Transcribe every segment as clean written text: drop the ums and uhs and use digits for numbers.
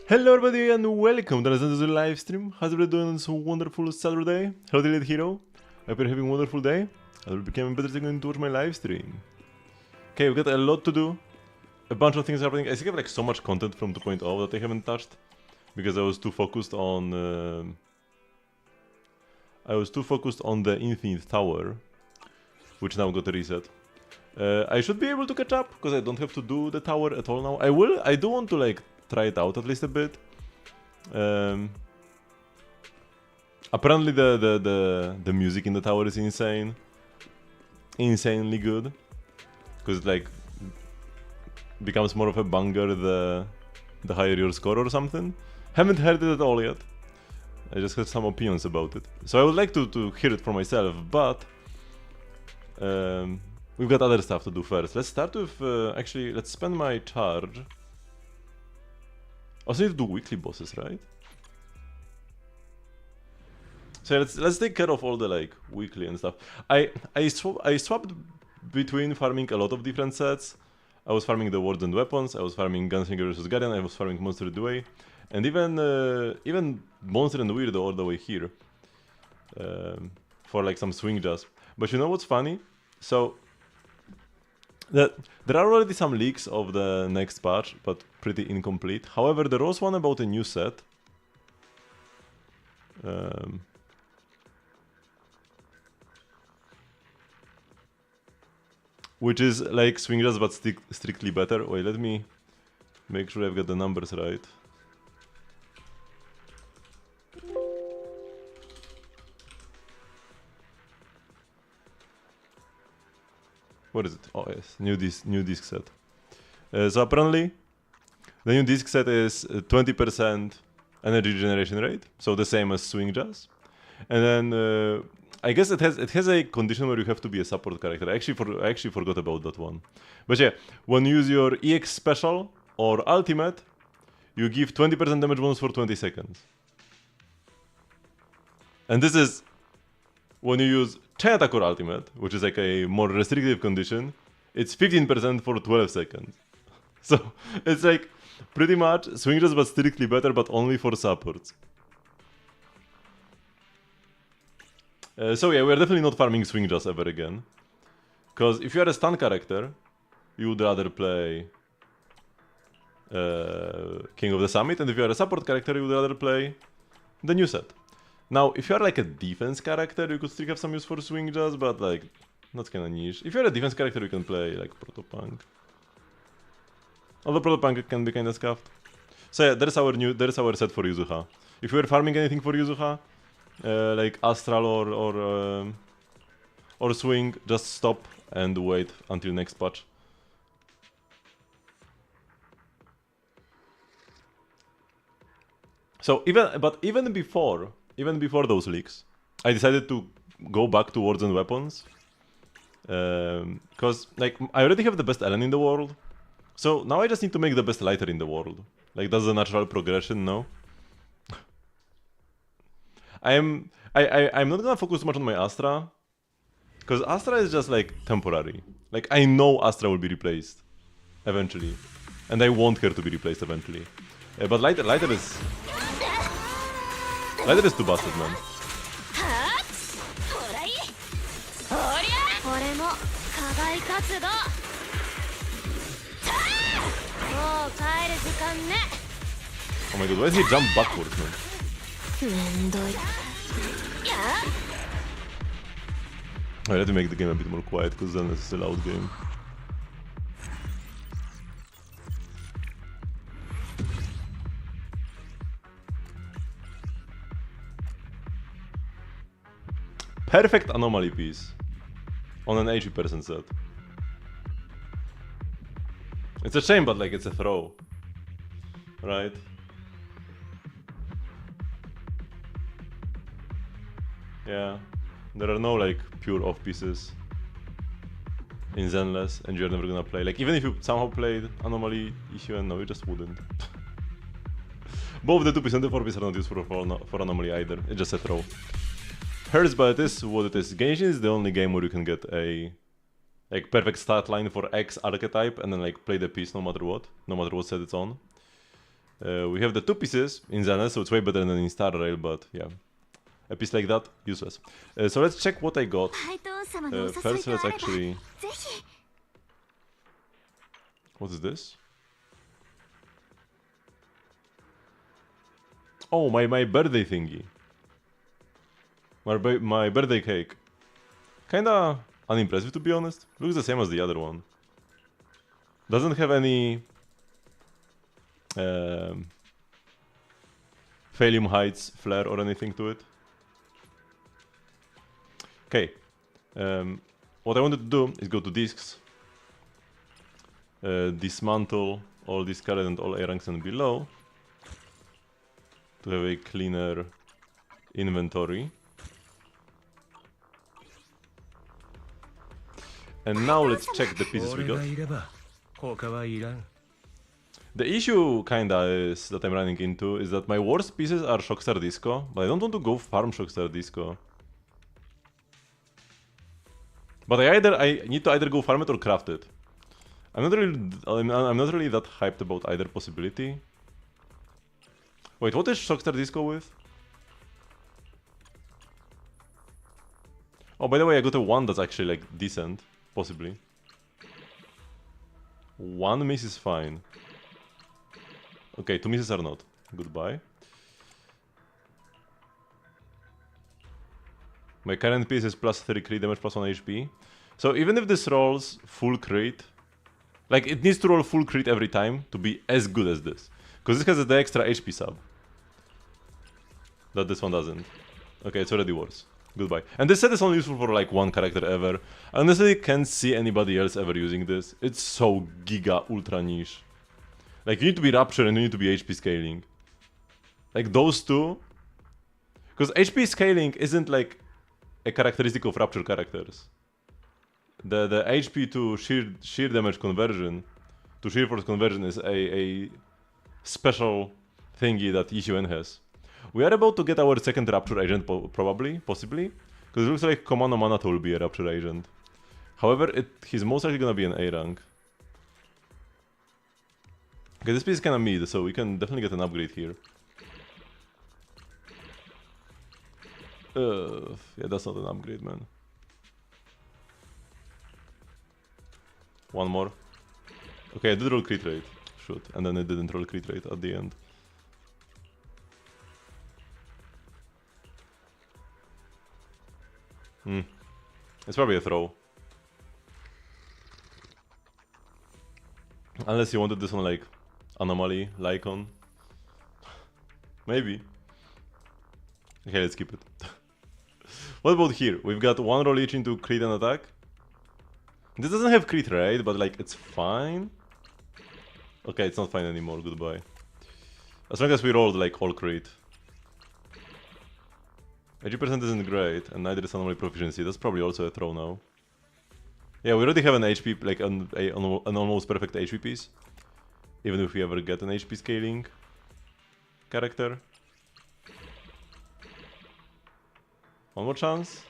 Hello everybody and welcome to another live stream. How's everybody doing on this wonderful Saturday? Hello dear hero. I hope you're having a wonderful day. I will become better going to watch my live stream. Okay, we've got a lot to do. A bunch of things happening. I think I have like so much content from 2.0 that I haven't touched. Because I was too focused on... the Infinite Tower. Which now got a reset. I should be able to catch up, because I don't have to do the tower at all now. I do want to like try it out at least a bit. Apparently the music in the tower is insanely good, because it like becomes more of a banger the higher your score or something. Haven't heard it at all yet. I just have some opinions about it, so I would like to hear it for myself, but we've got other stuff to do first. Let's start with actually let's spend my charge. Also need to do weekly bosses, right? So let's take care of all the like weekly and stuff. I swapped between farming a lot of different sets. I was farming the Words and Weapons, I was farming Gunslinger vs Guardian, I was farming Monster Duet, and even Monster and Weirdo all the way here. For like some swing jazz. But you know what's funny? So there are already some leaks of the next patch, but pretty incomplete. However, there was one about a new set. Which is like swing jazz, but strictly better. Wait, let me make sure I've got the numbers right. What is it? Oh yes, new disc set. So apparently, the new disc set is 20% energy generation rate, so the same as swing jazz. And then I guess it has a condition where you have to be a support character. I actually forgot about that one. But yeah, when you use your EX special or ultimate, you give 20% damage bonus for 20 seconds. And this is when you use Chain Attack or Ultimate, which is like a more restrictive condition, it's 15% for 12 seconds. So it's like pretty much swing jazz but strictly better, but only for supports. So yeah, we're definitely not farming swing jazz ever again. Because if you are a stun character, you would rather play King of the Summit, and if you are a support character, you would rather play the new set. Now, if you're like a defense character, you could still have some use for swing jazz, but like, that's kinda niche. If you're a defense character, you can play like Protopunk. Although Protopunk can be kinda scuffed. So yeah, there's our set for Yuzuha. If you were farming anything for Yuzuha, like Astral or Swing, just stop and wait until next patch. So even before those leaks, I decided to go back to Words and Weapons. Because like I already have the best Ellen in the world. So now I just need to make the best lighter in the world. Like that's the natural progression, no? I'm not gonna focus much on my Astra. Because Astra is just like temporary. Like I know Astra will be replaced eventually. And I want her to be replaced eventually. But lighter is too busted, man. Oh my god, why does he jump backwards, man? Alright, let me make the game a bit more quiet, because then it's a loud game. Perfect anomaly piece on an 80% set. It's a shame, but like it's a throw, right? Yeah, there are no like pure off pieces in Zenless, and you're never gonna play. Like even if you somehow played anomaly issue, and no, you just wouldn't. Both the 2% and the 4% are not used for anomaly either. It's just a throw. Hurts, but it is what it is. Genshin is the only game where you can get a like perfect stat line for X archetype and then like play the piece no matter what set it's on. We have the 2 pieces in Zenless, so it's way better than in Star Rail, but yeah. A piece like that, useless. So let's check what I got. First, let's actually... What is this? Oh, my birthday thingy. My birthday cake. Kinda unimpressive, to be honest. Looks the same as the other one. Doesn't have any... Phalium Heights flair or anything to it. Okay. What I wanted to do is go to discs. Dismantle all discarded and all A ranks and below. To have a cleaner inventory. And now let's check the pieces we got. The issue kinda is that I'm running into is that my worst pieces are Shockstar Disco, but I don't want to go farm Shockstar Disco. But I need to either go farm it or craft it. I'm not really that hyped about either possibility. Wait, what is Shockstar Disco with? Oh, by the way, I got a 1 that's actually like decent, possibly. 1 miss is fine. Okay, 2 misses are not. Goodbye. My current piece is plus 3 crit damage, plus 1 HP. So even if this rolls full crit, like it needs to roll full crit every time to be as good as this. Because this has the extra HP sub. That this one doesn't. Okay, it's already worse. Goodbye. And this set is only useful for like 1 character ever. I honestly can't see anybody else ever using this. It's so giga ultra niche. Like you need to be Rapture and you need to be HP scaling. Like those two. Because HP scaling isn't like a characteristic of Rapture characters. The HP to sheer damage conversion, to sheer force conversion is a special thingy that ECUN has. We are about to get our second Rapture agent probably, possibly. Because it looks like Komano Manato will be a Rapture agent. However, he's most likely gonna be an A rank. Okay, this piece is kinda mid, so we can definitely get an upgrade here. Yeah, that's not an upgrade, man. One more. Okay, I did roll crit rate. Shoot, and then I didn't roll crit rate at the end. It's probably a throw. Unless you wanted this one like Anomaly, Lycon. Maybe. Okay, let's keep it. What about here? We've got 1 roll each into crit and attack. This doesn't have crit rate, but like it's fine. Okay, it's not fine anymore, goodbye. As long as we rolled like all crit. 80% isn't great, and neither is anomaly proficiency. That's probably also a throw now. Yeah, we already have an HP, like an almost perfect HP piece. Even if we ever get an HP scaling character. One more chance?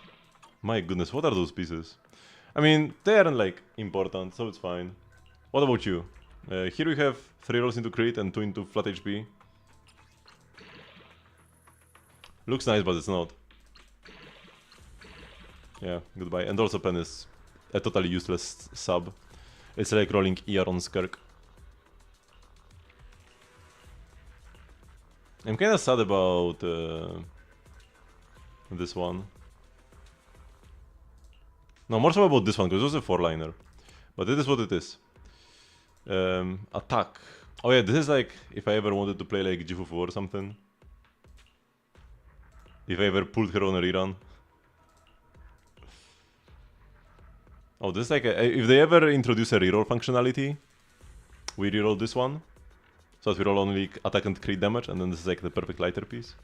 My goodness, what are those pieces? I mean, they aren't like important, so it's fine. What about you? Here we have 3 rolls into crit and 2 into flat HP. Looks nice, but it's not. Yeah, goodbye. And also Pen is a totally useless sub. It's like rolling ER on Skirk. I'm kinda sad about this one. No, more so about this one, because it was a 4-liner. But it is what it is. Attack. Oh yeah, this is like if I ever wanted to play like Jifufu or something. If I ever pulled her on a rerun. Oh, this is like if they ever introduce a reroll functionality, we reroll this one. So that we roll only attack and crit damage, and then this is like the perfect lighter piece.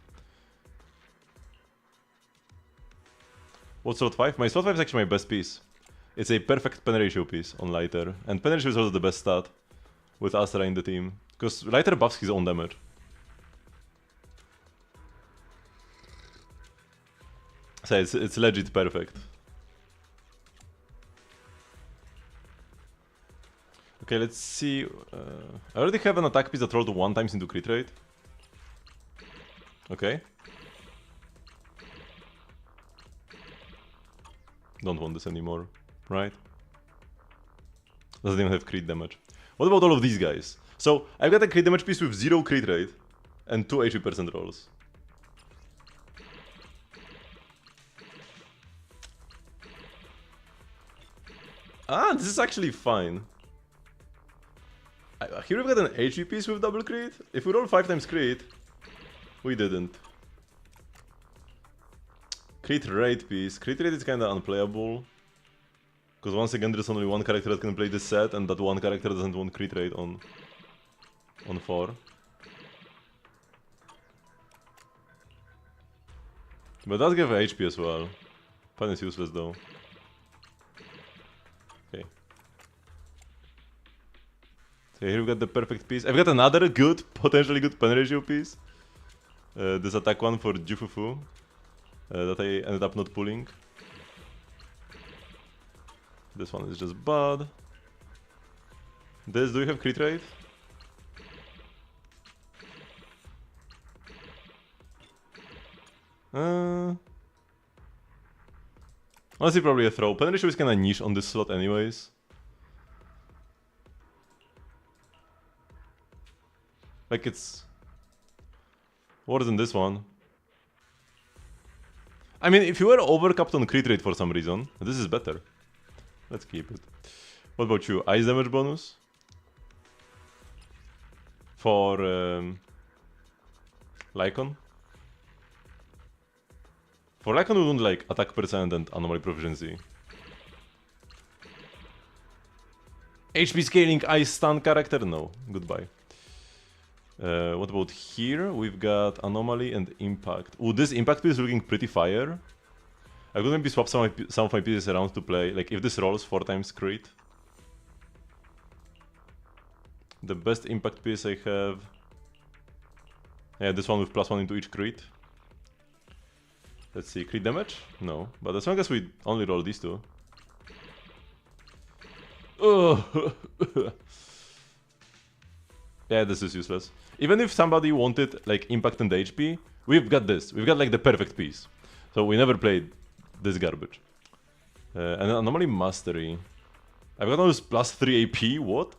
What's slot 5? My slot 5 is actually my best piece. It's a perfect pen ratio piece on lighter. And pen ratio is also the best stat with Astra in the team. Because lighter buffs his own damage. So it's legit perfect. Okay, let's see. I already have an attack piece that rolled 1 times into crit rate. Okay. Don't want this anymore, right? Doesn't even have crit damage. What about all of these guys? So, I've got a crit damage piece with 0 crit rate and 2 HP% rolls. Ah, this is actually fine. Here we've got an HP piece with double crit. If we roll 5 times crit, we didn't. Crit rate piece. Crit rate is kinda unplayable. Because once again there's only one character that can play this set, and that one character doesn't want crit rate on 4. But it does give HP as well. Pen is useless though. Okay. So here we've got the perfect piece. I've got another good, potentially good pen ratio piece. This attack one for Jufufu. That I ended up not pulling. This one is just bad. This, do you have crit rate? Honestly, probably a throw. Pen ratio is kinda niche on this slot anyways. Like it's worse than this one. I mean, if you were overcapped on crit rate for some reason, this is better. Let's keep it. What about you? Ice damage bonus? For Lycon? For Lycon we want like attack percent and anomaly proficiency. HP scaling ice stun character? No, goodbye. What about here? We've got anomaly and impact. Ooh, this impact piece is looking pretty fire. I could maybe swap some of my pieces around to play, like if this rolls 4 times crit. The best impact piece I have... Yeah, this one with +1 into each crit. Let's see, crit damage? No, but as long as we only roll these two. Oh. Yeah, this is useless. Even if somebody wanted like impact and HP, we've got this. We've got like the perfect piece. So we never played this garbage. And then anomaly mastery. I've got all this +3 AP, what?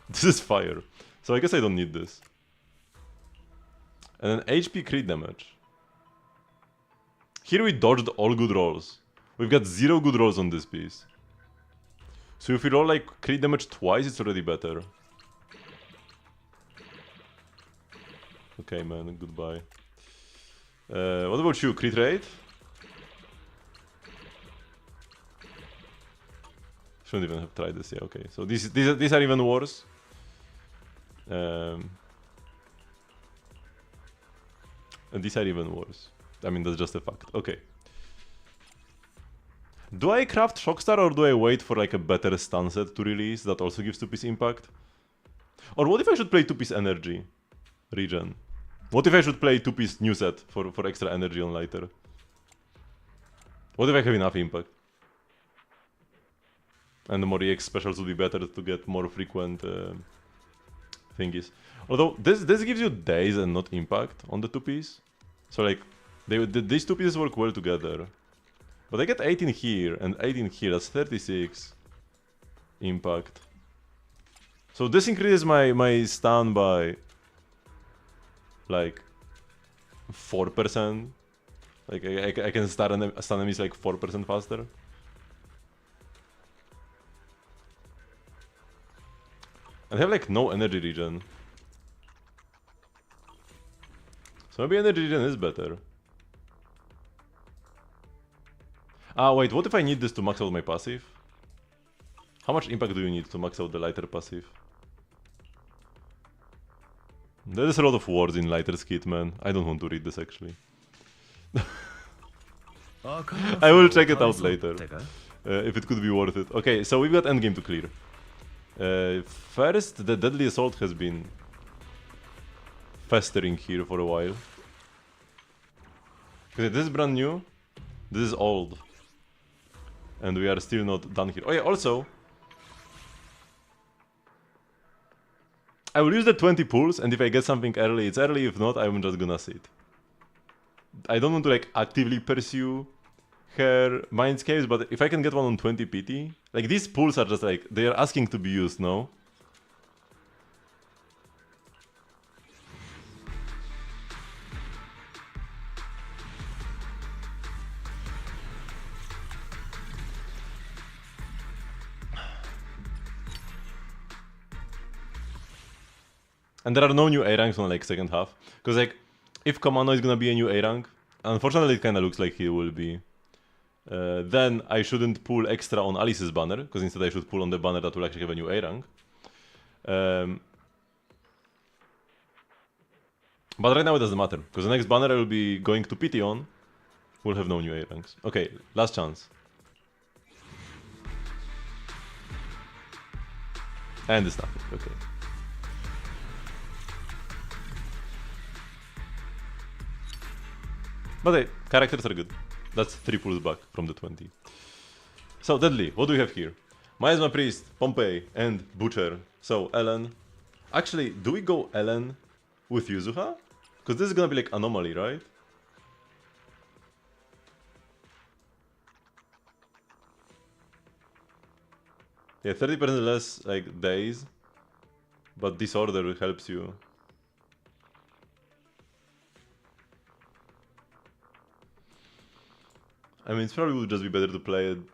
This is fire. So I guess I don't need this. And then HP crit damage. Here we dodged all good rolls. We've got 0 good rolls on this piece. So if we roll like crit damage twice, it's already better. Okay, man, goodbye. What about you? Crit rate? Shouldn't even have tried this. Yeah, okay. So these are even worse. And these are even worse. I mean, that's just a fact. Okay. Do I craft Shockstar or do I wait for like a better stun set to release that also gives 2-piece impact? Or what if I should play 2-piece energy regen? What if I should play 2-piece new set for extra energy on lighter? What if I have enough impact? And the more EX specials would be better to get more frequent thingies. Although this gives you days and not impact on the 2-piece. So like these 2 pieces work well together. But I get 18 here and 18 here, that's 36 impact. So this increases my stun by like 4%. Like I can stun enemies like 4% faster. And I have like no energy regen. So maybe energy regen is better. Ah, wait, what if I need this to max out my passive? How much impact do you need to max out the lighter passive? There's a lot of words in lighter skit, man. I don't want to read this actually. I will check it out later. If it could be worth it. Okay, so we've got endgame to clear. First, the Deadly Assault has been festering here for a while. Okay, this is brand new. This is old. And we are still not done here. Oh yeah, also, I will use the 20 pulls, and if I get something early, it's early. If not, I'm just gonna sit. I don't want to like actively pursue her mindscapes, but if I can get one on 20 PT, like these pulls are just like, they are asking to be used, no? And there are no new A ranks on like second half, because like if Commando is gonna be a new A rank, unfortunately it kind of looks like he will be. Then I shouldn't pull extra on Alice's banner, because instead I should pull on the banner that will actually have a new A rank. But right now it doesn't matter, because the next banner I will be going to PT on will have no new A ranks. Okay, last chance. And it's nothing, okay. But hey, characters are good. That's 3 pulls back from the 20. So, Deadly, what do we have here? Miasma Priest, Pompey, and Butcher. So, Ellen. Actually, do we go Ellen with Yuzuha? Because this is gonna be like Anomaly, right? Yeah, 30% less like days. But Disorder helps you. I mean, it probably would just be better to play an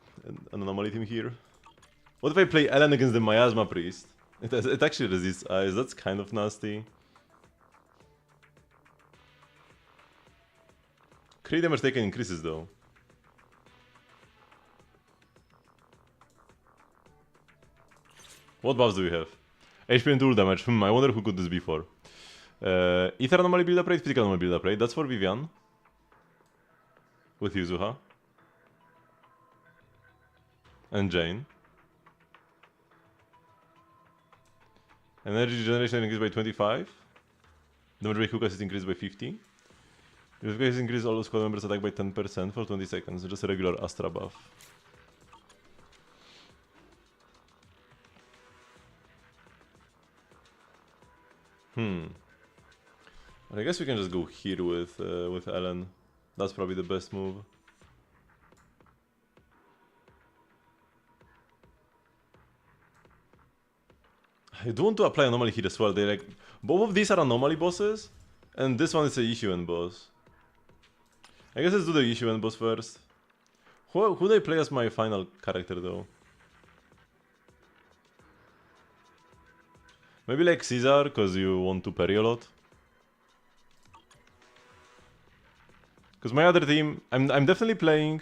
Anomaly team here. What if I play Ellen against the Miasma Priest? It actually resists Ice, that's kind of nasty. Crit damage taken increases though. What buffs do we have? HP and tool damage, I wonder who could this be for. Ether Anomaly build up rate, Physical Anomaly build up rate, that's for Vivian. With Yuzuha. And Jane. Energy generation increased by 25. Damage by Hookahs is increased by 50. If guys increase all squad members attack by 10% for 20 seconds, just a regular Astra buff. But I guess we can just go here with Ellen. That's probably the best move. I do want to apply Anomaly here as well. They like both of these are Anomaly bosses, and this one is a issue end boss. I guess let's do the issue end boss first. Who do I play as my final character though? Maybe like Caesar, because you want to parry a lot. Because my other team, I'm definitely playing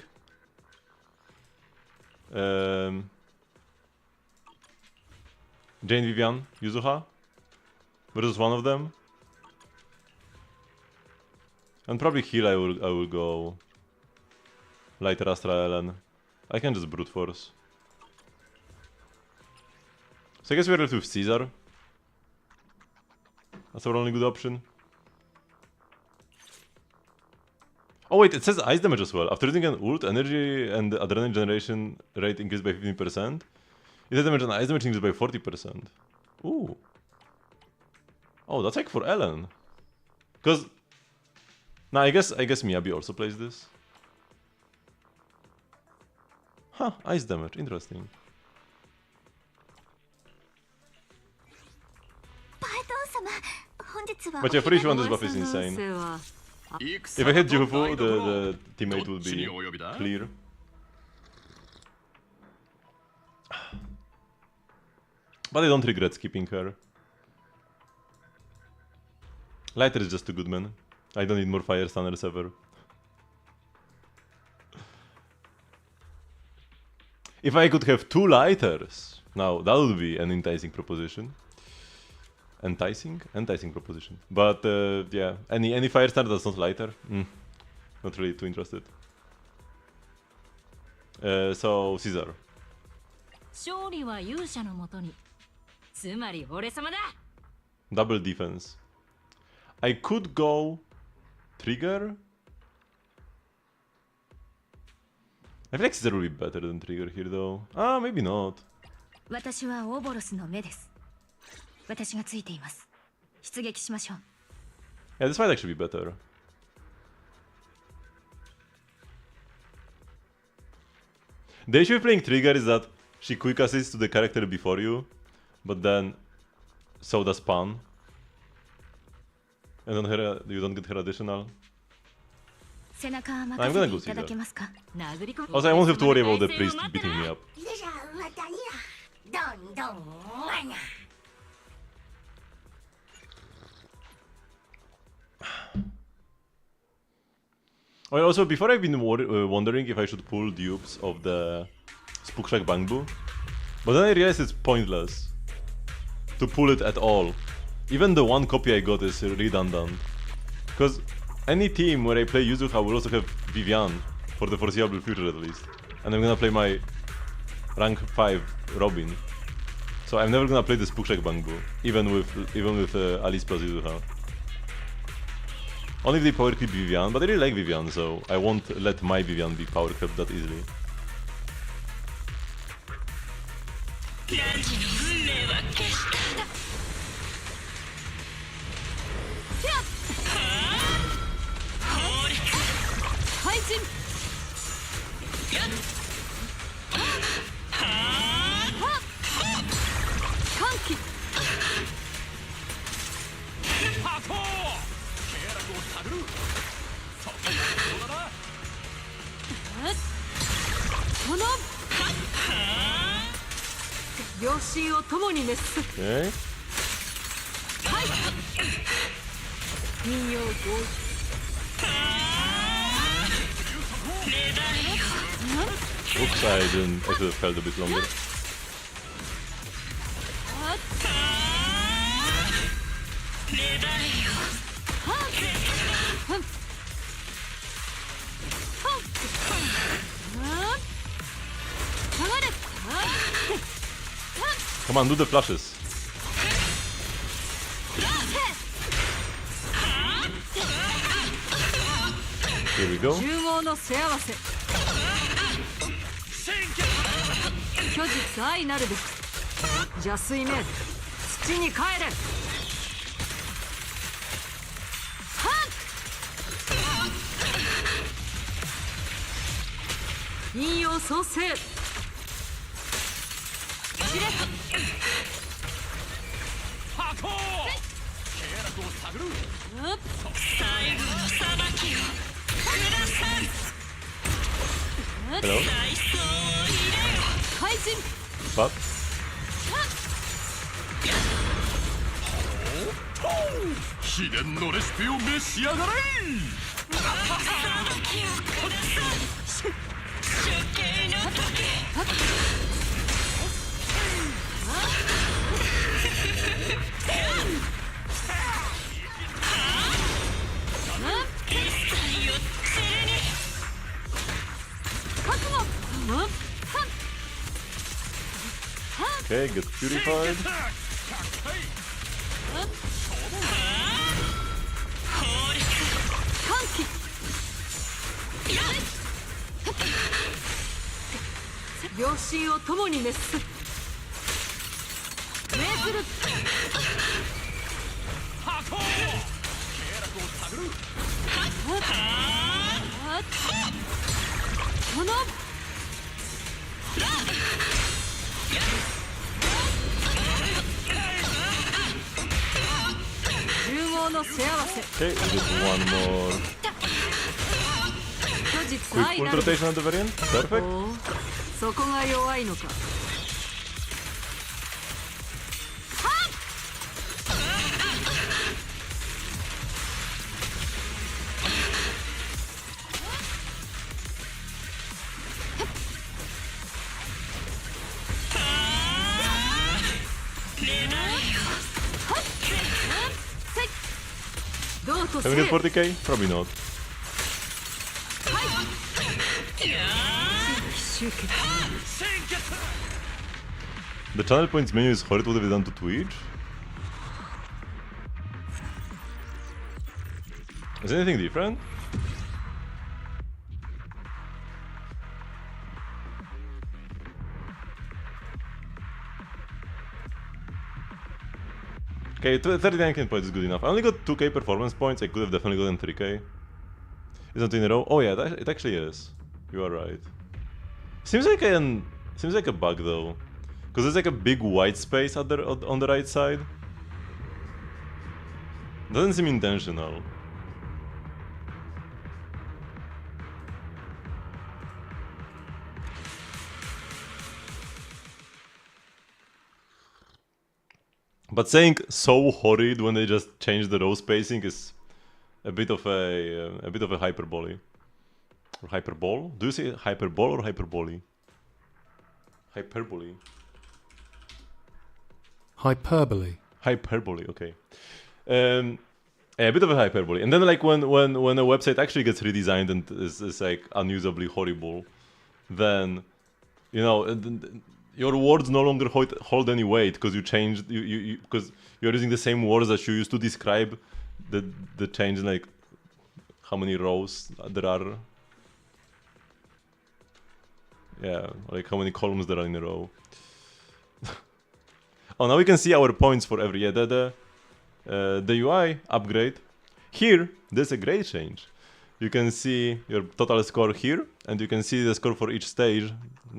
Jane, Vivian, Yuzuha versus one of them. And probably heal I will go Lighter Astra Ellen. I can just brute force. So I guess we're left with Caesar. That's our only good option. Oh wait, it says ice damage as well. After using an ult, energy and adrenaline generation rate increased by 15%. It damage and ice damage increased by 40%. Ooh. Oh, that's like for Ellen. Cause nah, I guess Miyabi also plays this. Huh, ice damage, interesting. But yeah, for each one this buff is insane. If I hit Jufu, the teammate would be clear. But I don't regret skipping her. Lighter is just too good, man. I don't need more fire stunners ever. If I could have 2 lighters, now that would be an enticing proposition. Enticing proposition. But yeah, any fire star that's not lighter, not really too interested. So Caesar. Double defense. I could go Trigger. I feel like Caesar will be better than Trigger here though. Ah, maybe not. 私がついています。出撃しましょう。 Yeah, this might actually be better. The issue with playing Trigger is that she quick assists to the character before you, but then so does Pan. And then you don't get her additional. I'm gonna go see that. Also, I won't have to worry about the priest beating me up. Oh, also, before I've been wondering if I should pull dupes of the Spookshack Bangbu, but then I realized it's pointless to pull it at all. Even the one copy I got is redundant. Because any team where I play Yuzuha will also have Vivian, for the foreseeable future at least. And I'm gonna play my rank 5 Robin. So I'm never gonna play the Spookshack Bangbu, even with Alice plus Yuzuha. Only if they power creep Vivian, but I really like Vivian, so I won't let my Vivian be power crept that easily. Okay. Oops, I should have held a bit longer. Come on, do the flashes. Here we go. Hello? What? Okay, get purified. Okay, we get one more quick ult rotation on the variant. Perfect. Can we get 40k? Probably not. The channel points menu is horrid. What have they done to Twitch? Is anything different? Okay, 39k points is good enough. I only got 2k performance points. I could have definitely gotten 3k. Is it in a row? Oh yeah, it actually is. You are right. Seems like a bug though, because there's like a big white space on the right side. Doesn't seem intentional. But saying so horrid when they just changed the row spacing is a bit of a hyperbole. Or hyperbole? Do you say hyperbole or hyperbole? Hyperbole. Hyperbole. Hyperbole. Okay. A bit of a hyperbole. And then like when a website actually gets redesigned and is like unusably horrible, then you know your words no longer hold any weight because you changed because you're using the same words that you used to describe the change in like how many rows there are. Yeah, like how many columns there are in a row. Oh, now we can see our points for every the UI upgrade. Here, there's a great change. You can see your total score here, and you can see the score for each stage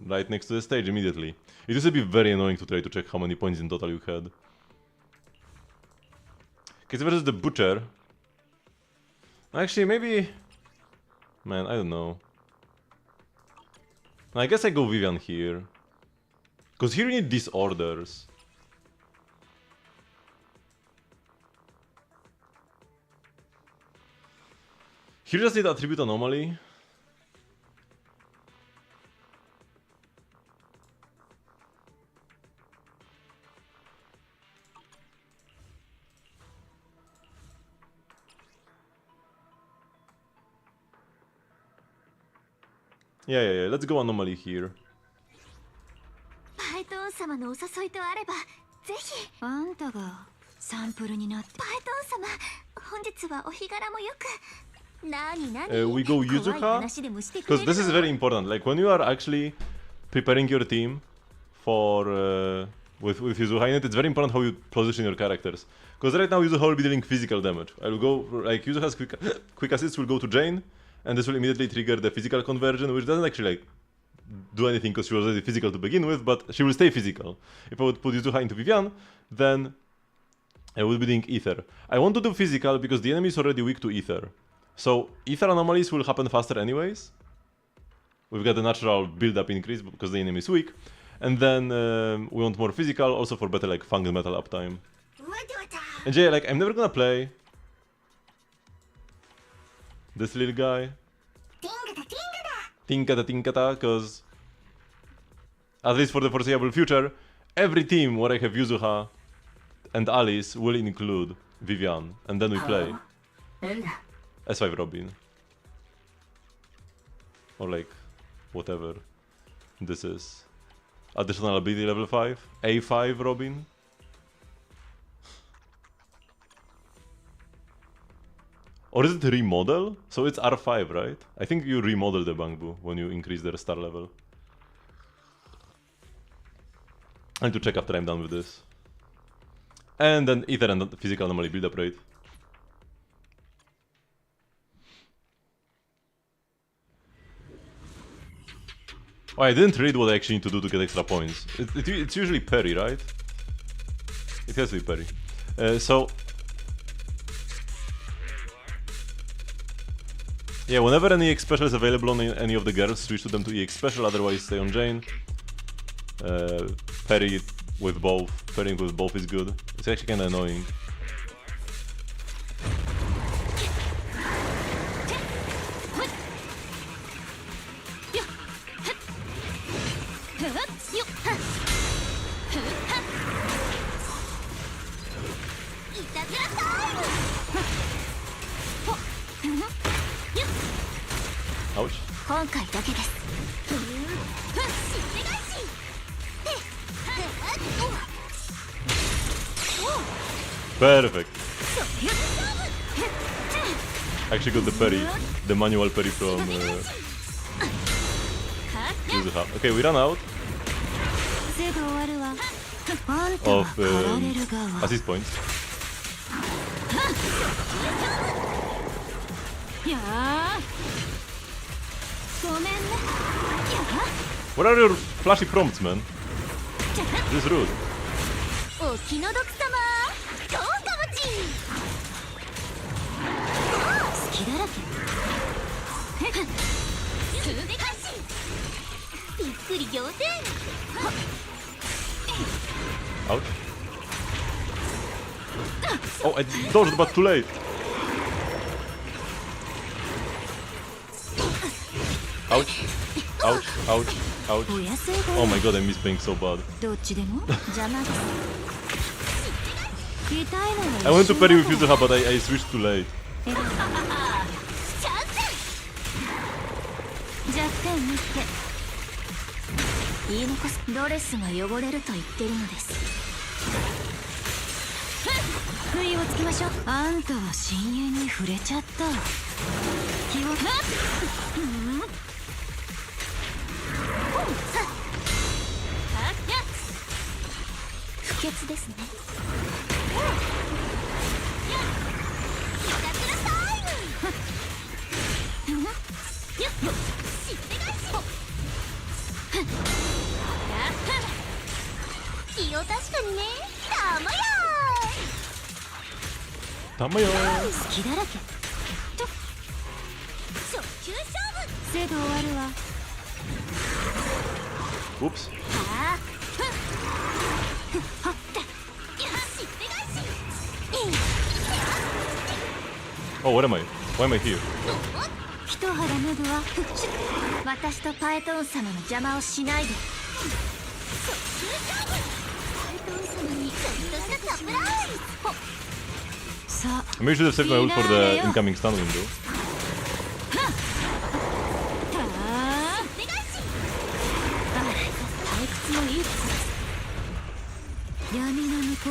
right next to the stage immediately. It used to be very annoying to try to check how many points in total you had. Okay, so versus the Butcher. Actually, maybe... Man, I don't know. I guess I go Vivian here. Because here you need disorders. Here just need attribute anomaly. Yeah, let's go anomaly here. パイトン様のお誘いとあればぜひ。あんたがサンプルになって。パイトン様、本日はお日柄もよく。We go Yuzuha, because this is very important. Like when you are actually preparing your team for with Yuzuha in it, it's very important how you position your characters. Because right now Yuzuha will be dealing physical damage. I will go like Yuzuha's quick assist will go to Jane, and this will immediately trigger the physical conversion, which doesn't actually like do anything because she was already physical to begin with, but she will stay physical. If I would put Yuzuha into Vivian, then I would be doing Ether. I want to do physical because the enemy is already weak to Ether. So, Ether anomalies will happen faster anyways. We've got a natural build-up increase because the enemy is weak. And then we want more physical, also for better like fang and metal uptime. And Jay, like, I'm never gonna play this little guy. Tinkata, because at least for the foreseeable future, every team where I have Yuzuha and Alice will include Vivian, and then we play S5 Robin. Or like, whatever this is. Additional ability level 5, A5 Robin. Or is it remodel? So it's R5, right? I think you remodel the Bangbu when you increase their star level. I need to check after I'm done with this. And then Ether and physical anomaly build up rate. Oh, I didn't read what I actually need to do to get extra points. It's usually parry, right? It has to be parry. Yeah, whenever any EX special is available on any of the girls, switch to them to EX special, otherwise stay on Jane. Parry with both. Parrying with both is good. It's actually kinda annoying. Ouch. Perfect. Actually got the parry, the manual parry from Yuzuha. Okay, we ran out of assist points. What are your flashy prompts, man? This is rude. お気の毒様どうかもち好きだらけすべかしびっくり仰天 Ouch. Oh, I dodged, but too late. Ouch. Ouch, ouch, ouch. Oh my god, I miss being so bad. どっちでも邪魔です I wanted to parry with Yuzuha, but I switched too late. 弱点見て言い残すドレスが汚れると言ってるのです不意をつけましょうあんたは深淵に触れちゃった気を不潔ですね気を確かにねたまやたまよ好きだらけと初級勝負制度終わるわ Oops. Oh, what am I? Why am I here? 一肌脱ぐわ私とパエトーン様の邪魔をしないでパエトーン様にちょっとしたサプライズさあ I maybe should have saved my ult for the incoming stun window.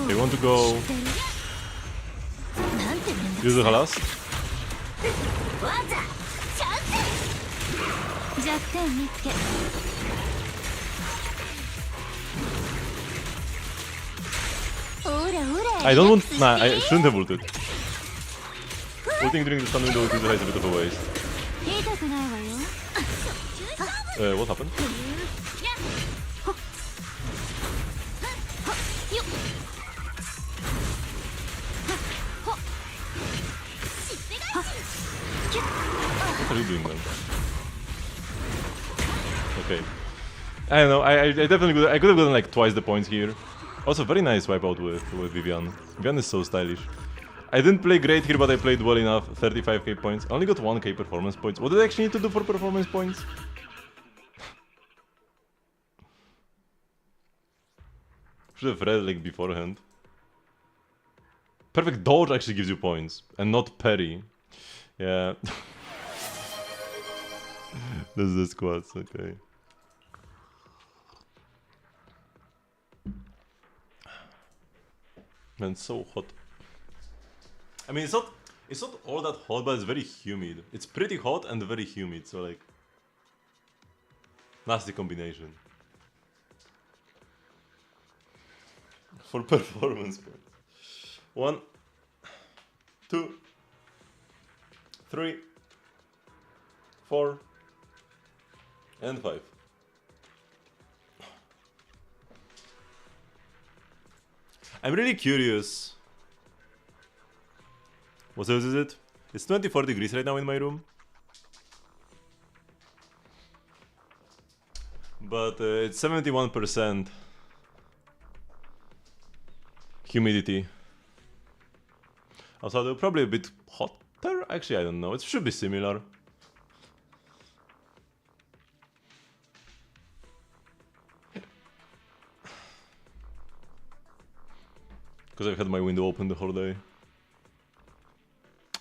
They want to go. Yuzuha last. 弱点見つけ I don't want. Nah, I shouldn't have ulted. Ulting during the stun window with Yuzuha is a bit of a waste. 痛くないわよ What happened? What are you doing, man? Okay. I don't know. I definitely could. I could have gotten like twice the points here. Also, very nice wipeout with Vivian. Vivian is so stylish. I didn't play great here, but I played well enough. 35k points. I only got 1k performance points. What did I actually need to do for performance points? Should have read like beforehand. Perfect dodge actually gives you points, and not parry. Yeah. That's the squats, okay. Man, it's so hot. I mean, it's not all that hot, but it's very humid. It's pretty hot and very humid, so like nasty combination. For performance points. 1, 2, 3, 4, and 5. I'm really curious. What else is it? It's 24 degrees right now in my room. But it's 71% humidity. Also, they're probably a bit hotter. Actually, I don't know. It should be similar. Because I've had my window open the whole day.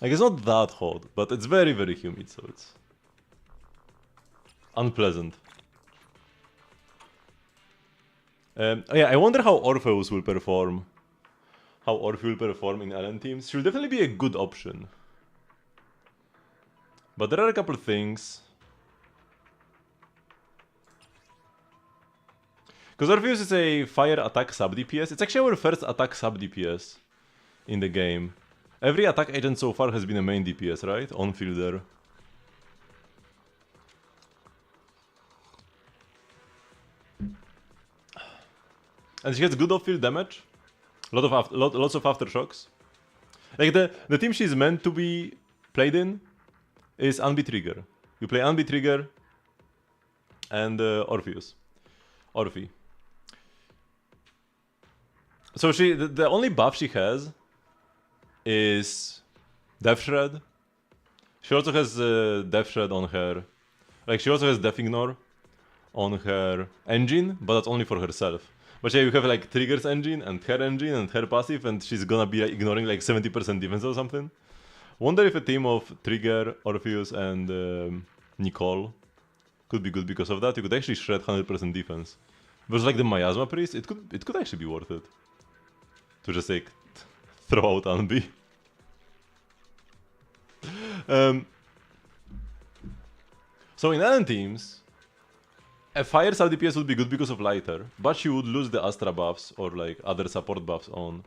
Like, it's not that hot, but it's very, very humid, so it's unpleasant. Oh yeah, I wonder how Orpheus will perform. How Orpheus will perform in LN teams. She'll definitely be a good option. But there are a couple of things. Because Orpheus is a fire attack sub DPS. It's actually our first attack sub DPS in the game. Every attack agent so far has been a main DPS, right? On fielder. And she has good off-field damage. Lots of aftershocks. Like the team she's meant to be played in is Unbe Trigger. You play Unbe Trigger and Orphe. So the only buff she has is Death Shred. She also has Death Shred on her. Like she also has Death Ignore on her engine, but that's only for herself. But yeah, you have like Trigger's engine and her passive, and she's gonna be like, ignoring like 70% defense or something. Wonder if a team of Trigger, Orpheus, and Nicole could be good because of that. You could actually shred 100% defense. Versus like the Miasma Priest, it could actually be worth it to just like throw out Unbe. So in Ellen teams, a fire sub DPS would be good because of lighter, but she would lose the Astra buffs or like other support buffs on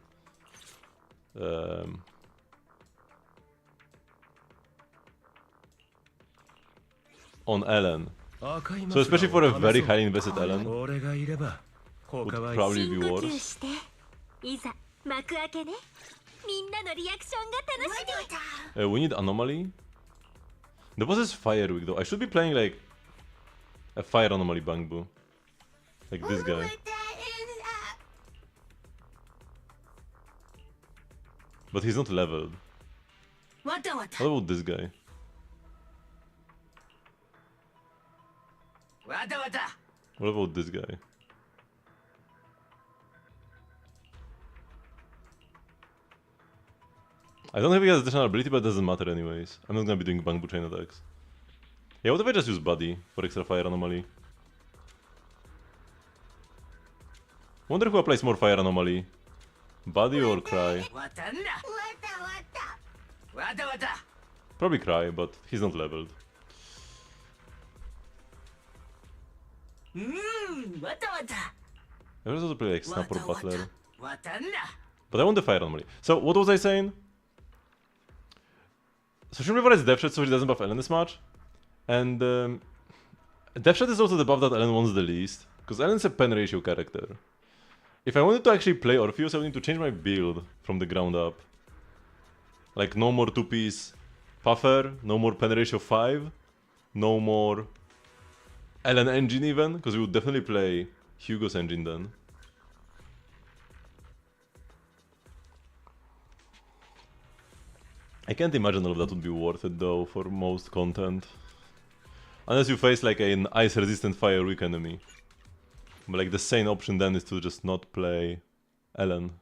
Ellen. So especially for a very highly invested Ellen, would probably be worse. We need Anomaly. The boss is Fire Weak though. I should be playing like a Fire Anomaly Bangbu. Like this guy. But he's not leveled. What about this guy? What about this guy? I don't think he has additional ability, but it doesn't matter anyways. I'm not gonna be doing Bangbu chain attacks. Yeah, what if I just use Buddy for extra fire anomaly? Wonder who applies more fire anomaly. Buddy or Cry? Probably Cry, but he's not leveled. I was also play like Snap or Butler. But I want the fire anomaly. So what was I saying? So Shimrivar is Death Shred, so he doesn't buff Ellen as much. And Death Shred is also the buff that Ellen wants the least, because Ellen's a pen ratio character. If I wanted to actually play Orpheus, I would need to change my build from the ground up. Like no more 2-piece puffer, no more pen ratio 5, no more Ellen engine even, because we would definitely play Hugo's engine then. I can't imagine all of that would be worth it though for most content. Unless you face like an ice resistant fire weak enemy. But like the sane option then is to just not play Ellen.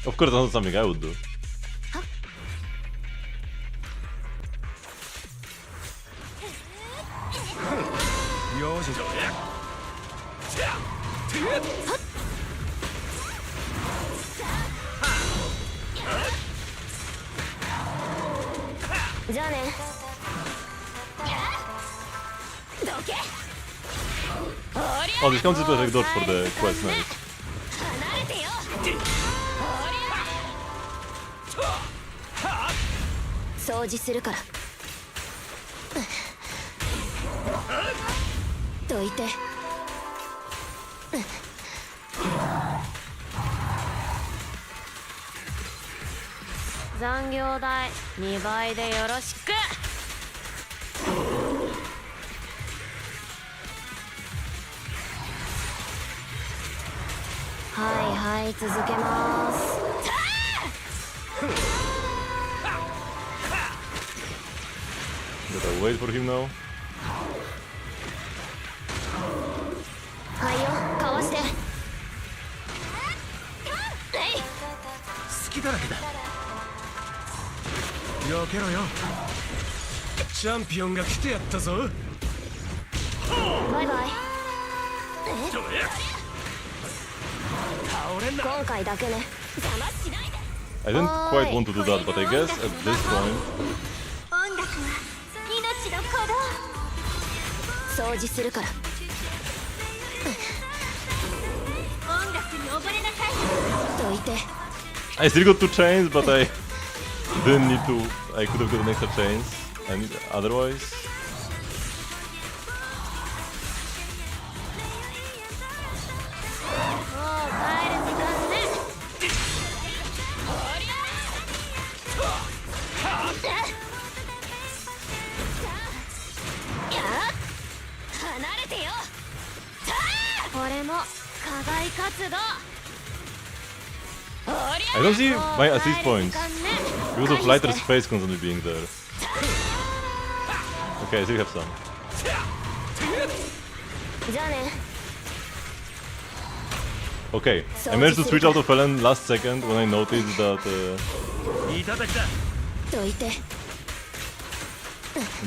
Of course that's not something I would do. Oh, this counts as like dodge for the quest, nice. 掃除するからどいて残業代2倍でよろしくはいはい続けます Gotta wait for him now. はいよかわして好きだらけだ避けろよチャンピオンが来てやったぞバイバイ倒れんな今回だけね I didn't quite want to do that, but I guess at this point... 音楽は命の鼓動掃除するから I still got 2 chains, but I didn't need to. I could have got an extra chains, and otherwise. I don't see my assist points because of Lighter's face constantly being there. Okay, I still have some. Okay, I managed to switch out of Ellen last second when I noticed that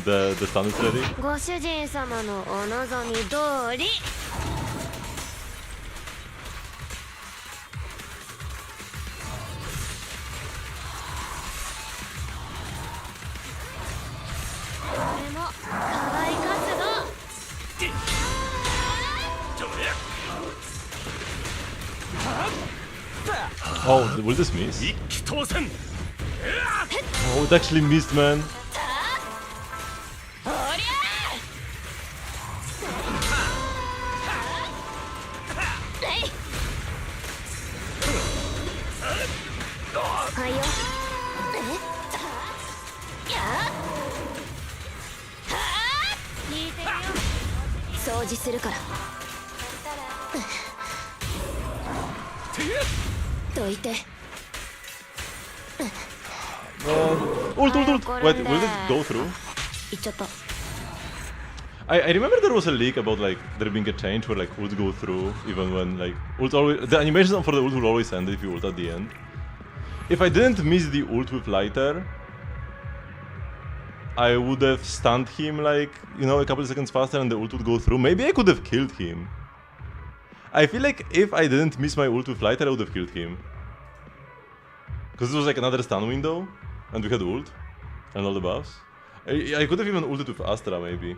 the stun is ready. Oh, will this miss? Oh, it actually missed, man. Ult. Wait, will this go through? I remember there was a leak about like there being a change where like ult go through even when like ult always, the animation for the ult will always end if you ult at the end. If I didn't miss the ult with Lighter, I would have stunned him like, you know, a couple of seconds faster and the ult would go through. Maybe I could have killed him. I feel like if I didn't miss my ult with Lighter, I would have killed him. Because it was like another stun window, and we had ult, and all the buffs. I could have even ulted with Astra, maybe.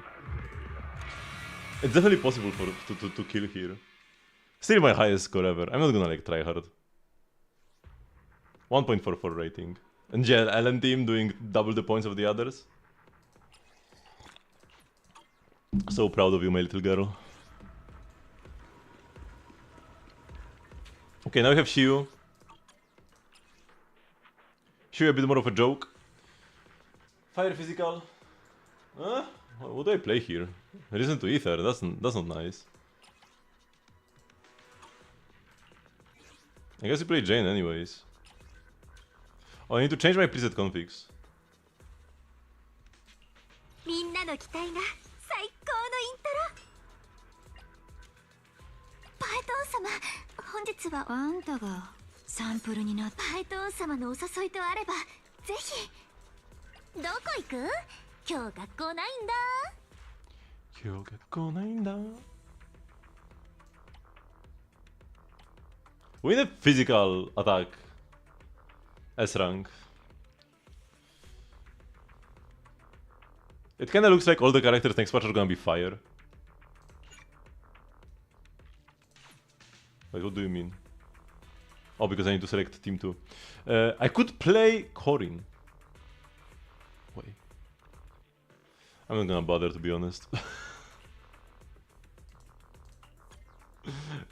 It's definitely possible to kill here. Still my highest score ever. I'm not gonna like try hard. 1.44 rating. And yeah, Ellen team doing double the points of the others. So proud of you, my little girl. Okay, now we have Shiu. Shiu a bit more of a joke. Fire physical. What do I play here? Reason to Ether, that's not nice. I guess you play Jane anyways. Oh, I need to change my preset configs. We need a physical attack. S rank. It kinda looks like all the characters next patch are gonna be fire. Wait, what do you mean? Oh, because I need to select team 2. I could play Corin. Wait. I'm not gonna bother, to be honest.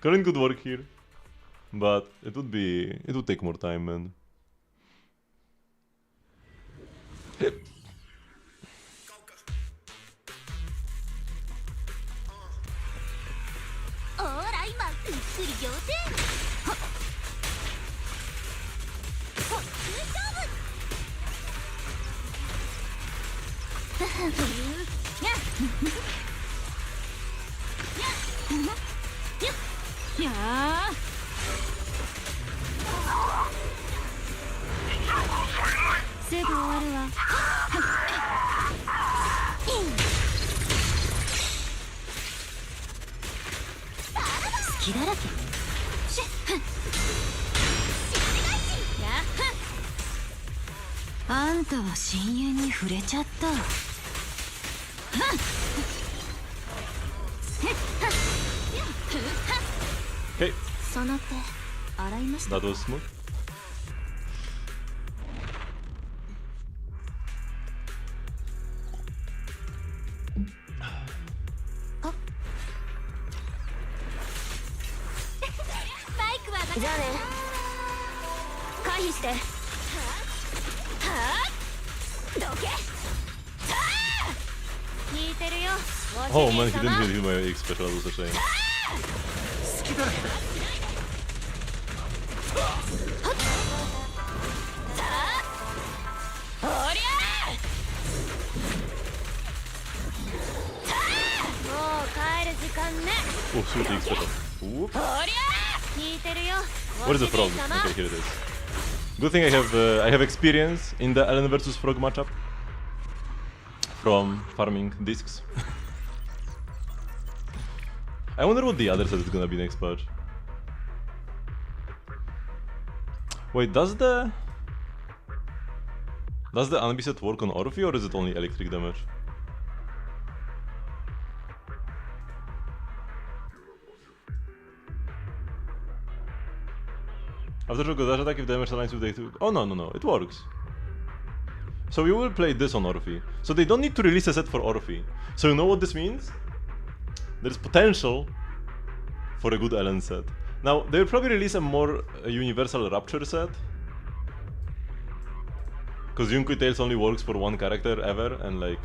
Corin could work here. But it would take more time, man. Okay. その手洗いました。 That was smooth.じゃあね。回避して。はあ。どけ。聞いてるよ。 Oh man, he didn't hit my X special, that was a shame. 好きだらけだ。おりゃ。もう帰る時間ね。 Oh shoot, the X special. Whoop. おりゃ。聞いてるよ。 What is the frog? Okay, here it is. Good thing I have experience in the Alien versus Frog matchup from farming discs. I wonder what the other set is gonna be next patch. Wait, does the Anbi set work on Orphe or is it only electric damage? After Shoko dash attack, if damage aligns with the... Oh no, it works. So we will play this on Orphe. So they don't need to release a set for Orphe. So you know what this means? There's potential for a good Ellen set. Now, they will probably release a more universal Rapture set. Because Yunkui Tales only works for one character ever, and like...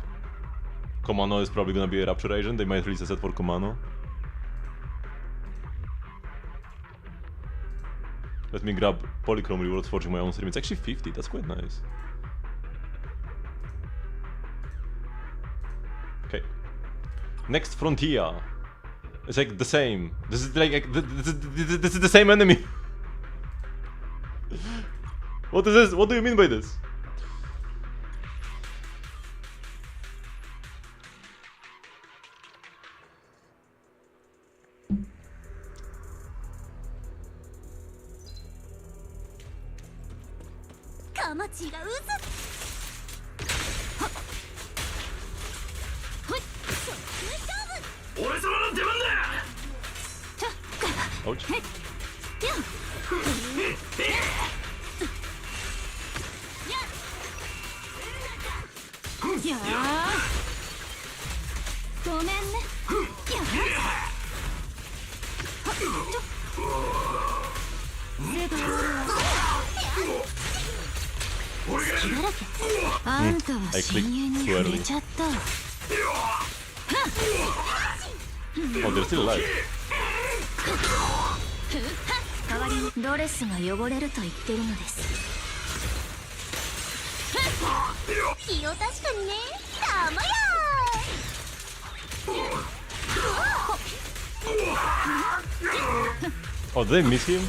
Komano is probably gonna be a Rapture agent, they might release a set for Komano. Let me grab Polychrome rewards forging my own stream. It's actually 50, that's quite nice. Okay. Next Frontier. It's like the same. This is like this is the same enemy. What is this? What do you mean by this? Ouch. I clicked too early. Oh, they're still alive. 代わりにドレスが汚れると言ってるのです。気を確かにね。たまや。 Oh, did they miss him?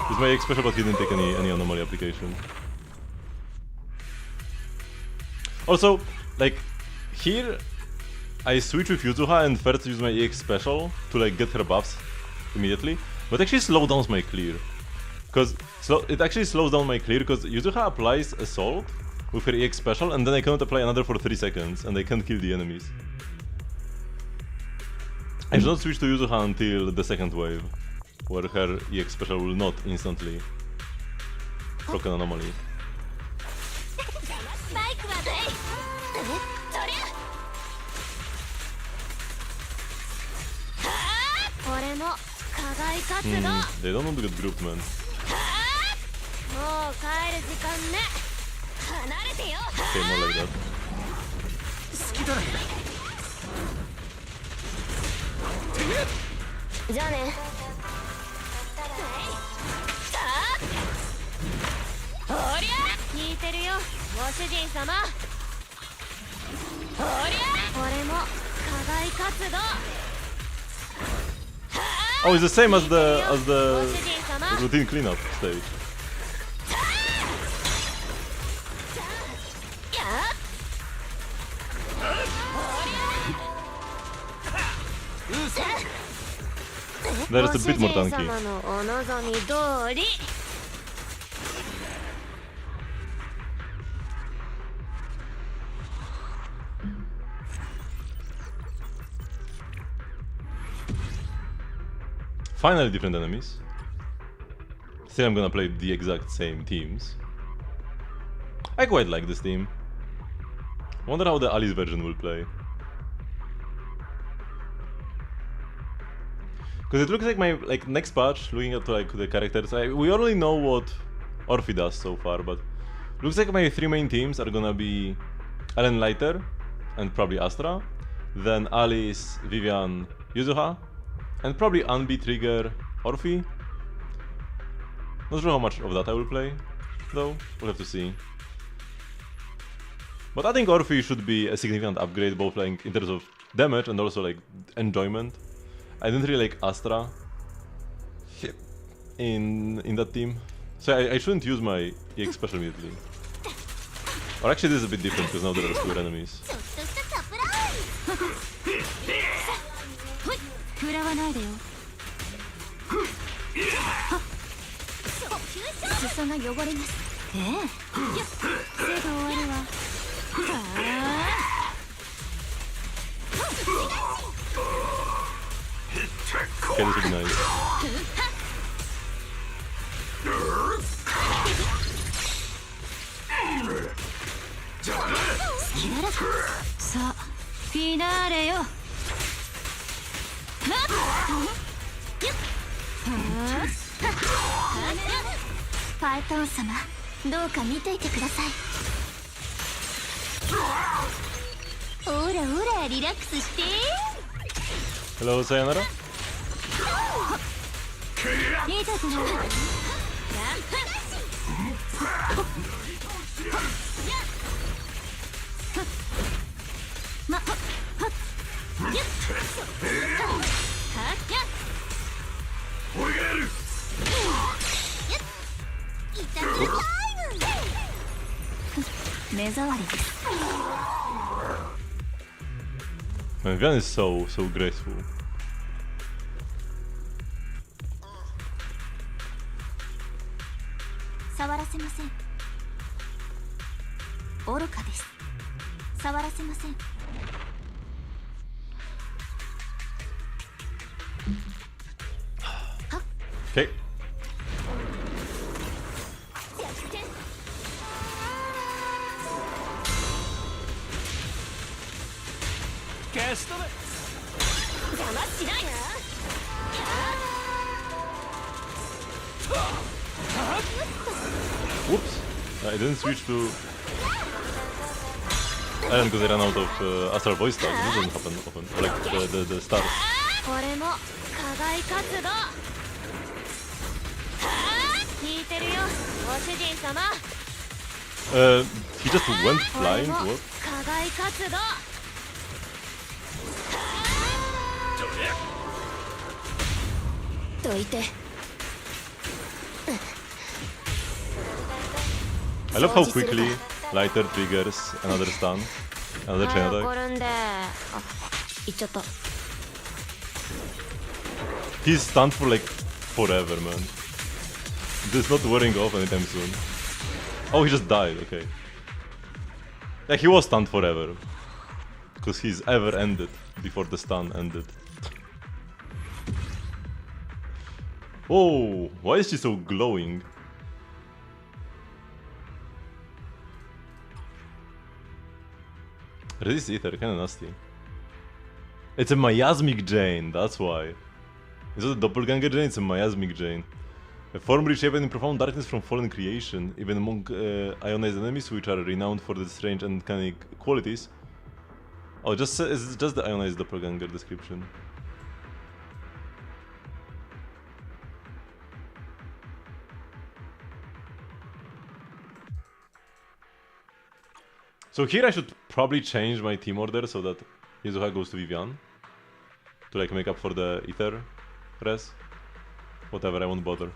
He's my X special, but he didn't take any anomaly application. Also, like, here I switch with Yuzuha and first use my EX special to like get her buffs immediately, but actually slow down my clear. Because it actually slows down my clear because Yuzuha applies Assault with her EX special and then I cannot apply another for 3 seconds and I can't kill the enemies. I should not switch to Yuzuha until the second wave, where her EX special will not instantly proc an anomaly. They don't want to get grouped, man. Okay, more like that. じゃあね。おりゃ、聞いてるよ、ご主人様。おりゃ、俺も課外活動。 Oh, it's the same as the routine cleanup stage. That is a bit more tanky. finally different enemies. Still I'm gonna play the exact same teams. I quite like this team. Wonder how the Alice version will play. Because it looks like my next patch, looking at the characters, we already know what Orphe does so far, but looks like my three main teams are gonna be Ellen Lighter and probably Astra, then Alice, Vivian, Yuzuha, and probably Anbi, Trigger, Orphe. Not sure how much of that I will play, though. We'll have to see. But I think Orphe should be a significant upgrade, both in terms of damage and also enjoyment. I didn't really like Astra in that team, so I shouldn't use my EX special immediately. Or actually, this is a bit different because now there are fewer enemies. Okay, this would be nice. さあフィナーレよ。パイトン様、どうか見ていてください。ほらほら、リラックスして。 Hello, Sayonara. いいところ。目障りです。 Man, Vivian is so graceful. Okay. Whoops! I didn't switch to Ellen because I ran out of Astral Voice stars. This doesn't happen often. Or like the stars. He just went flying? What? I love how quickly Lighter triggers another stun, another chain attack. He's stunned for forever, man. This is not wearing off anytime soon. Oh, he just died, okay. Yeah, he was stunned forever. Because he's ever ended before the stun ended. Oh, why is she so glowing? Resist Ether, kinda nasty. It's a miasmic Jane, that's why. It's not a doppelganger Jane, it's a miasmic Jane. A form reshapen in profound darkness from fallen creation, even among ionized enemies which are renowned for their strange and uncanny qualities. Oh, it's just the ionized doppelganger description. So here I should probably change my team order so that Yuzuha goes to Vivian. To make up for the Ether res. Whatever, I won't bother.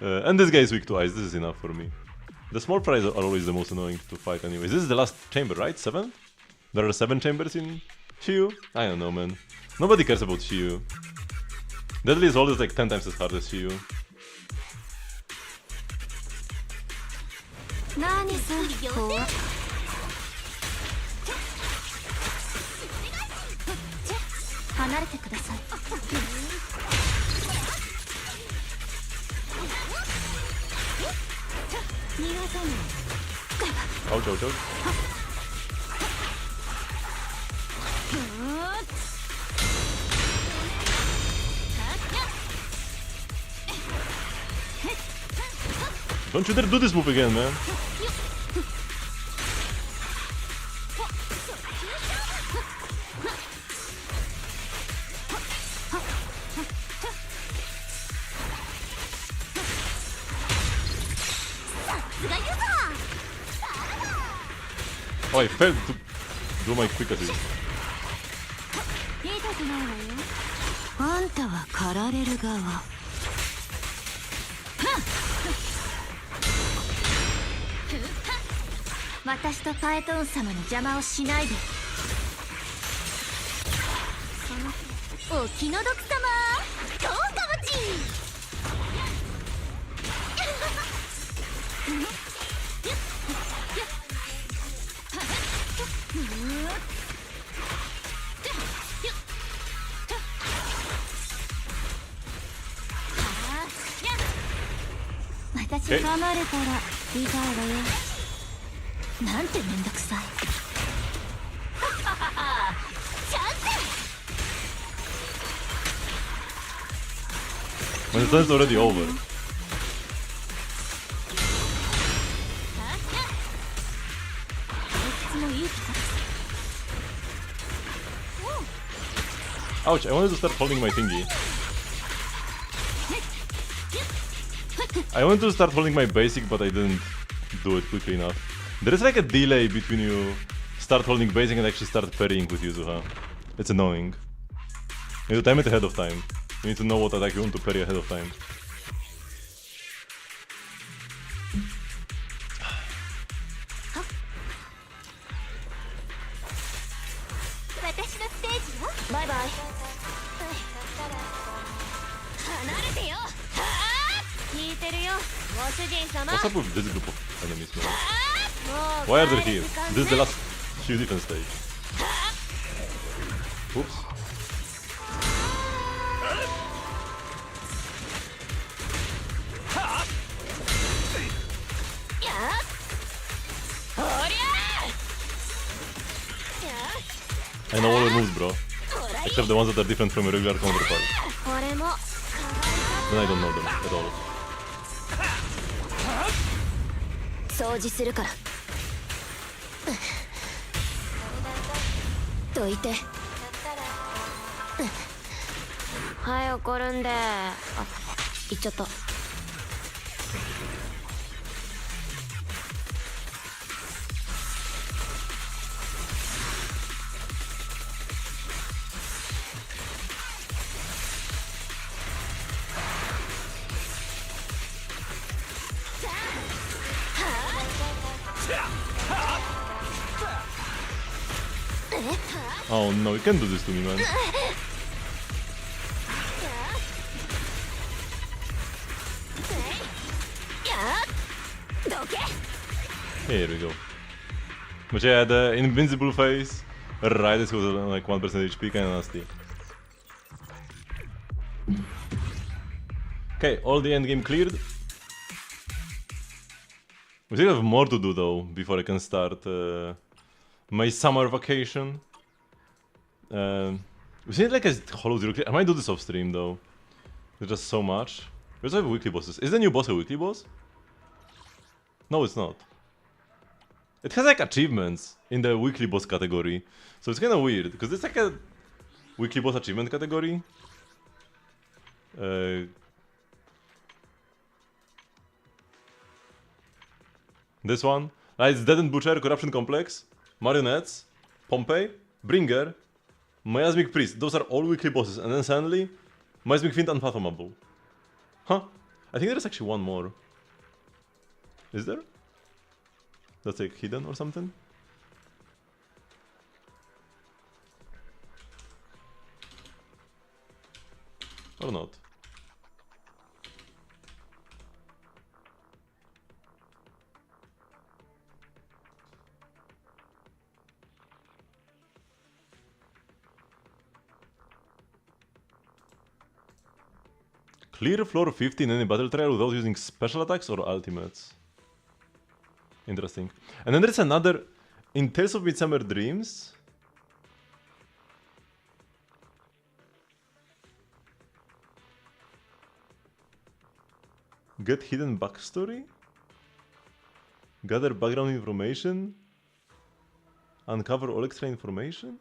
And this guy is weak to ice, this is enough for me. The small fries are always the most annoying to fight anyways. This is the last chamber, right? 7? There are 7 chambers in Shiyu? I don't know, man. Nobody cares about Shiyu. Deadly is always 10 times as hard as Shiyu. 離れてください。逃がさない。 Ouch, ouch, ouch. Don't you dare do this move again, man. Oh, I failed to do my quick assist. 痛くないわよ。あんたは狩られる側。私とパエトーン様の邪魔をしないで。お気の毒様、どうかもち。私噛まれたら痛いわよ。なんてめんどくさい。チャンス。 When the turn's already over. Ouch, I wanted to start holding my thingy. I wanted to start holding my basic, but I didn't do it quickly enough. There is like a delay between you start holding basic and actually start parrying with Yuzuha. It's annoying. You need to time it ahead of time. You need to know what attack you want to parry ahead of time. 私のステージよ。バイバイ。離れてよ。聞いてるよ、ご主人様。 What's up with this group of enemies, man? Why are they here? This is the last few defense stage. Oops. I know all the moves, bro. Except the ones that are different from your regular counterpart. Then I don't know them at all. 掃除するから。どいて。はい、怒るんで。あ、行っちゃった。Oh no, you can't do this to me, man. Here we go. But yeah, the invincible phase right as he was like 1% HP, kinda nasty. Okay, all the endgame cleared. We still have more to do though before I can start my summer vacation. We see like a Hollow Zero clear. I might do this off stream though. There's just so much. We also have weekly bosses. Is the new boss a weekly boss? No, it's not. It has like achievements in the weekly boss category. So it's kind of weird because it's like a weekly boss achievement category. This one. It's Dead and Butcher, Corruption Complex, Marionettes, Pompeii, Bringer, Miasmic Priest. Those are all weekly bosses. And then suddenly, Miasmic Fiend Unfathomable. Huh? I think there's actually one more. Is there? That's like hidden or something? Or not? Clear floor 50 in any battle trial without using special attacks or ultimates. Interesting. And then there's another... In Tales of Midsummer Dreams... Get hidden backstory? Gather background information? Uncover all extra information?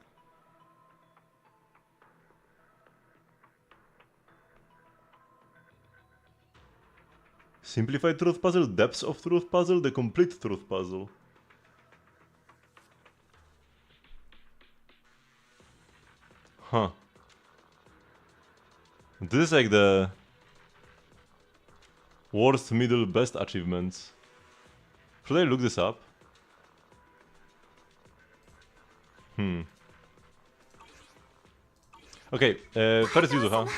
Simplified truth puzzle, depths of truth puzzle, the complete truth puzzle. Huh. This is like the worst, middle, best achievements. Should I look this up? Okay, first Yuzuha.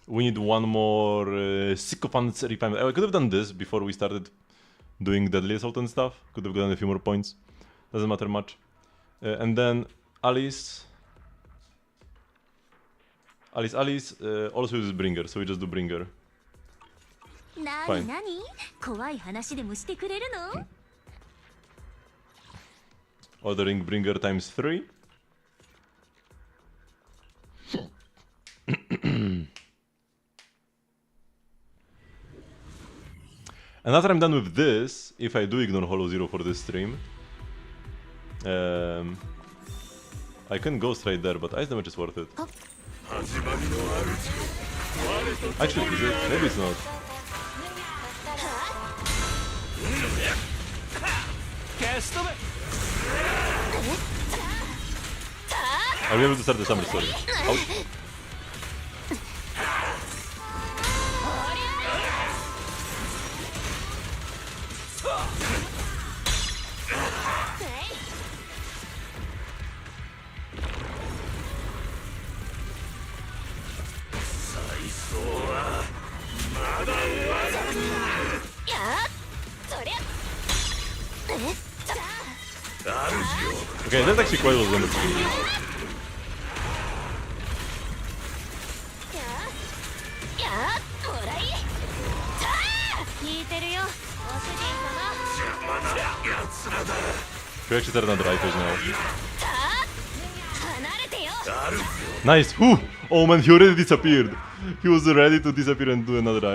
We need one more sycophant's refinement. I could have done this before we started doing deadly assault and stuff. Could have gotten a few more points. Doesn't matter much. And then Alice. Alice also uses Bringer, so we just do Bringer. Fine. Ordering Bringer times 3. And after I'm done with this, if I do ignore Hollow Zero for this stream, I can go straight there, but ice damage is worth it. Actually, is it? Maybe it's not. I'll be able to start the summer story. Ouch. Okay, that's actually quite a lot of damage. We actually start another ice now. Nice! Whew! Oh man, he already disappeared. He was ready to disappear and do another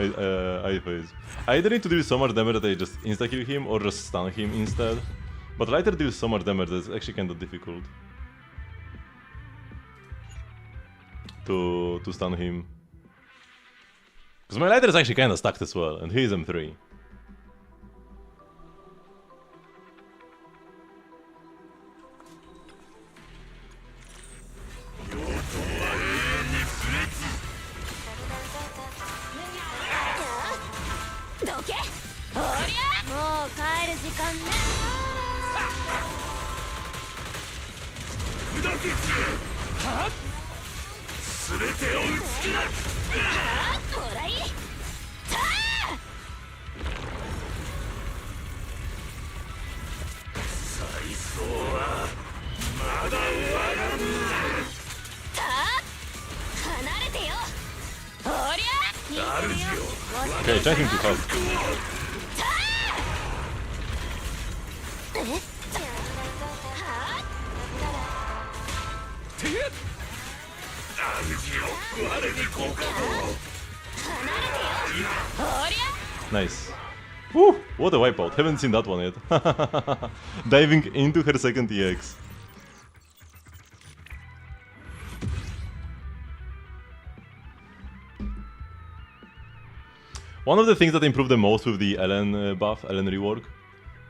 eye phase. I either need to deal so much damage that I just insta-kill him or just stun him instead. But Lighter deals so much damage that it's actually kinda difficult to stun him. Because my Lighter is actually kinda stacked as well, and he is M3. Okay, trying him too fast. Nice. Woo! What a wipeout. Haven't seen that one yet. Diving into her second EX. One of the things that improved the most with the Ellen buff, Ellen rework,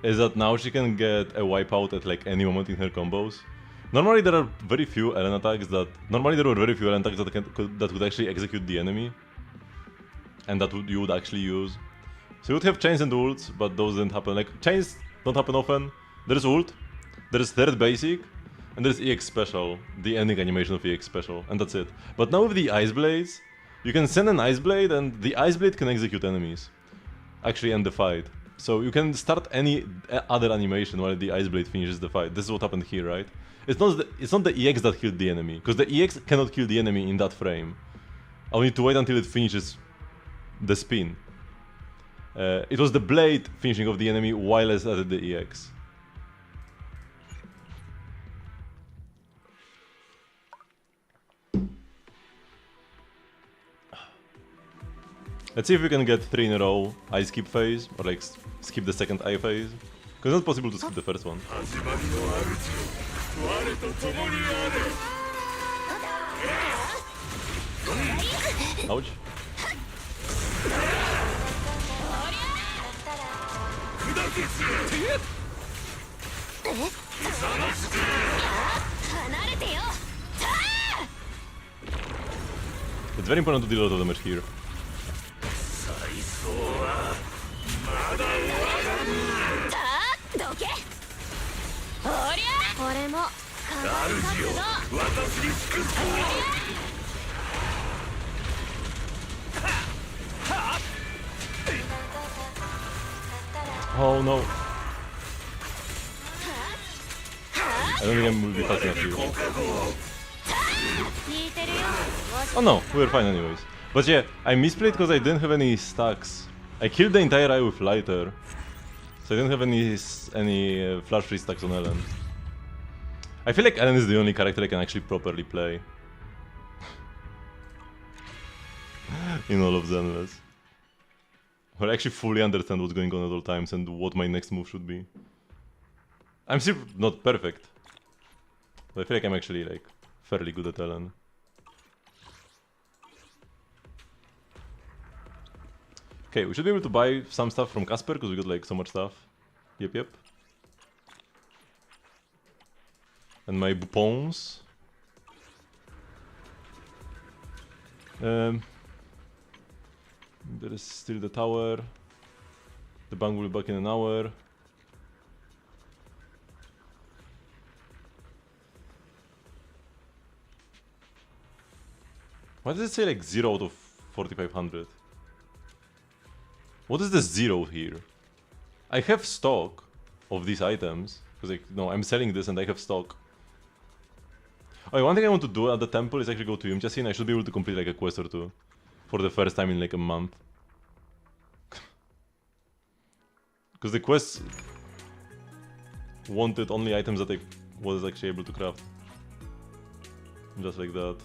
is that now she can get a wipeout at like any moment in her combos. Normally there are very few Ellen attacks that... Normally there were very few Ellen attacks that could actually execute the enemy. And that you would actually use. So you would have chains and ults, but those didn't happen. Like, chains don't happen often. There's ult, there's third basic, and there's EX special, the ending animation of EX special, and that's it. But now with the Ice Blades, you can send an Ice Blade, and the Ice Blade can execute enemies. Actually end the fight. So you can start any other animation while the Ice Blade finishes the fight. This is what happened here, right? It's not the EX that killed the enemy, because the EX cannot kill the enemy in that frame. I'll need to wait until it finishes the spin. It was the blade finishing of the enemy while I added the EX. Let's see if we can get 3 in a row I skip phase, or like skip the second I phase. Because it's not possible to skip the first one. Ouch. It's very important to deal a lot of damage here. Oh no. I don't think I will be fast enough here. Oh no, we were fine anyways. But yeah, I misplayed because I didn't have any stacks. I killed the entire eye with lighter, so I didn't have any flash free stacks on Ellen. I feel like Ellen is the only character I can actually properly play in all of Zenless. Where I actually fully understand what's going on at all times and what my next move should be. I'm still not perfect, but I feel like I'm actually like fairly good at Ellen. Okay, we should be able to buy some stuff from Casper because we got like so much stuff. Yep. And my boupons. There is still the tower. The bank will be back in an hour. Why does it say like 0 out of 4500? What is the 0 here? I have stock of these items. Because like, no, I'm selling this and I have stock. Oh, one thing I want to do at the temple is actually go to Yumcha Scene. I should be able to complete like a quest or two. For the first time in like a month. Because the quest wanted only items that I was actually able to craft. Just like that.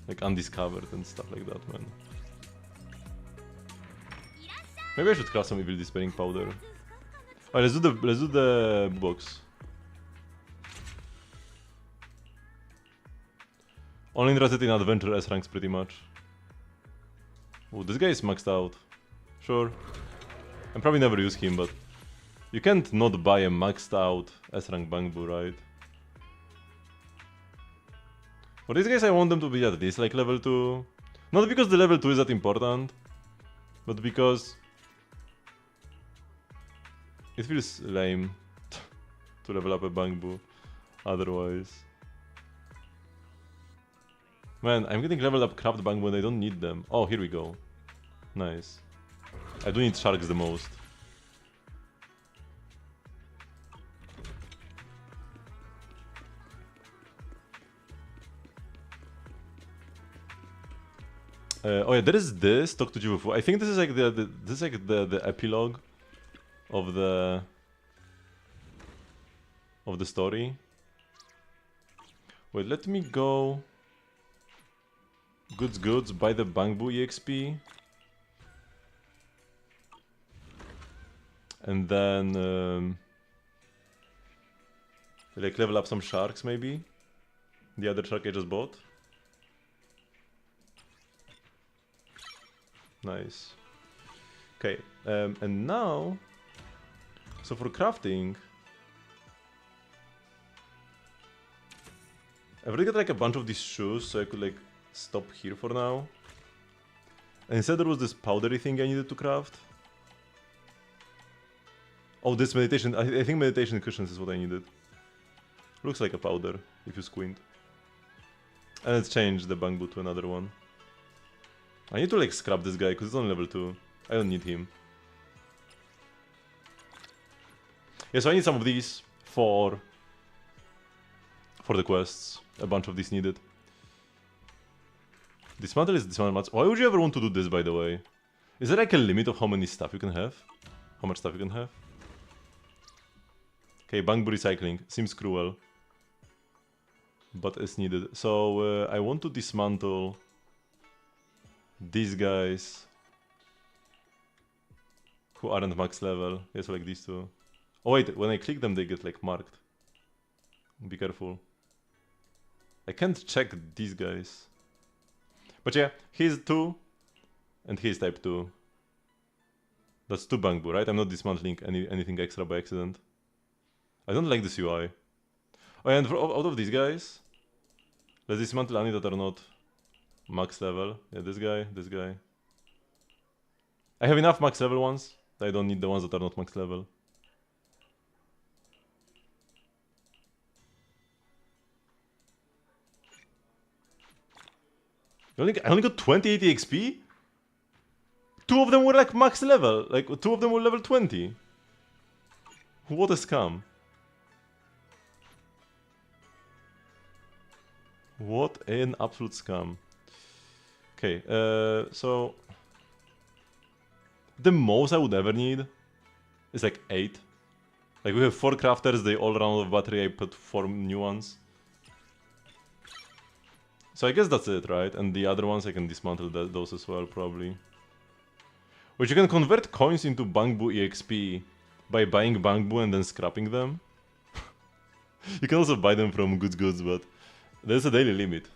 Like undiscovered and stuff like that, man. Maybe I should craft some evil despairing powder. Oh, let's do the box. Only interested in adventure S ranks pretty much. Oh, this guy is maxed out. Sure. I probably never use him, but you can't not buy a maxed out S rank Bangbu, right? For these guys I want them to be at least like level 2. Not because the level 2 is that important, but because it feels lame to level up a Bangbu otherwise. Man, I'm getting leveled up craft Bangbu when I don't need them. Oh, here we go. Nice. I do need sharks the most. Oh yeah, there is this talk to Jivufu. I think this is like the epilogue of the story. Wait, let me go. Goods, buy the Bangbu EXP. And then like level up some sharks maybe. The other shark I just bought. Nice. Okay, and now, so for crafting, I've already got like a bunch of these shoes, so I could like stop here for now. And instead there was this powdery thing I needed to craft. Oh, this meditation, I think meditation cushions is what I needed. Looks like a powder, if you squint. And let's change the Bangbu to another one. I need to like scrap this guy, because it's on level 2. I don't need him. Yeah, so I need some of these for the quests. A bunch of these needed. Dismantle is dismantle much. Why would you ever want to do this, by the way? Is there like a limit of how many stuff you can have? How much stuff you can have? Okay, Bangbu recycling. Seems cruel. But it's needed. So, I want to dismantle these guys who aren't max level. Yeah, so like these two. Oh wait, when I click them they get like marked. Be careful. I can't check these guys. But yeah, he's 2 and he's type 2. That's 2 Bangbu, right? I'm not dismantling anything extra by accident. I don't like this UI. Oh yeah, and out of these guys, let's dismantle any that are not max level. Yeah, this guy. I have enough max level ones. I don't need the ones that are not max level. I only got 2080 XP? 2 of them were like max level. Like 2 of them were level 20. What a scam. What an absolute scam. Okay, so the most I would ever need is like 8. Like we have 4 crafters, they all run out of battery, I put 4 new ones. So I guess that's it, right? And the other ones I can dismantle those as well, probably. Which you can convert coins into Bangbu EXP by buying Bangbu and then scrapping them. You can also buy them from Goods, but there's a daily limit.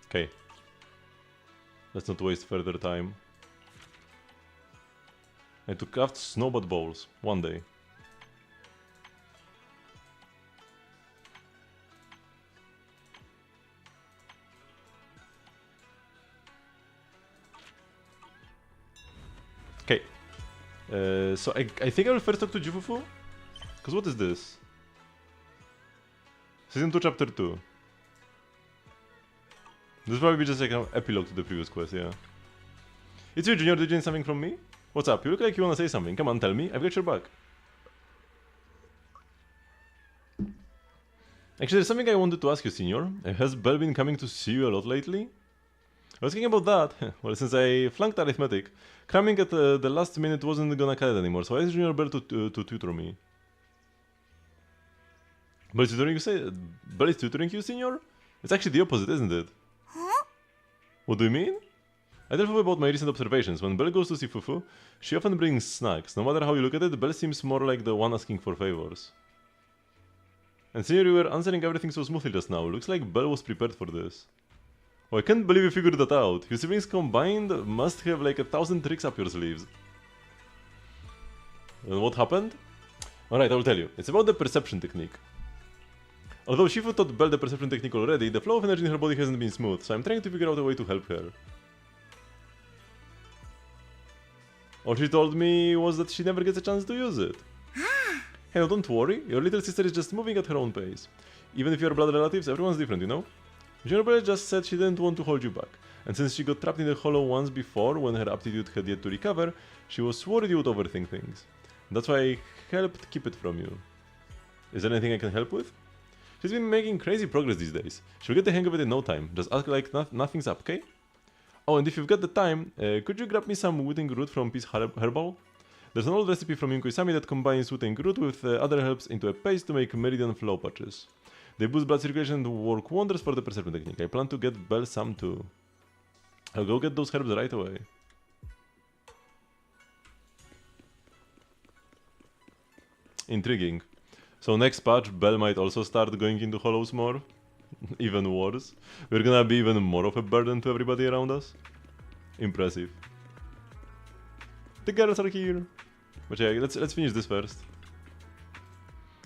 Okay. Let's not waste further time. And to craft snowball bowls one day. Okay. So I think I will first talk to Jufufu. Because what is this? Season 2 Chapter 2. This will probably be just like an epilogue to the previous quest, yeah. It's you, Junior. Did you need something from me? What's up? You look like you wanna say something. Come on, tell me. I've got your back. Actually, there's something I wanted to ask you, Senior. Has Belle been coming to see you a lot lately? I was thinking about that. Well, since I flunked arithmetic, cramming at the last minute wasn't gonna cut it anymore, so I asked Junior Belle to tutor me. Belle is tutoring you, Senior? It's actually the opposite, isn't it? Huh? What do you mean? I tell Fufu about my recent observations. When Belle goes to see Fufu, she often brings snacks. No matter how you look at it, Belle seems more like the one asking for favors. And Senior, you were answering everything so smoothly just now. Looks like Belle was prepared for this. Oh, I can't believe you figured that out. Your siblings combined must have like 1,000 tricks up your sleeves. And what happened? Alright, I will tell you. It's about the perception technique. Although Shifu taught Belle the perception technique already, the flow of energy in her body hasn't been smooth, so I'm trying to figure out a way to help her. All she told me was that she never gets a chance to use it. Hey, no, don't worry, your little sister is just moving at her own pace. Even if you're blood relatives, everyone's different, you know? Junior Belle just said she didn't want to hold you back, and since she got trapped in the hollow once before when her aptitude had yet to recover, she was worried you would overthink things. That's why I helped keep it from you. Is there anything I can help with? She's been making crazy progress these days. She'll get the hang of it in no time. Just act like nothing's up, okay? Oh, and if you've got the time, could you grab me some Wooting Root from Peace Herbal? There's an old recipe from Yunko-Isami that combines Wooting Root with other herbs into a paste to make Meridian Flow patches. They boost blood circulation and work wonders for the perception technique. I plan to get Belle some too. I'll go get those herbs right away. Intriguing. So next patch, Belle might also start going into hollows more. Even worse. We're gonna be even more of a burden to everybody around us. Impressive. The girls are here. But yeah, let's finish this first.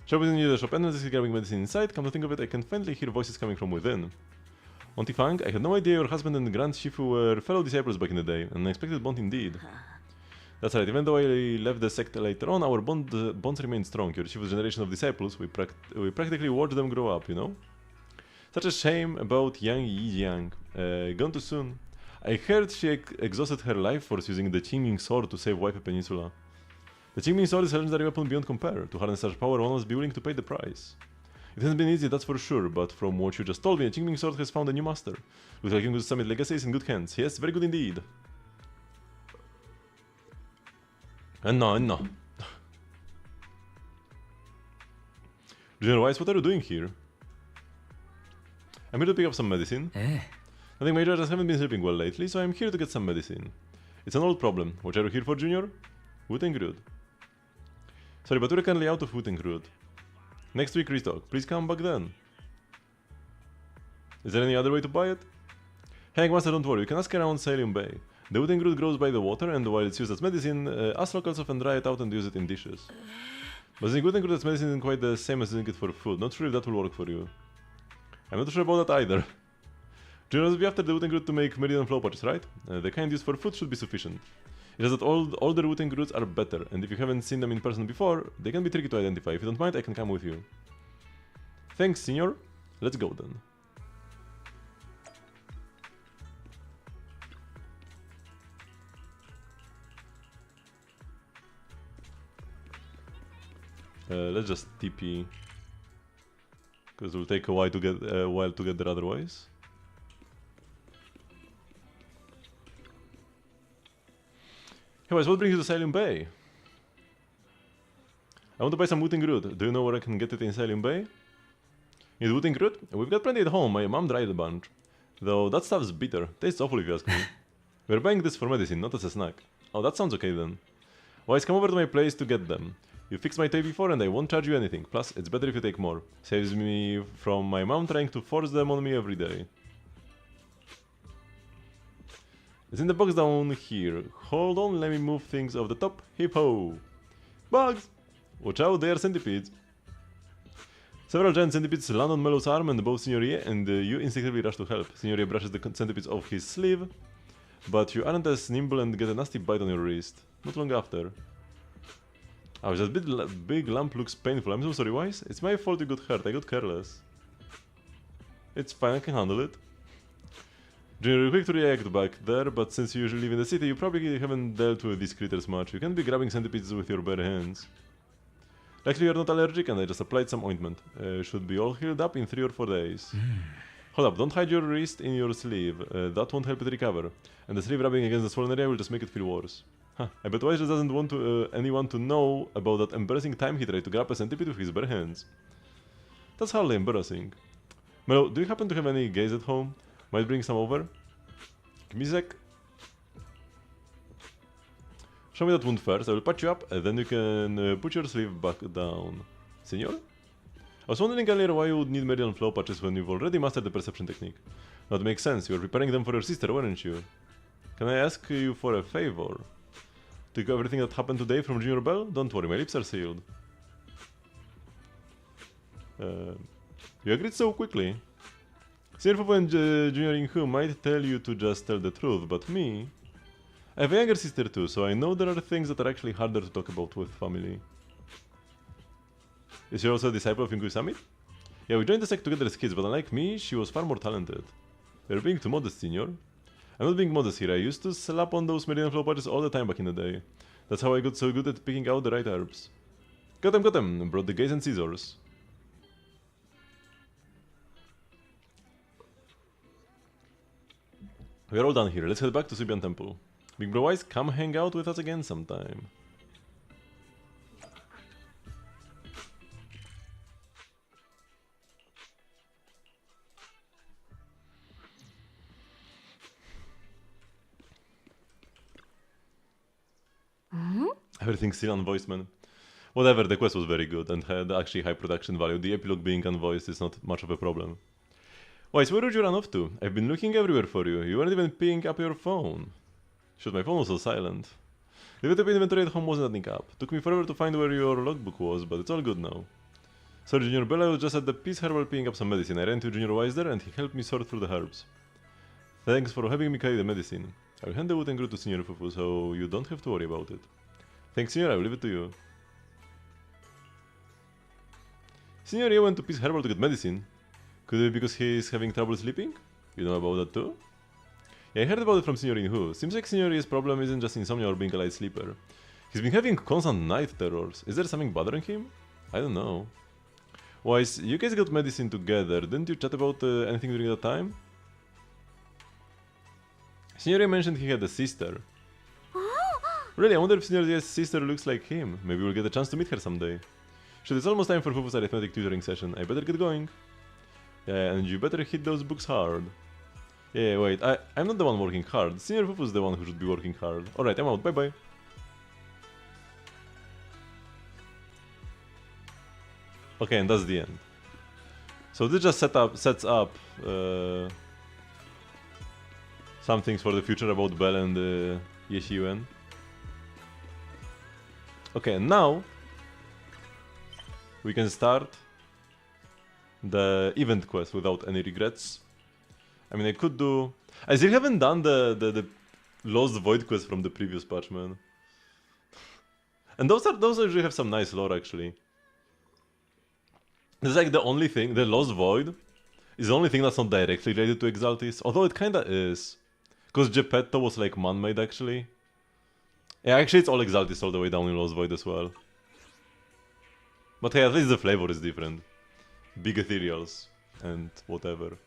Shop is in the shop, and this is grabbing medicine inside. Come to think of it, I can finally hear voices coming from within. Ontifang, I had no idea your husband and Grand Shifu were fellow disciples back in the day. An unexpected bond indeed. That's right, even though I left the sect later on, our bonds remain strong. Your Shifu's generation of disciples, we practically watched them grow up, you know? Such a shame about young Yi Jiang. Gone too soon. I heard she exhausted her life force using the Qingming sword to save Waifu Peninsula. The Qingming sword is a legendary weapon beyond compare. To harness such power, one must be willing to pay the price. It hasn't been easy, that's for sure, but from what you just told me, the Qingming sword has found a new master. Looks like King's Summit legacy is in good hands. Yes, very good indeed. And no. Junior Wise, what are you doing here? I'm here to pick up some medicine. Nothing major, I just haven't been sleeping well lately, so I'm here to get some medicine. It's an old problem. What are you here for, Junior? Wood and Groot. Sorry, but we're currently out of wood and Groot. Next week restock. Please come back then. Is there any other way to buy it? Hey, Master, don't worry. You can ask around Salium Bay. The wood and Groot grows by the water, and while it's used as medicine, us locals often dry it out and use it in dishes. But using wood and Groot as medicine isn't quite the same as using it for food. Not sure if that will work for you. I'm not sure about that either. Junior must be after the wood and Groot to make Meridian flow patches, right? The kind used for food should be sufficient. It is that older wood and Groots are better, and if you haven't seen them in person before, they can be tricky to identify. If you don't mind, I can come with you. Thanks, Senior. Let's go then. Let's just TP, because it will take a while to get there otherwise. Hey guys, what brings you to Salium Bay? I want to buy some wood and Groot. Do you know where I can get it in Salium Bay? Need wood and Groot? We've got plenty at home. My mom dried a bunch. Though that stuff's bitter. Tastes awful if you ask me. We're buying this for medicine, not as a snack. Oh, that sounds okay then. Wise, come over to my place to get them. You fixed my toy before and I won't charge you anything. Plus, it's better if you take more. Saves me from my mom trying to force them on me every day. It's in the box down here. Hold on, let me move things off the top. Hip ho! Bugs! Watch out, they are centipedes. Several giant centipedes land on Melo's arm and both Signoria and you instinctively rush to help. Signoria brushes the centipedes off his sleeve, but you aren't as nimble and get a nasty bite on your wrist. Not long after. Ouch, that big lump looks painful. I'm so sorry, Wise. It's my fault you got hurt. I got careless. It's fine, I can handle it. Junior, you're quick to react back there, but since you usually live in the city, you probably haven't dealt with these critters much. You can't be grabbing centipedes with your bare hands. Luckily you're not allergic and I just applied some ointment. Should be all healed up in 3 or 4 days. Hold up, don't hide your wrist in your sleeve. That won't help it recover. And the sleeve rubbing against the swollen area will just make it feel worse. Huh, I bet Wise just doesn't want anyone to know about that embarrassing time he tried to grab a centipede with his bare hands. That's hardly embarrassing. Melo, do you happen to have any gays at home? Might bring some over? Give me a sec. Show me that wound first, I will patch you up, and then you can put your sleeve back down. Senor? I was wondering earlier why you would need Meridian flow patches when you've already mastered the perception technique. That makes sense, you were preparing them for your sister, weren't you? Can I ask you for a favor? Took everything that happened today from Junior Bell? Don't worry, my lips are sealed. You agreed so quickly. Senior Fufu and Junior Inhu might tell you to just tell the truth, but me... I have a younger sister too, so I know there are things that are actually harder to talk about with family. Is she also a disciple of Ingu Summit? Yeah, we joined the sect together as kids, but unlike me, she was far more talented. You're being too modest, Senior. I'm not being modest here, I used to slap on those Meridian flow patches all the time back in the day. That's how I got so good at picking out the right herbs. Got them, brought the gaze and scissors. We are all done here, let's head back to Sibian Temple. Big Bro Wise, come hang out with us again sometime. Everything's still unvoiced, man. Whatever, the quest was very good and had actually high production value. The epilogue being unvoiced is not much of a problem. Wise, where would you run off to? I've been looking everywhere for you. You weren't even picking up your phone. Shoot, my phone was so silent. The VTP inventory at home wasn't adding up. Took me forever to find where your logbook was, but it's all good now. Sorry, Junior Bell, I was just at the Peace Herbal picking up some medicine. I ran to Junior Wise there and he helped me sort through the herbs. Thanks for having me carry the medicine. I'll hand the wood and Groot to Senior Fufu, so you don't have to worry about it. Thanks, Senior, I will leave it to you. Senior Ye went to Peace Herbal to get medicine. Could it be because he's having trouble sleeping? You know about that too? Yeah, I heard about it from Senior Inhu. Seems like Senior Ye's problem isn't just insomnia or being a light sleeper. He's been having constant night terrors. Is there something bothering him? I don't know. Wise, you guys got medicine together. Didn't you chat about anything during that time? Signore mentioned he had a sister. Really, I wonder if Signore's sister looks like him. Maybe we'll get a chance to meet her someday. Shit, it's almost time for Fufu's arithmetic tutoring session. I better get going. Yeah, and you better hit those books hard. Yeah, wait, I'm not the one working hard. Senior Fufu's the one who should be working hard. Alright, I'm out. Bye-bye. Okay, and that's the end. So this just sets up some things for the future about Bell and Yeshiyuen. Okay, and now we can start the event quest without any regrets. I mean, I could do... I still haven't done the Lost Void quest from the previous patch, man. And those usually have some nice lore, actually. It's like the only thing, the Lost Void is the only thing that's not directly related to Exaltis, although it kinda is. Because Geppetto was like man-made, actually. Yeah, actually it's all Exaltis all the way down in Lost Void as well. But hey, at least the flavor is different. Big ethereals and whatever.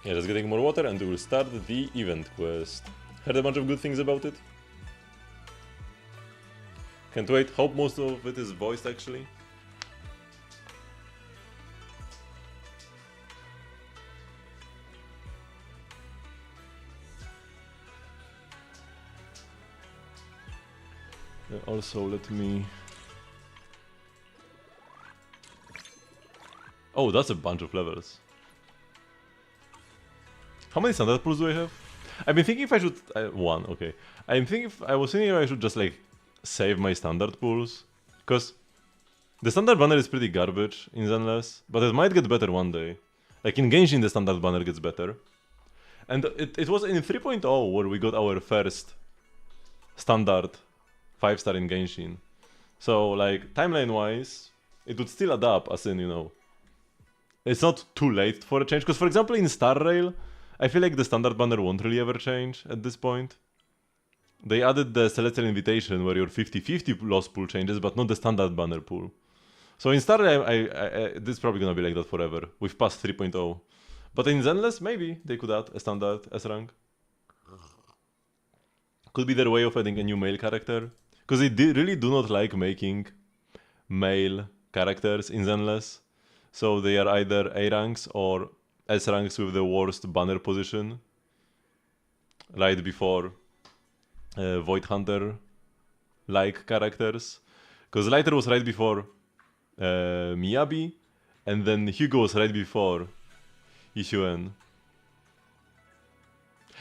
Yeah, just getting more water and we will start the event quest. Heard a bunch of good things about it. Can't wait, hope most of it is voiced actually. Also, let me... Oh, that's a bunch of levels. How many standard pools do I have? I've been thinking if I should... one, okay. I was thinking if I should just like save my standard pools. Because the standard banner is pretty garbage in Zenless, but it might get better one day. Like in Genshin the standard banner gets better. And it was in 3.0 where we got our first standard 5-star in Genshin. So like timeline wise, it would still add up, as in, you know, it's not too late for a change. Because for example in Star Rail, I feel like the standard banner won't really ever change at this point. They added the Celestial Invitation where your 50-50 lost pool changes, but not the standard banner pool. So in Star Rail, this is probably gonna be like that forever. We've passed 3.0. But in Zenless, maybe they could add a standard S rank. Could be their way of adding a new male character. Because they really do not like making male characters in Zenless. So they are either A ranks or S ranks with the worst banner position. Right before Void Hunter like characters. Because Lighter was right before Miyabi, and then Hugo was right before Yeshiyuen.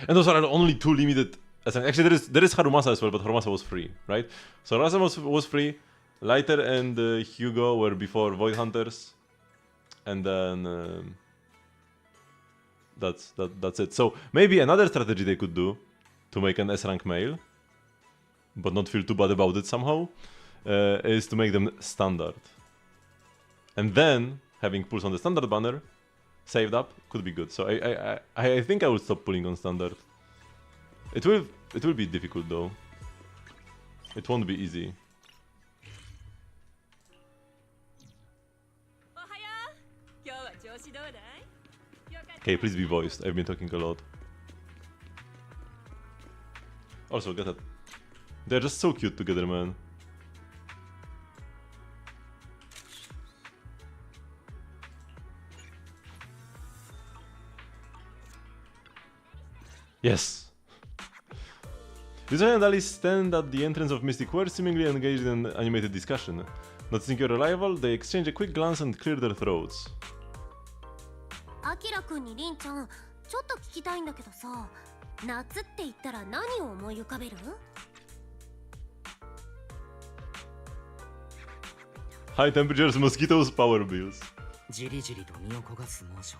And those are only two limited. Actually, there is Harumasa as well, but Harumasa was free, right? So Harumasa was free. Lighter and Hugo were before Void Hunters, and then that's it. So maybe another strategy they could do to make an S rank male, but not feel too bad about it somehow, is to make them standard. And then having pulls on the standard banner saved up could be good. So I think I will stop pulling on standard. It will be difficult though. It won't be easy. Okay, please be voiced. I've been talking a lot. Also, get that. They're just so cute together, man. Yes! Rizzo and Alice stand at the entrance of Mystic Ware, seemingly engaged in an animated discussion. Noticing your arrival, they exchange a quick glance and clear their throats. Akira君に凛ちゃん、ちょっと聞きたいんだけどさ、夏って言ったら何を思い浮かべる？ High temperatures, mosquitoes, power bills. じりじりと身を焦がす猛暑、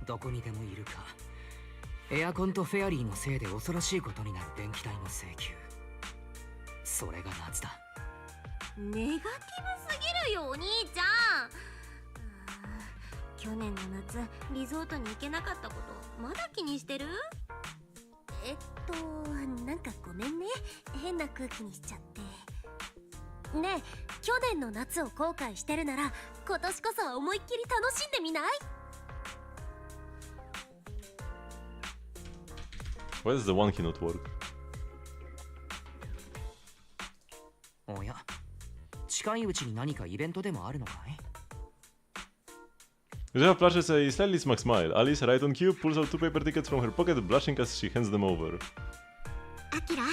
どこにでもいるか。エアコンとフェアリーのせいで恐ろしいことになる電気代の請求。それが夏だ。ネガティブすぎるよお兄ちゃん。去年の夏リゾートに行けなかったことまだ気にしてる？なんかごめんね、変な空気にしちゃって。ねえ、去年の夏を後悔してるなら今年こそは思いっきり楽しんでみない？ Why does the one key not work? おや、近いうちに何かイベントでもあるのかい？ Josefa flashes a slightly smug smile. Alice, right on cue, pulls out 2 paper tickets from her pocket, blushing as she hands them over. アキラ、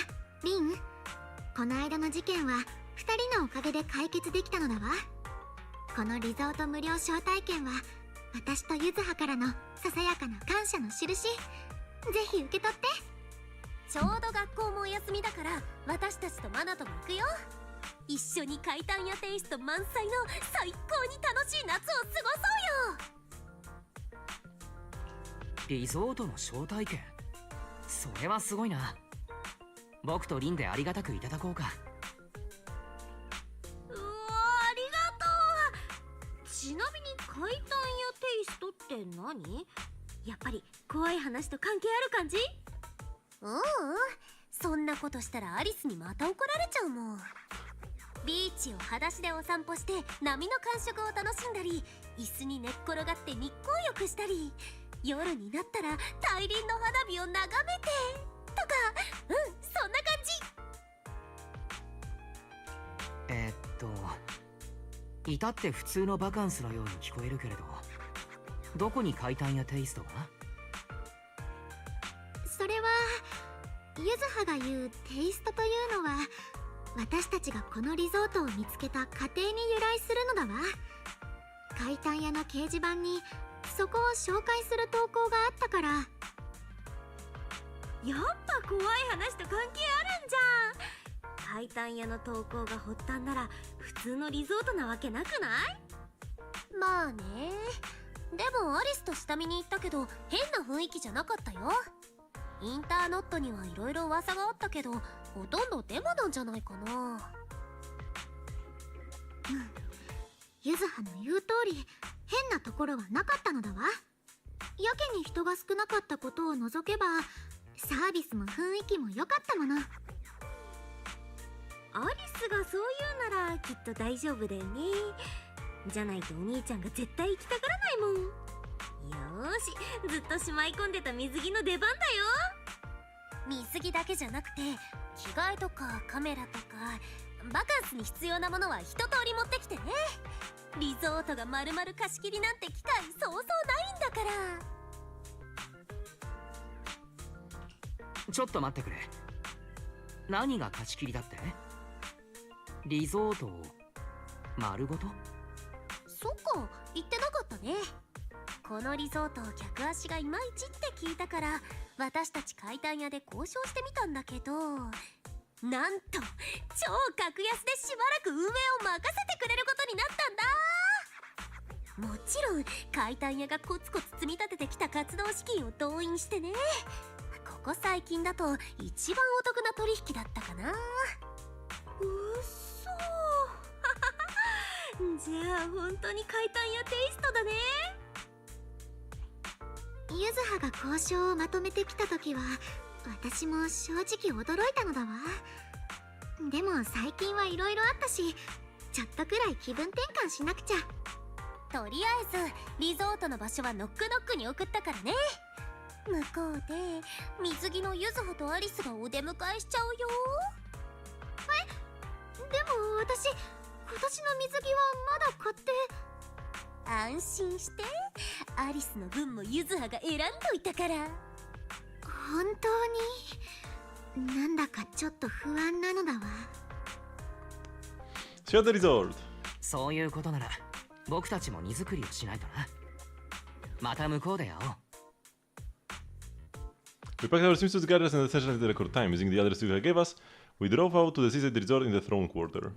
リン、この間の事件は2人のおかげで解決できたのだわ。このリゾート無料招待券は私とゆずはからのささやかな感謝の印。ぜひ受け取って。ちょうど学校もお休みだから私たちとマナとも行くよ。一緒に怪談やテイスト満載の最高に楽しい夏を過ごそうよ。リゾートの招待券、それはすごいな。僕とリンでありがたくいただこうか。うわ、ありがとう。ちなみに怪談やテイストって何？やっぱり怖い話と関係ある感じ？そんなことしたらアリスにまた怒られちゃうもん。ビーチを裸足でお散歩して波の感触を楽しんだり、椅子に寝っ転がって日光浴したり、夜になったら大輪の花火を眺めてとか、そんな感じ。至って普通のバカンスのように聞こえるけれど、どこに怪談やテイストが？それはゆずはが言うテイストというのは、私たちがこのリゾートを見つけた過程に由来するのだわ。怪談屋の掲示板にそこを紹介する投稿があったから。やっぱ怖い話と関係あるんじゃん。怪談屋の投稿が発端なら普通のリゾートなわけなくない？まあね。でもアリスと下見に行ったけど変な雰囲気じゃなかったよ。インターノットにはいろいろ噂があったけど、ほとんどデマなんじゃないかな。ゆずはの言う通り変なところはなかったのだわ。やけに人が少なかったことを除けばサービスも雰囲気も良かったもの。アリスがそう言うならきっと大丈夫だよね。じゃないとお兄ちゃんが絶対行きたがらないもん。よーし、ずっとしまい込んでた水着の出番だよ。水着だけじゃなくて着替えとかカメラとかバカンスに必要なものは一通り持ってきてね。リゾートが丸々貸し切りなんて機会そうそうないんだから。ちょっと待ってくれ。何が貸し切りだって？リゾートを丸ごと？そっか、言ってなかったね。このリゾート客足がいまいちって聞いたから私たち怪談屋で交渉してみたんだけど、なんと超格安でしばらく運営を任せてくれることになったんだ。もちろん怪談屋がコツコツ積み立ててきた活動資金を動員してね。ここ最近だと一番お得な取引だったかな。うっそーじゃあ本当に怪談屋テイストだね。ゆずはが交渉をまとめてきた時は私も正直驚いたのだわ。でも最近はいろいろあったし、ちょっとくらい気分転換しなくちゃ。とりあえずリゾートの場所はノックノックに送ったからね。向こうで水着のゆずはとアリスがお出迎えしちゃうよ。でも私今年の水着はまだ買って。安心して、アリスの分もゆずはが選んどいたから。本当になんだかちょっと不安なのだわ。Share the resort. そういうことなら僕たちも荷造りをしないとな。また向こうで会おう。We packed our swimsuits, gathers, and essentially the record time. Using the other suit I gave us, we drove out to the seaside resort in the Throne Quarter.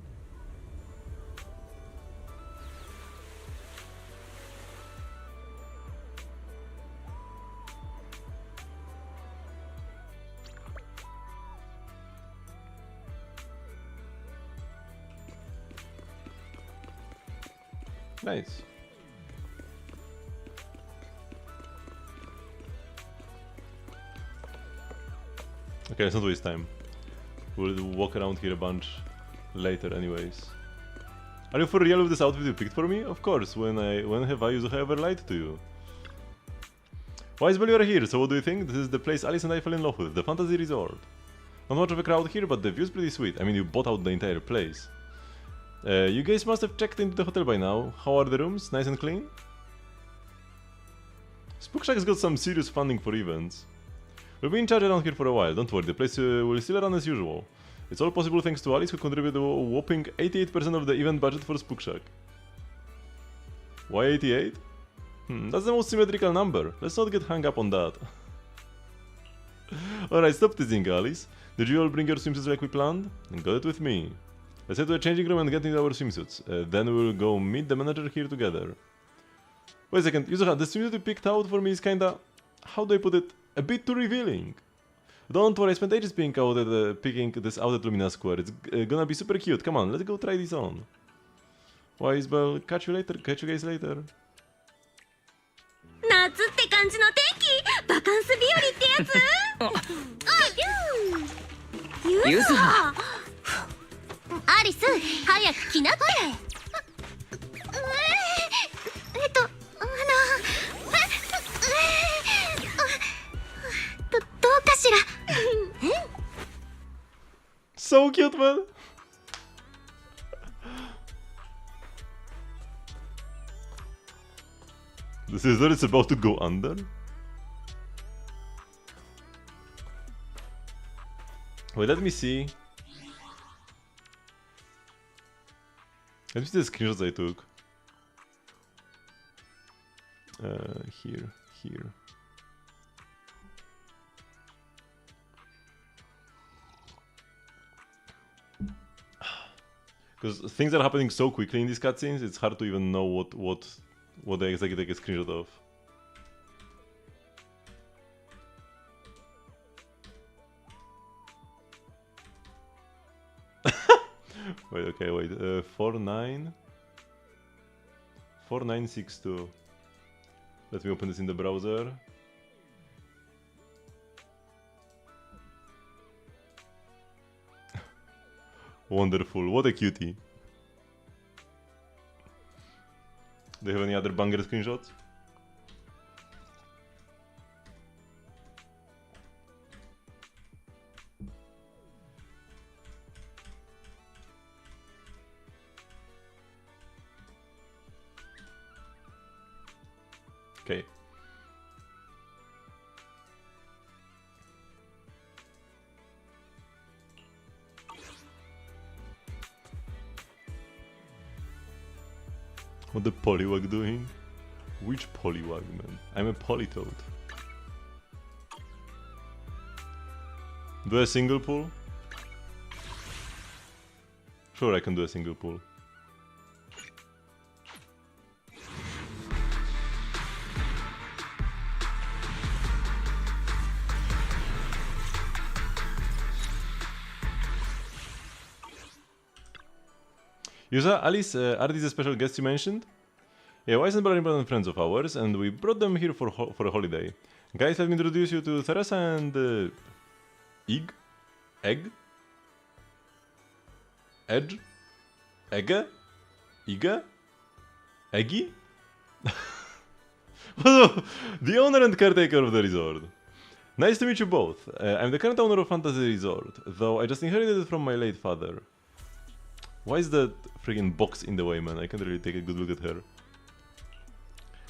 Nice. Okay, let's not waste time. We'll walk around here a bunch later anyways. Are you for real with this outfit you picked for me? Of course, when have I ever lied to you? Wisebell, you are here, so what do you think? This is the place Alice and I fell in love with, the fantasy resort. Not much of a crowd here, but the view's pretty sweet. I mean, you bought out the entire place. You guys must have checked into the hotel by now. How are the rooms? Nice and clean? Spookshack's got some serious funding for events. We'll be in charge around here for a while, don't worry, the place will still run as usual. It's all possible thanks to Alice, who contributed a whopping 88% of the event budget for Spookshack. Why 88? That's the most symmetrical number. Let's not get hung up on that. Alright, stop teasing, Alice. Did you all bring your swimsuits like we planned? Then got it with me. Let's head to a changing room and get into our swimsuits. Then we'll go meet the manager here together. Wait a second, Yuzuha, the swimsuit you picked out for me is kinda... how do I put it? A bit too revealing. Don't worry, I spent ages picking this out at Lumina Square. It's gonna be super cute. Come on, let's go try this on. Wisebell, catch you guys later. 夏って感じの天気、バカンス日和ってやつ。ユズハ。アリス、早く来なって。どうかしら。So cute, man. The scissor is about to go under. Wait, let me see. Let me see the screenshots I took. Here. Because things are happening so quickly in these cutscenes, it's hard to even know what they exactly take a screenshot of. Wait, 4962. Let me open this in the browser. Wonderful, what a cutie. Do you have any other banger screenshots? Okay. What the Poliwag doing? Which Poliwag, man? I'm a Politoad. Do a single pull? Sure, I can do a single pull. Yusa, Alice, are these the special guests you mentioned? Yeah, Weisenberg are important friends of ours, and we brought them here for a holiday. Guys, let me introduce you to Theresa and... Egg? Egge? Iga? Eggy? The owner and caretaker of the resort. Nice to meet you both. I'm the current owner of Fantasy Resort, though I just inherited it from my late father. Why is that freaking box in the way, man? I can't really take a good look at her.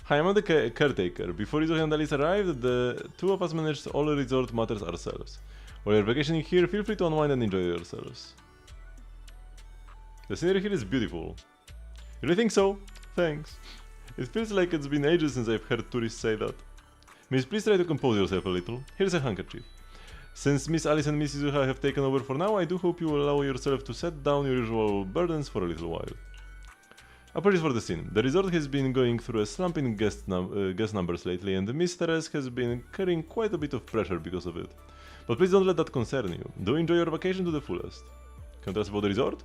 Hi, I'm the caretaker. Before Yuzuha and Alice arrived, the two of us managed all the resort matters ourselves. While you're vacationing here, feel free to unwind and enjoy yourselves. The scenery here is beautiful. You really think so? Thanks. It feels like it's been ages since I've heard tourists say that. Miss, please try to compose yourself a little. Here's a handkerchief. Since Miss Alice and Miss Yuzuha have taken over for now, I do hope you will allow yourself to set down your usual burdens for a little while. Apologies for the scene. The resort has been going through a slump in guest numbers lately, and Miss Therese has been carrying quite a bit of pressure because of it. But please don't let that concern you. Do enjoy your vacation to the fullest. Can you tell us about the resort?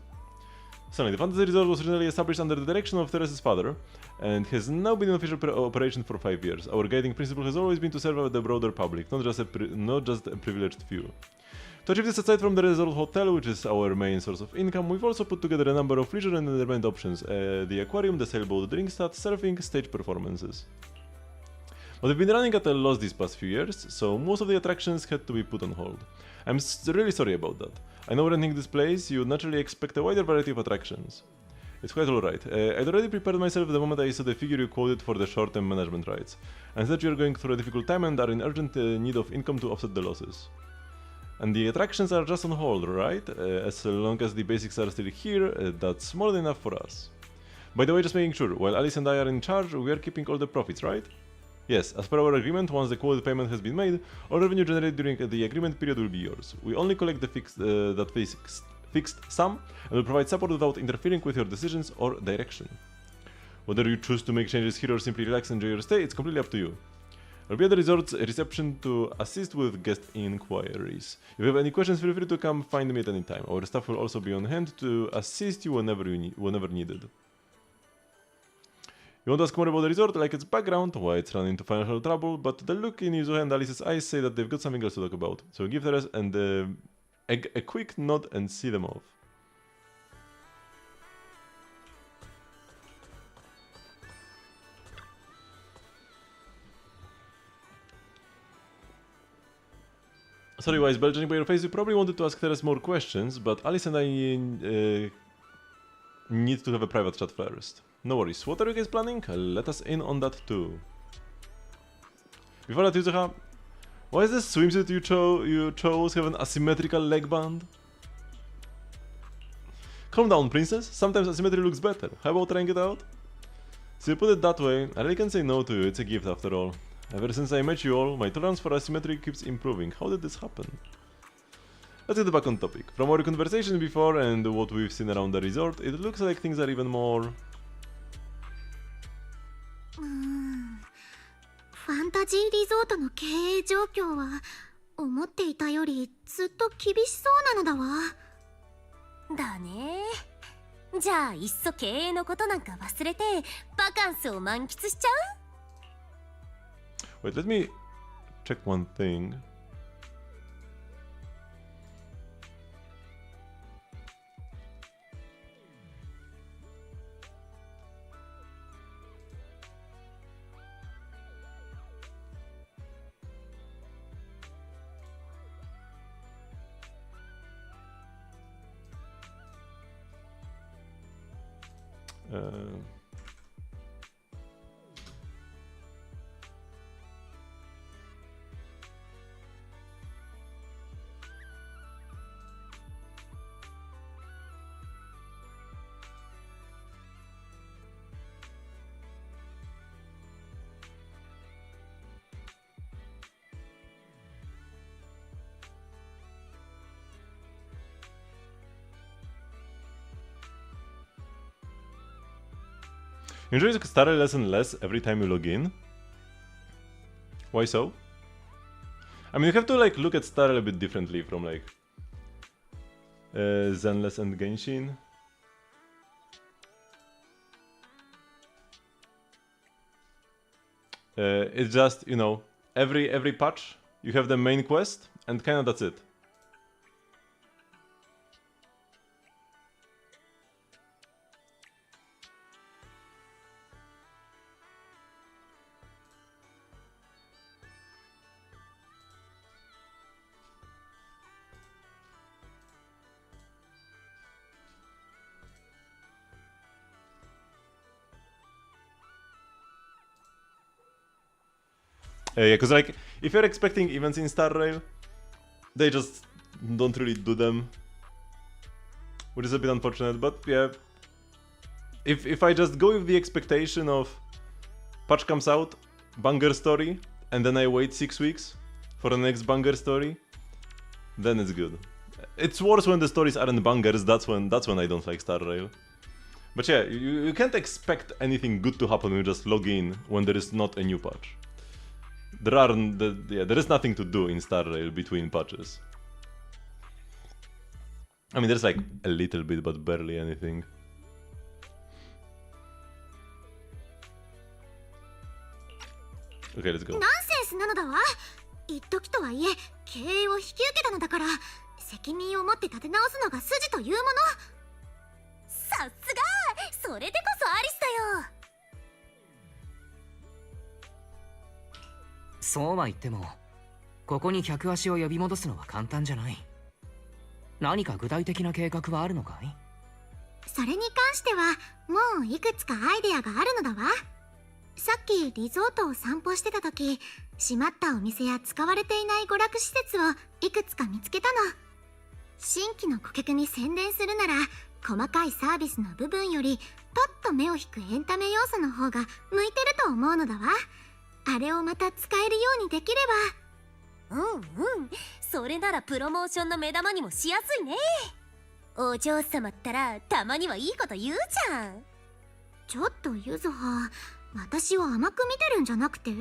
Suddenly, the fantasy resort was originally established under the direction of Therese's father, and has now been in official operation for 5 years. Our guiding principle has always been to serve the broader public, not just a privileged few. To achieve this, aside from the resort hotel, which is our main source of income, we've also put together a number of leisure and entertainment options: the aquarium, the sailboat, drink stand, surfing, stage performances. But we've been running at a loss these past few years, so most of the attractions had to be put on hold. I'm really sorry about that. I know renting this place, you would naturally expect a wider variety of attractions. It's quite alright. I'd already prepared myself the moment I saw the figure you quoted for the short-term management rights, and that you're going through a difficult time and are in urgent need of income to offset the losses. And the attractions are just on hold, right? As long as the basics are still here, that's more than enough for us. By the way, just making sure, while Alice and I are in charge, we are keeping all the profits, right? Yes, as per our agreement, once the quoted payment has been made, all revenue generated during the agreement period will be yours. We only collect the fixed sum and will provide support without interfering with your decisions or direction. Whether you choose to make changes here or simply relax and enjoy your stay, it's completely up to you. I'll be at the resort's reception to assist with guest inquiries. If you have any questions, feel free to come find me at any time. Our staff will also be on hand to assist you whenever needed. You want to ask more about the resort, like its background, why it's run into financial trouble, but the look in Yuzo and Alice's eyes say that they've got something else to talk about. So give the rest and a quick nod and see them off. Sorry, Wise Bell, judging by your face, you probably wanted to ask Teres more questions, but Alice and I need to have a private chat first. No worries. What are you guys planning? Let us in on that too. Before that, Yuzuha, why is this swimsuit you chose have an asymmetrical leg band? Calm down, princess. Sometimes asymmetry looks better. How about trying it out? So you put it that way, I really can't say no to you. It's a gift after all. Ever since I met you all, my tolerance for asymmetry keeps improving. How did this happen? Let's get back on topic. From our conversation before and what we've seen around the resort, it looks like things are even more... ファンタジーリゾートの経営状況は思っていたよりずっと厳しそうなのだわ。だね。じゃあいっそ経営のことなんか忘れてバカンスを満喫しちゃう？ Wait, let me check one thing. You enjoy the Star Rail less and less every time you log in. Why so? I mean, you have to like look at Star Rail a bit differently from like Zenless and Genshin. It's just, you know, every patch you have the main quest and kinda that's it. Yeah, because like, if you're expecting events in Star Rail, they just don't really do them, which is a bit unfortunate, but yeah. If I just go with the expectation of patch comes out, banger story, and then I wait 6 weeks for the next banger story, then it's good. It's worse when the stories aren't bangers, that's when I don't like Star Rail. But yeah, you can't expect anything good to happen when you just log in when there is not a new patch. There is nothing to do in Star Rail between patches. I mean, there's like a little bit, but barely anything. Okay, let's go. ナンセンスなのだわ。一時とはいえ経営を引き受けたのだから、責任を持って立て直すのが筋というもの。さすが、それでこそアリスだよ。そうは言ってもここに客足を呼び戻すのは簡単じゃない。何か具体的な計画はあるのかい？それに関してはもういくつかアイデアがあるのだわ。さっきリゾートを散歩してた時、閉まったお店や使われていない娯楽施設をいくつか見つけたの。新規の顧客に宣伝するなら、細かいサービスの部分よりパッと目を引くエンタメ要素の方が向いてると思うのだわ。あれをまた使えるようにできれば。うんうん、それならプロモーションの目玉にもしやすいね。お嬢様ったらたまにはいいこと言うじゃん。ちょっとゆずは、私を甘く見てるんじゃなくて、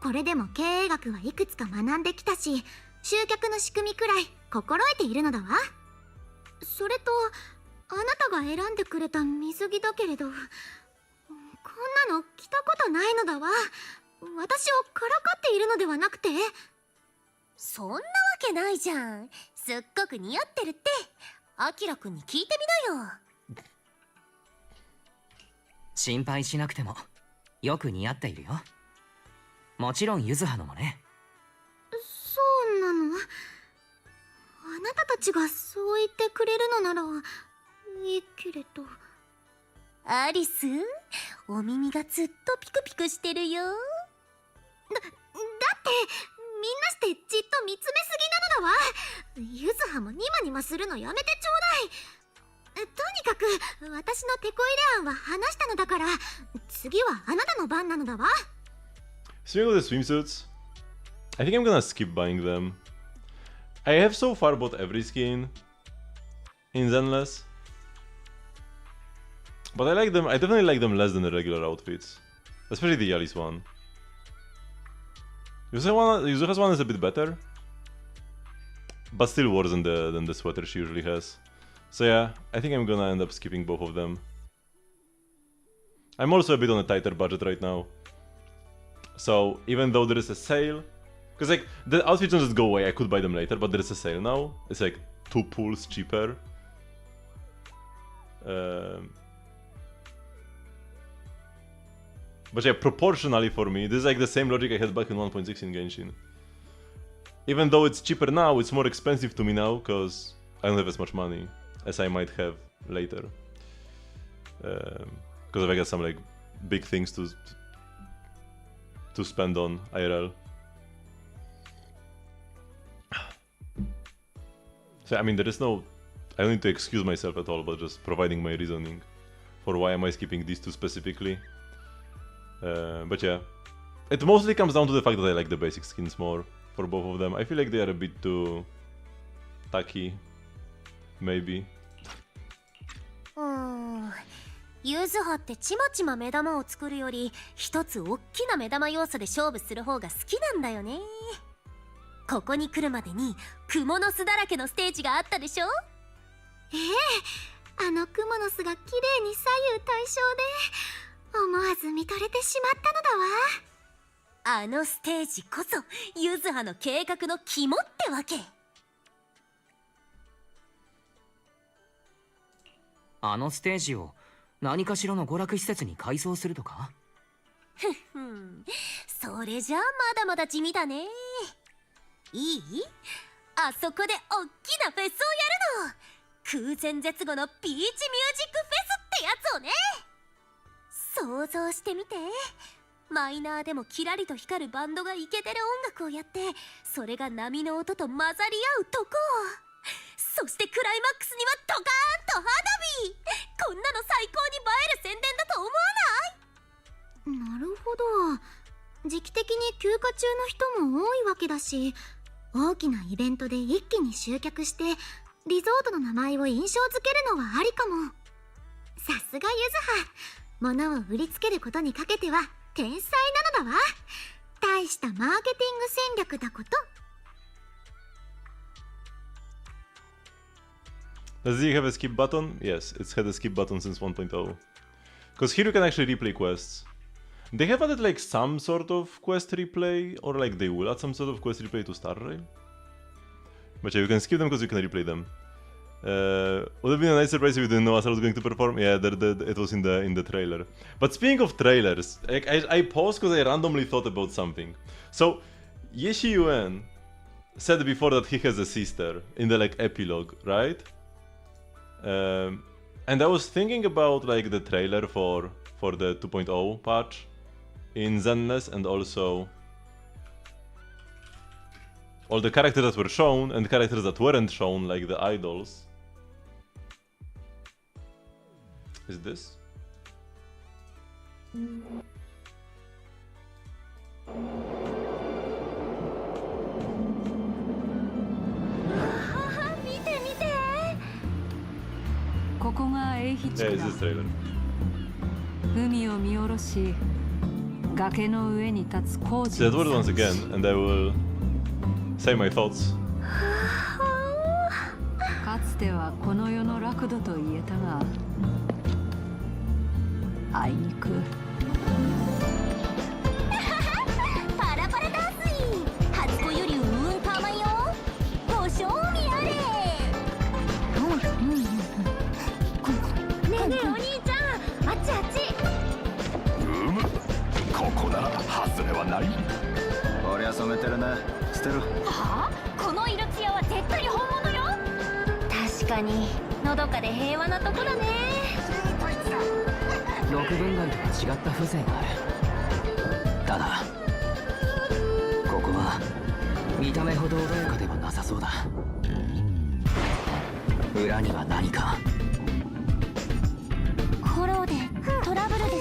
これでも経営学はいくつか学んできたし、集客の仕組みくらい心得ているのだわ。それとあなたが選んでくれた水着だけれど、こんなの着たことないのだわ。私をからかっているのではなくて。そんなわけないじゃん。すっごく似合ってるって。アキラくんに聞いてみなよ。心配しなくてもよく似合っているよ。もちろんゆずはのもね。そうなの？あなたたちがそう言ってくれるのならいいけれど。アリス、お耳がずっとピクピクしてるよ。だってみんなしてじっと見つめすぎなのだわ。ゆずはもニマニマするのやめてちょうだい。とにかく私のテこ入れ案は話したのだから、次はあなたの番なのだわ。 Speaking of the swimsuits, I think I'm gonna skip buying them. I have so far bought every skin in Zenless, but I like them. I definitely like them less than the regular outfits, especially the Alice one. Yuzuha's one is a bit better, but still worse than the sweater she usually has. So yeah, I think I'm gonna end up skipping both of them. I'm also a bit on a tighter budget right now, so even though there is a sale, because like the outfits don't just go away, I could buy them later, but there is a sale now. It's like 2 pools cheaper. But yeah, proportionally for me, this is like the same logic I had back in 1.6 in Genshin. Even though it's cheaper now, it's more expensive to me now, because I don't have as much money as I might have later. Because I got some like big things to spend on IRL. So I mean, there is no... I don't need to excuse myself at all, but just providing my reasoning for why am I skipping these two specifically. But yeah, it mostly comes down to the fact that I like the basic skins more for both of them. I feel like they are a bit too tacky, maybe. ユズハってちまちま目玉を作るより、一つ大きな目玉要素で勝負する方が好きなんだよね。ここに来るまでにクモの巣だらけのステージがあったでしょ。あのクモの巣が綺麗に左右対称で思わず見とれてしまったのだわ。あのステージこそユズハの計画の肝ってわけ。あのステージを何かしらの娯楽施設に改装するとか？それじゃあまだまだ地味だね。いい？あそこでおっきなフェスをやるの。空前絶後のビーチミュージックフェスってやつをね。想像してみて。マイナーでもキラリと光るバンドがイケてる音楽をやって、それが波の音と混ざり合うとこ。そしてクライマックスにはドカーンと花火。こんなの最高に映える宣伝だと思わない？なるほど。時期的に休暇中の人も多いわけだし、大きなイベントで一気に集客してリゾートの名前を印象付けるのはありかも。さすがゆずは、物を売りつけることにかけては天才なのだわ。大したマーケティング戦略だこと。Does it have a skip button? Yes, it's had a skip button since 1.0. Because here you can actually replay quests. They have added like some sort of quest replay, or like they will add some sort of quest replay to Star Rail. But yeah, you can skip them because you can replay them. Would have been a nice surprise if you didn't know Asar was going to perform. Yeah, it was in the trailer. But speaking of trailers, like, I paused because I randomly thought about something. So, Yeshi Yuen said before that he has a sister in the like epilogue, right? And I was thinking about like the trailer for the 2.0 patch in Zenless, and also all the characters that were shown and characters that weren't shown, like the idols. Is this? Yeah, it's this trailer. 海を見下ろし、崖の上に立つ工事 Say that word once again, and I will say my thoughts. かつてはこの世の楽土と言えたが、あいにくパラパラダンスイン初恋よりうんうんたまよご賞味あれ。ねえねえお兄ちゃん、あっちあっち。ここなら外れはない。こりゃ染めてるな。捨てろ。はあ、この色艶は絶対本物よ。確かにのどかで平和なとこだね。6分街とは違った風情がある。ただここは見た目ほど穏やかではなさそうだ。裏には何か。フォローでトラブルです。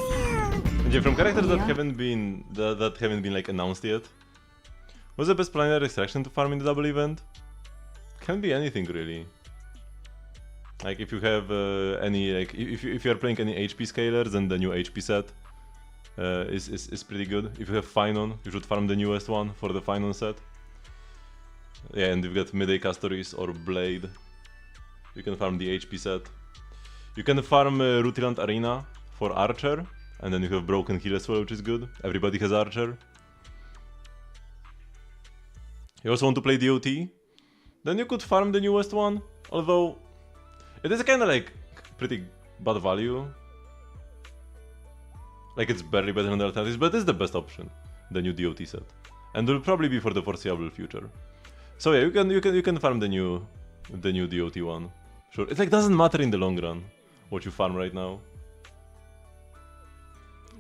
And yeah, from characters that haven't been like announced yet. What's the best planetary extraction to farm in the double event? Can be anything really. Like if you have any like if you are playing any HP scalers, then the new HP set is pretty good. If you have Finon, you should farm the newest one for the Finon set. Yeah, and you've got Midday Castoris or Blade. You can farm the HP set. You can farm Rutiland Arena for Archer, and then you have Broken Heal as well, which is good. Everybody has Archer. You also want to play DOT? Then you could farm the newest one, although it is kinda like pretty bad value. Like it's barely better than the alternatives, but it's the best option, the new DOT set. And will probably be for the foreseeable future. So yeah, you can farm the new DOT one. Sure. It like doesn't matter in the long run what you farm right now.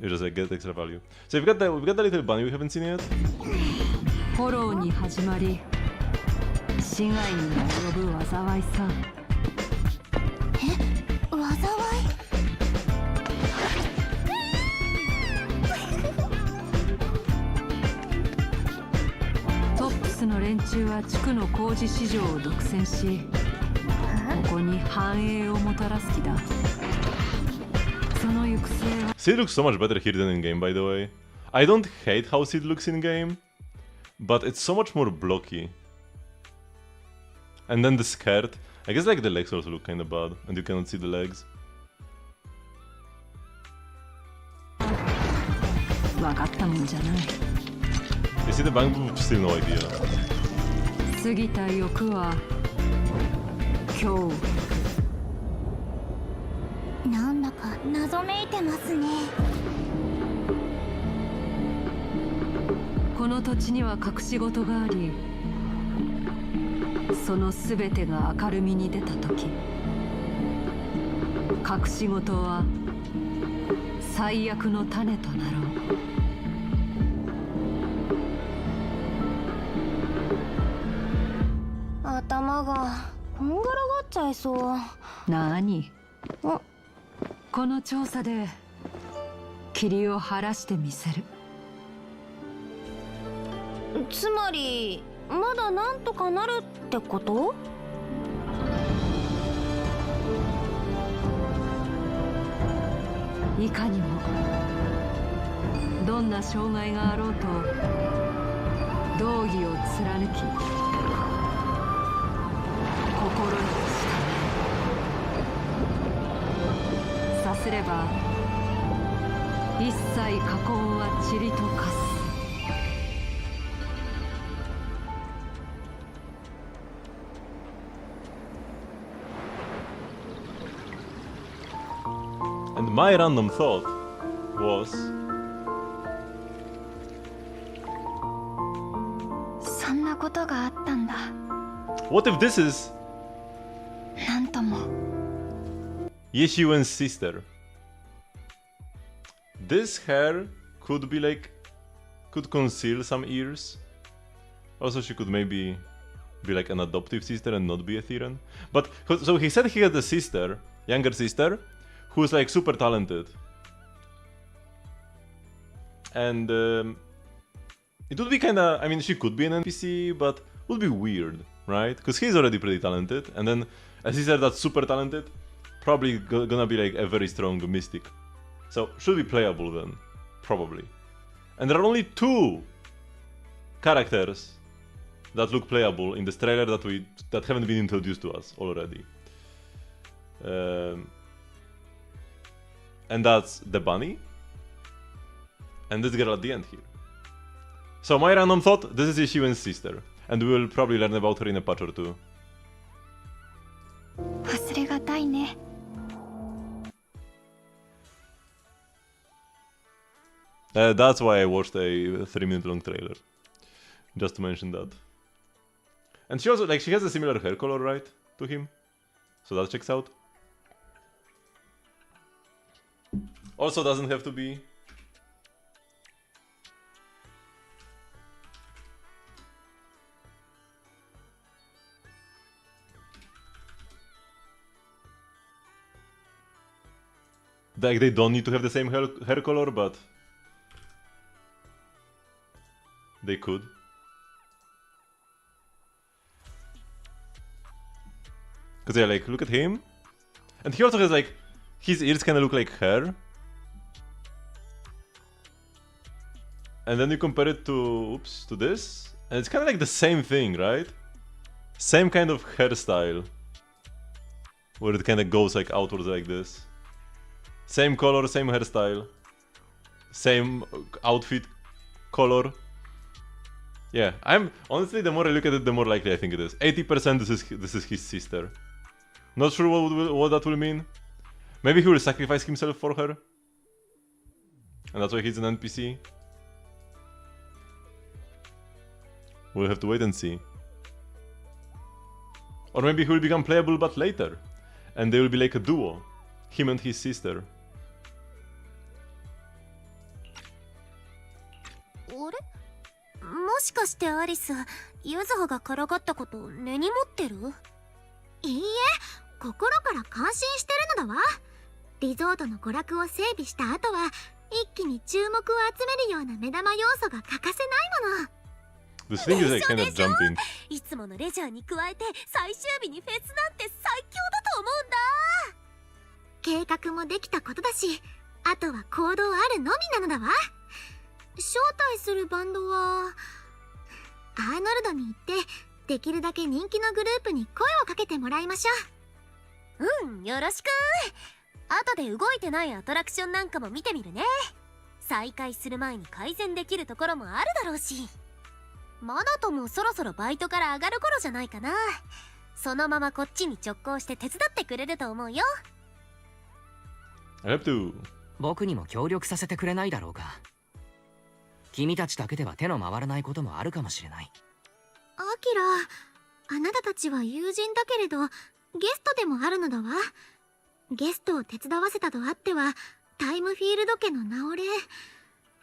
You just like get extra value. So we've got the little bunny we haven't seen yet. フォローに始まり、市街にも及ぶ災いさ。災い。トップスの連中は地区の工事市場を独占し、ここに繁栄をもたらす気だ。その行く末は。Seed looks so much better here than in game, by the way. I don't hate how Seed looks in game, but it's so much more blocky. And then the skirt. I guess like the legs also look kinda bad, and you cannot see the legs. 分かったもんじゃない。You see the bank book? Still no idea. 過ぎた欲は今日。なんだか謎めいてますね。この土地には隠し事があり、そのすべてが明るみに出た時、隠し事は最悪の種となろう。頭がこんがらがっちゃいそう。何？この調査で霧を晴らしてみせる。つまりまだなんとかなるってこと？いかにもどんな障害があろうと道義を貫き心に従う。さすれば一切火口は塵と化す。And my random thought was, そんなことがあったんだ。 what if this is なんとも。 Yeshuen's sister? This hair could be like, could conceal some ears. Also, she could maybe be like an adoptive sister and not be a Theran. But so he said he had a sister, younger sister, who's like super talented. And it would be kinda, I mean, she could be an NPC, but would be weird, right? Because he's already pretty talented, and then a sister that's super talented, probably gonna be like a very strong mystic. So should be playable then, probably. And there are only 2 characters that look playable in this trailer that haven't been introduced to us already. And that's the bunny and this girl at the end here. So my random thought, this is Yeshuen's sister, and we will probably learn about her in a patch or 2. 忘れがたいね。That's why I watched a 3-minute long trailer. Just to mention that. And she also, like, she has a similar hair color, right? To him. So that checks out. Also doesn't have to be. Like, they don't need to have the same hair color, but they could. Cause yeah, like, look at him. And he also has like, his ears kinda look like hair. And then you compare it to, to this. And it's kinda like the same thing, right? Same kind of hairstyle. Where it kinda goes like outwards like this. Same color, same hairstyle. Same outfit color. Yeah, I'm honestly, the more I look at it, the more likely I think it is. 80% this is his sister. Not sure what that will mean. Maybe he will sacrifice himself for her. And that's why he's an NPC. We'll have to wait and see. Or maybe he will become playable but later. And they will be like a duo. Him and his sister. あれ？もしかしてアリス、ユズハがからかったこと根に持ってる？いいえ、心から感心してるのだわ。リゾートの娯楽を整備した後は一気に注目を集めるような目玉要素が欠かせないもの。 This thing is like kind of jumping. いつものレジャーに加えて最終日にフェスなんて最強だと思うんだ。計画もできたことだし、あとは行動あるのみなのだわ。招待するバンドはアーノルドに行ってできるだけ人気のグループに声をかけてもらいましょう。うん、よろしく。後で動いてないアトラクションなんかも見てみるね。再開する前に改善できるところもあるだろうし。マナトもそろそろバイトから上がる頃じゃないかな。そのままこっちに直行して手伝ってくれると思うよ。I have to. 僕にも協力させてくれないだろうか。君たちだけでは手の回らないこともあるかもしれない。アキラ、あなたたちは友人だけれどゲストでもあるのだわ。ゲストを手伝わせたとあってはタイムフィールド家の名折れ。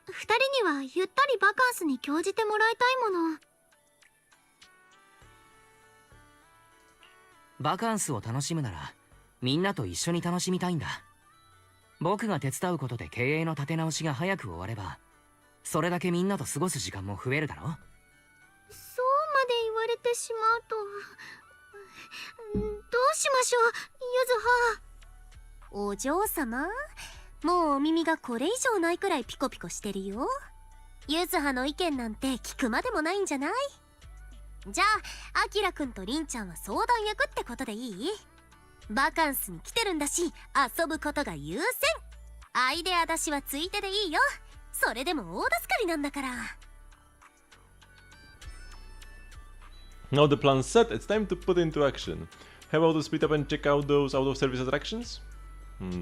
二人にはゆったりバカンスに興じてもらいたいもの。バカンスを楽しむならみんなと一緒に楽しみたいんだ。僕が手伝うことで経営の立て直しが早く終われば、それだけみんなと過ごす時間も増えるだろ。そうまで言われてしまうと、どうしましょう、ゆずは。お嬢様、もうお耳がこれ以上ないくらいピコピコしてるよ。ゆずはの意見なんて聞くまでもないんじゃない？じゃあアキラくんとリンちゃんは相談役ってことでいい？バカンスに来てるんだし遊ぶことが優先。アイデア出しはついてでいいよ。それでも大助かりなんだから。 Now the plan's set, it's time to put into action. How about to split up and check out those out-of-service attractions?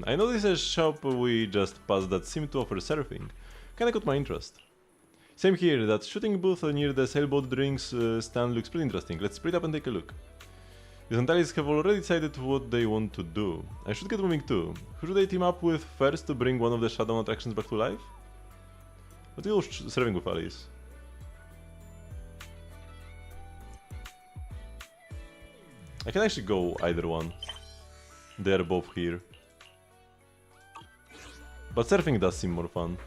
I noticed a shop we just passed that seemed to offer surfing. Kinda caught my interest. Same here, that shooting booth near the sailboat drinks stand looks pretty interesting. Let's split up and take a look. The Santalis have already decided what they want to do. I should get moving too. Who should they team up with first to bring one of the shutdown attractions back to life? Let's go serving with Alice. I can actually go either one. They are both here. But surfing does seem more fun.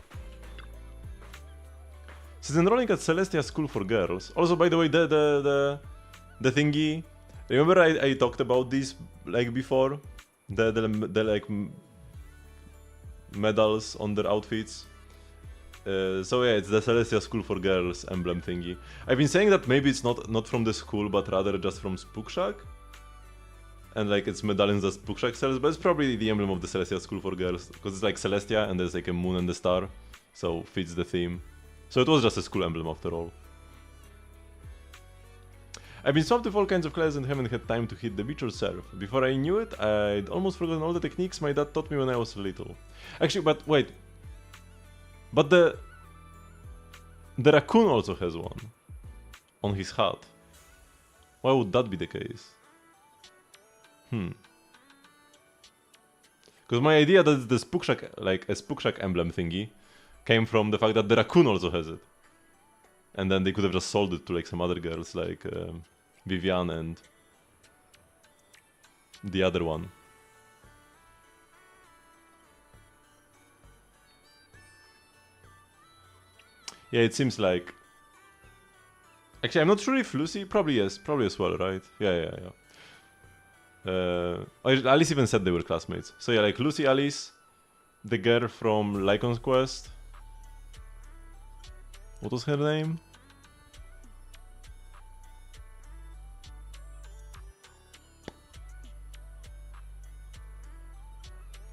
She's enrolling at Celestia School for Girls. Also, by the way, the thingy. Remember I talked about this like before? The like medals on their outfits. So yeah, it's the Celestia School for Girls emblem thingy. I've been saying that maybe it's not from the school, but rather just from Spook Shack. And like it's medallions that Spook Shack sells, but it's probably the emblem of the Celestia School for Girls, because it's like Celestia and there's like a moon and a star, so fits the theme. So it was just a school emblem after all. I've been swamped with all kinds of classes and haven't had time to hit the beach or surf. Before I knew it, I'd almost forgotten all the techniques my dad taught me when I was little. Actually, but wait. But the raccoon also has one. On his hat. Why would that be the case? Because my idea that the Spook Shack, like a Spook Shack emblem thingy, came from the fact that the raccoon also has it. And then they could have just sold it to like some other girls, like Vivian and the other one. Yeah, it seems like... Actually, I'm not sure if Lucy... Probably yes, probably as well, right? Yeah. Alice even said they were classmates. So yeah, like Lucy, Alice, the girl from Lycon's Quest. What was her name?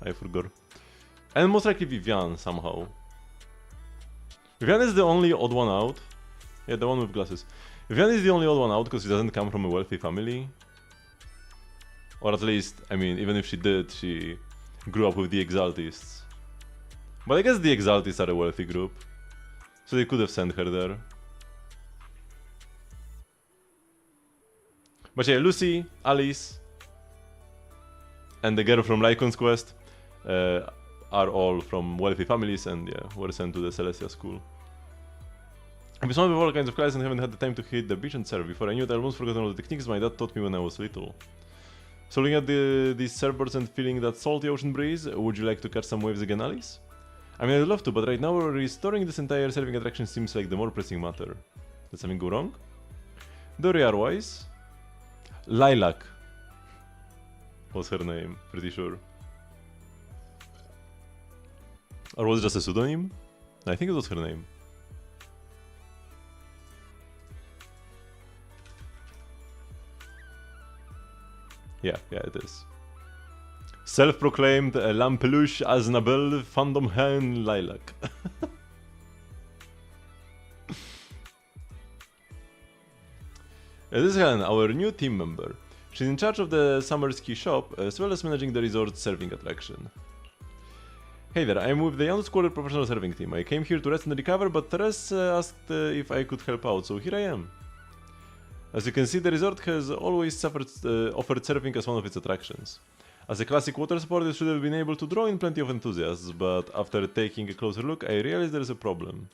I forgot. And most likely Vivian somehow. Vivian is the only odd one out. Yeah, the one with glasses. Vivian is the only odd one out because she doesn't come from a wealthy family. Or at least, I mean, even if she did, she grew up with the Exaltists. But I guess the Exaltists are a wealthy group. So they could have sent her there. But yeah, Lucy, Alice, and the girl from Lycon's Quest are all from wealthy families and yeah, were sent to the Celestia school. I've been surrounded with all kinds of classes and haven't had the time to hit the beach and surf. Before I knew it, I almost forgotten all the techniques my dad taught me when I was little. So looking at these surfboards and feeling that salty ocean breeze, would you like to catch some waves again, Alice? I mean, I'd love to, but right now restoring this entire surfing attraction seems like the more pressing matter. Did something go wrong? Doriar-wise? Lilac was her name, pretty sure. Or was it just a pseudonym? I think it was her name. Yeah, it is. Self-proclaimed Lampeluche Aznabel Fandom Hen Lilac. This is Helen, our new team member. She's in charge of the summer ski shop, as well as managing the resort's surfing attraction. Hey there, I'm with the unsquared professional surfing team. I came here to rest and recover, but Teres asked if I could help out, so here I am. As you can see, the resort has always offered surfing as one of its attractions. As a classic water sport, it should have been able to draw in plenty of enthusiasts, but after taking a closer look, I realized there is a problem.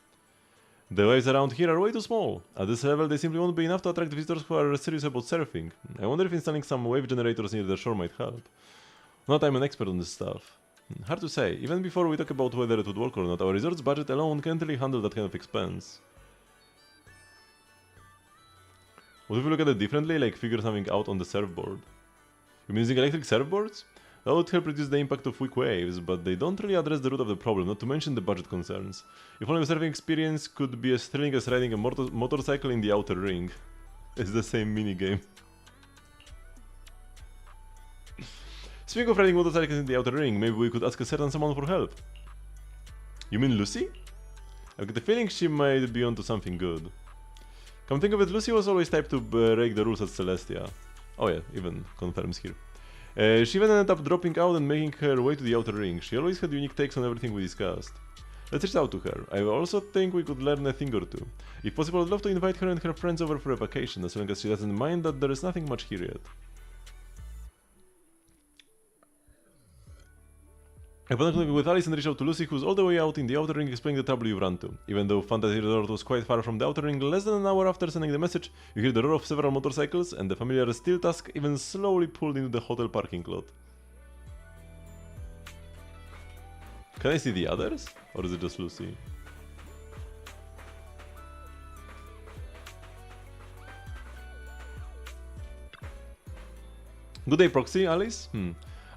The waves around here are way too small. At this level, they simply won't be enough to attract visitors who are serious about surfing. I wonder if installing some wave generators near the shore might help. Not I'm an expert on this stuff. Hard to say. Even before we talk about whether it would work or not, our resort's budget alone can't really handle that kind of expense. What if we look at it differently, like figure something out on the surfboard? You mean using electric surfboards? That would help reduce the impact of weak waves, but they don't really address the root of the problem, not to mention the budget concerns. If only the surfing experience could be as thrilling as riding a motorcycle in the outer ring. It's the same minigame. Speaking of riding motorcycles in the outer ring, maybe we could ask a certain someone for help. You mean Lucy? I've got the feeling she might be onto something good. Come think of it, Lucy was always type to break the rules at Celestia. Oh yeah, even confirms here. She even ended up dropping out and making her way to the outer ring. She always had unique takes on everything we discussed. Let's reach out to her. I also think we could learn a thing or two. If possible, I'd love to invite her and her friends over for a vacation, as long as she doesn't mind that there is nothing much here yet. I connected with Alice and reached out to Lucy, who's all the way out in the outer ring explaining the trouble you ran to. Even though Fantasy Resort was quite far from the outer ring, less than an hour after sending the message, you hear the roar of several motorcycles, and the familiar steel tusk even slowly pulled into the hotel parking lot. Can I see the others? Or is it just Lucy? Good day, Proxy, Alice?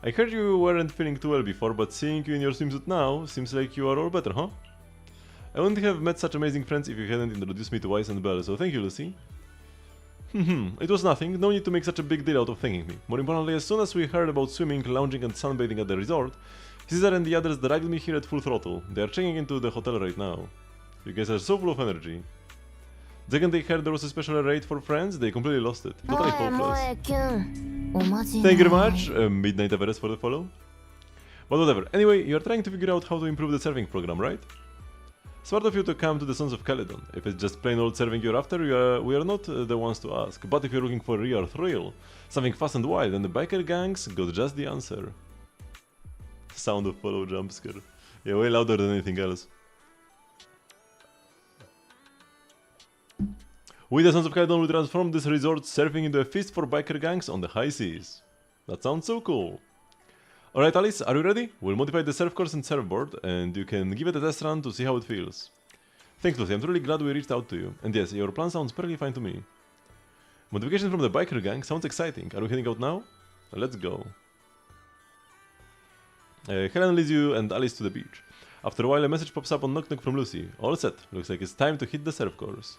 I heard you weren't feeling too well before, but seeing you in your swimsuit now, seems like you are all better, huh? I wouldn't have met such amazing friends if you hadn't introduced me to Weiss and Belle, so thank you, Lucy. It was nothing, no need to make such a big deal out of thanking me. More importantly, as soon as we heard about swimming, lounging and sunbathing at the resort, Caesar and the others dragged me here at full throttle. They are checking into the hotel right now. You guys are so full of energy. The second they heard there was a special raid for friends, they completely lost it. Totally hopeless. Thank you very much, Midnight Everest, for the follow. But whatever, anyway, you are trying to figure out how to improve the serving program, right? Smart of you to come to the Sons of Caledon. If it's just plain old serving you're after, we are not the ones to ask. But if you're looking for a real thrill, something fast and wild, then the biker gangs got just the answer. Sound of follow jump scare. Yeah, way louder than anything else. We, the Sons of Caledon, will transform this resort surfing into a feast for biker gangs on the high seas. That sounds so cool. Alright, Alice, are you ready? We'll modify the surf course and surfboard, and you can give it a test run to see how it feels. Thanks, Lucy, I'm truly glad we reached out to you. And yes, your plan sounds perfectly fine to me. Modification from the biker gang sounds exciting. Are we heading out now? Let's go. Helen leads you and Alice to the beach. After a while, a message pops up on Knock Knock from Lucy. All set. Looks like it's time to hit the surf course.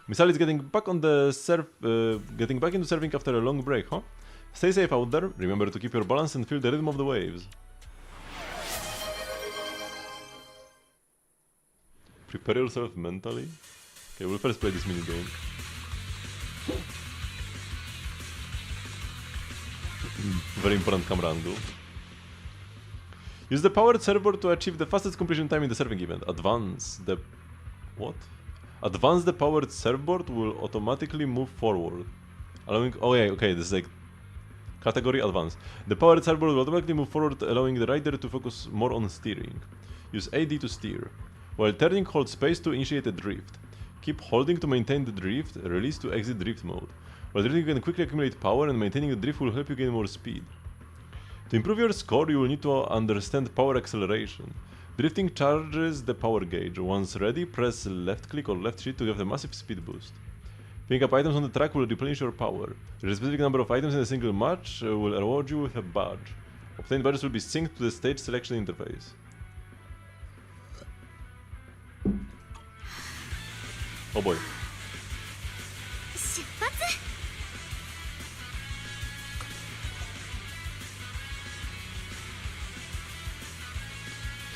Miss Alice getting back into surfing after a long break, huh? Stay safe out there. Remember to keep your balance and feel the rhythm of the waves. Prepare yourself mentally. Okay, we'll first play this minigame. Very important camera angle. Use the powered surfboard to achieve the fastest completion time in the surfing event. Advance the... what? Advance the powered surfboard will automatically move forward. Allowing... oh yeah, okay, this is like... category advanced. The powered surfboard will automatically move forward, allowing the rider to focus more on steering. Use AD to steer. While turning, hold space to initiate a drift. Keep holding to maintain the drift, release to exit drift mode. While drifting, you can quickly accumulate power, and maintaining the drift will help you gain more speed. To improve your score, you will need to understand power acceleration. Drifting charges the power gauge. Once ready, press left click or left shift to give a massive speed boost. Picking up items on the track will replenish your power. A specific number of items in a single match will reward you with a badge. Obtained badges will be synced to the stage selection interface. Oh boy.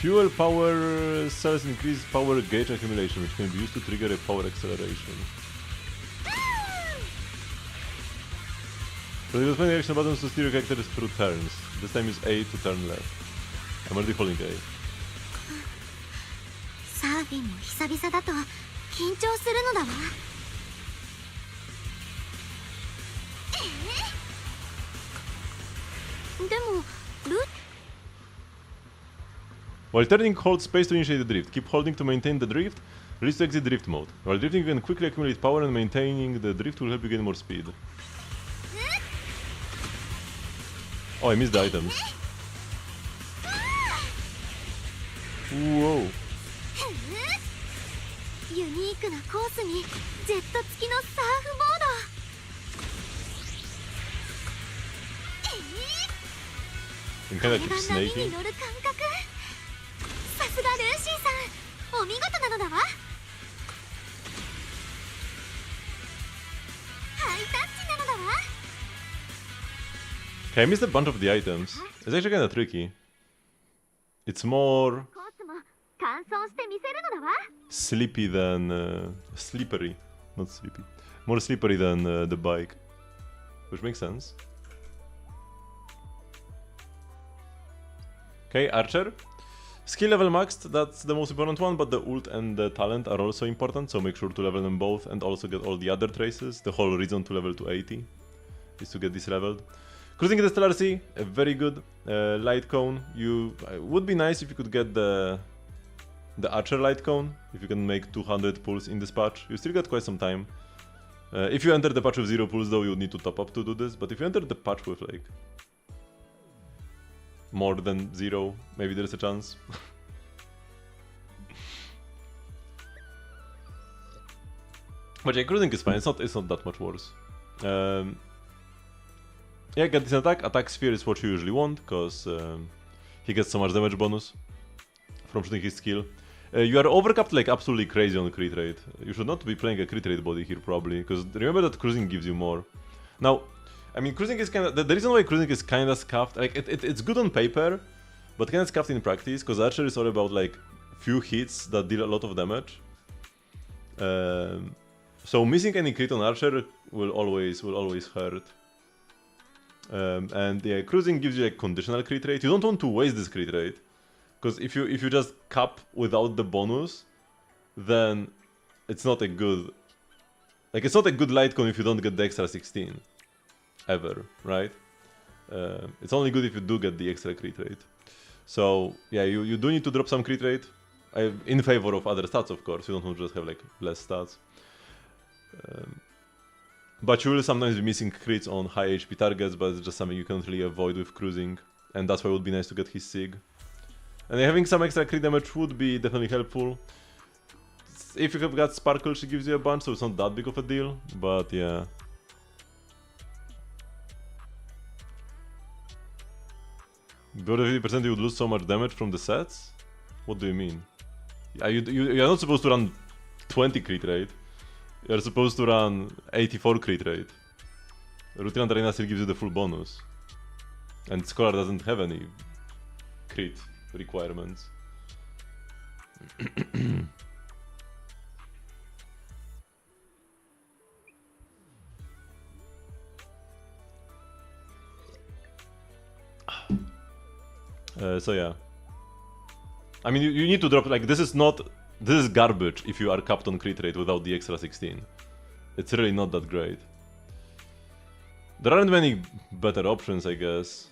Fuel power cells increase power gauge accumulation, which can be used to trigger a power acceleration. So use many action buttons to steer your characters through turns. This time use A to turn left. I'm already holding A. サーフィンも久々だと緊張するのだわ。でもWhile turning, hold space to initiate the drift. Keep holding to maintain the drift. Release to exit drift mode. While drifting, you can quickly accumulate power, and maintaining the drift will help you gain more speed. Oh, I missed the items. Whoa. ユニークなコースにジェット付きのサーフボード。 You can kind of keep これが波に snaking. 乗る感覚。さすがルーシーさん、お見事なのだわ。ハイタッチなのだわ。 Okay, I missed a bunch of the items. It's actually kind of tricky. It's more... コースも完走してみせるのだわ。 Sleepy than slippery, not sleepy. More slippery than the bike, which makes sense. Okay, Archer. Skill level maxed, that's the most important one, but the ult and the talent are also important, so make sure to level them both and also get all the other traces. The whole reason to level to 80 is to get this leveled. Cruising the Stellar Sea, a very good light cone. Would be nice if you could get the Archer light cone, if you can make 200 pulls in this patch. You still got quite some time. If you enter the patch with 0 pulls though, you need to top up to do this, but if you enter the patch with like more than 0, maybe there's a chance. But yeah, cruising is fine, it's not that much worse. Yeah, get this attack. Attack sphere is what you usually want, because he gets so much damage bonus from shooting his skill. You are overcapped like absolutely crazy on crit rate. You should not be playing a crit rate body here probably, because remember that cruising gives you more. Now, I mean, cruising is kind of... The reason why cruising is kind of scuffed, like, it's good on paper, but kind of scuffed in practice, because Archer is all about, like, few hits that deal a lot of damage. So missing any crit on Archer will always hurt. And yeah, cruising gives you, like, conditional crit rate. You don't want to waste this crit rate, because if you just cap without the bonus, then it's not a good... Like, it's not a good light cone if you don't get the extra 16. Ever, right? It's only good if you do get the extra crit rate. So yeah, you do need to drop some crit rate in favor of other stats, of course. You don't want to just have like less stats. But you will sometimes be missing crits on high HP targets, but it's just something you can't really avoid with cruising, and that's why it would be nice to get his Sig. And having some extra crit damage would be definitely helpful. If you have got Sparkle, she gives you a bunch, so it's not that big of a deal, but yeah. Below 50% you would lose so much damage from the sets? What do you mean? You're not supposed to run 20 crit rate. You're supposed to run 84 crit rate. Routine Arena still gives you the full bonus. And Scholar doesn't have any crit requirements. So yeah, I mean you need to drop, like, this is garbage if you are capped on crit rate without the extra 16. It's really not that great. There aren't many better options, I guess,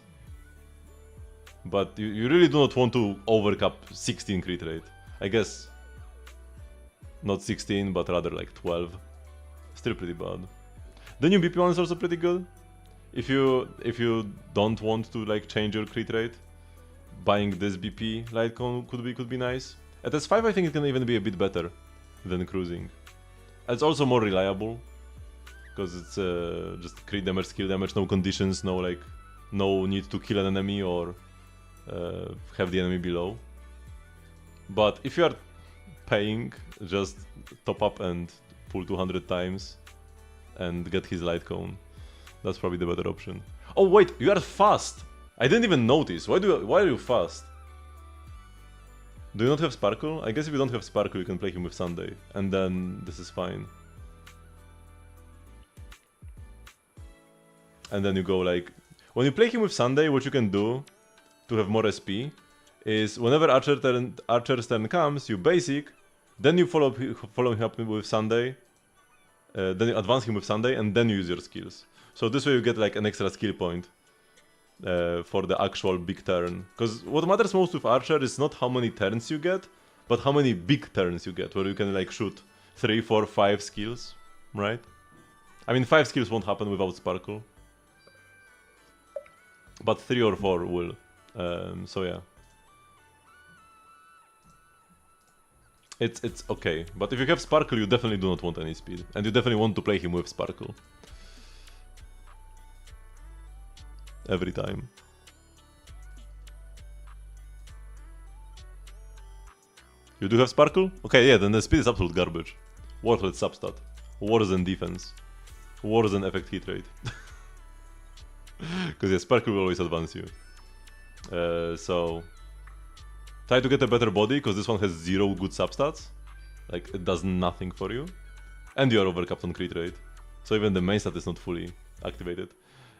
but you really do not want to overcap 16 crit rate. I guess not 16, but rather like 12. Still pretty bad. The new BP one is also pretty good. If you don't want to like change your crit rate, buying this BP light cone could be nice. At S5 I think it can even be a bit better than cruising. It's also more reliable, because it's just crit damage, skill damage, no conditions, no need to kill an enemy or have the enemy below. But if you are paying, just top up and pull 200 times and get his light cone. That's probably the better option. Oh wait, you are fast! I didn't even notice. Why are you fast? Do you not have Sparkle? I guess if you don't have Sparkle, you can play him with Sunday, and then this is fine. And then you go like... When you play him with Sunday, what you can do to have more SP is whenever Archer's turn comes, you basic, then you follow him up with Sunday, then you advance him with Sunday, and then you use your skills. So this way you get like an extra skill point for the actual big turn. Because what matters most with Archer is not how many turns you get, but how many big turns you get, where you can like shoot 3, 4, 5 skills, right? I mean 5 skills won't happen without Sparkle, but 3 or 4 will. So yeah. It's okay, but if you have Sparkle you definitely do not want any speed, and you definitely want to play him with Sparkle. Every time. You do have Sparkle? Okay, yeah, then the speed is absolute garbage. Worthless substat. Worse than defense. Worse than effect hit rate. Because yeah, Sparkle will always advance you. So... Try to get a better body, because this one has 0 good substats. Like, it does nothing for you. And you are overcapped on crit rate. So even the main stat is not fully activated.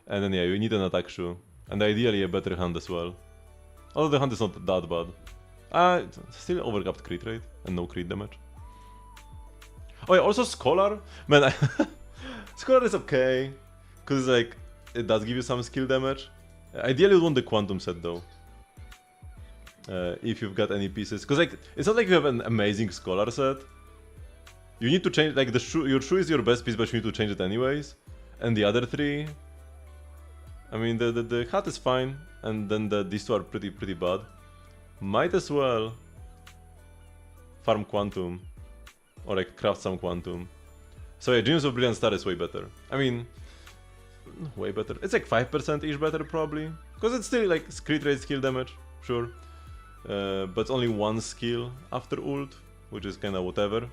And then yeah, you need an attack shoe. And ideally a better hand as well. Although the hand is not that bad. Still overcapped crit rate and no crit damage. Oh yeah, also Scholar. Man, Scholar is okay. Because like, it does give you some skill damage. Ideally you'd want the Quantum set though. If you've got any pieces. Because like, it's not like you have an amazing Scholar set. You need to change, like the shoe, your shoe is your best piece, but you need to change it anyways. And the other 3, I mean, the hat is fine, and then these 2 are pretty bad. Might as well farm Quantum, or like craft some Quantum. So yeah, Genius of Brilliant Star is way better. I mean, way better. It's like 5%-ish better probably, because it's still like crit rate, skill damage, sure. But it's only 1 skill after ult, which is kinda whatever.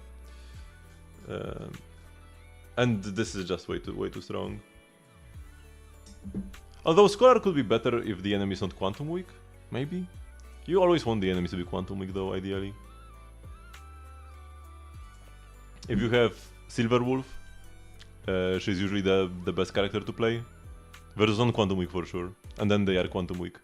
And this is just way too strong. Although Scholar could be better if the enemy is not Quantum weak, maybe? You always want the enemies to be Quantum weak though, ideally. If you have Silver Wolf, she's usually the best character to play. Versus non-Quantum weak for sure, and then they are Quantum weak.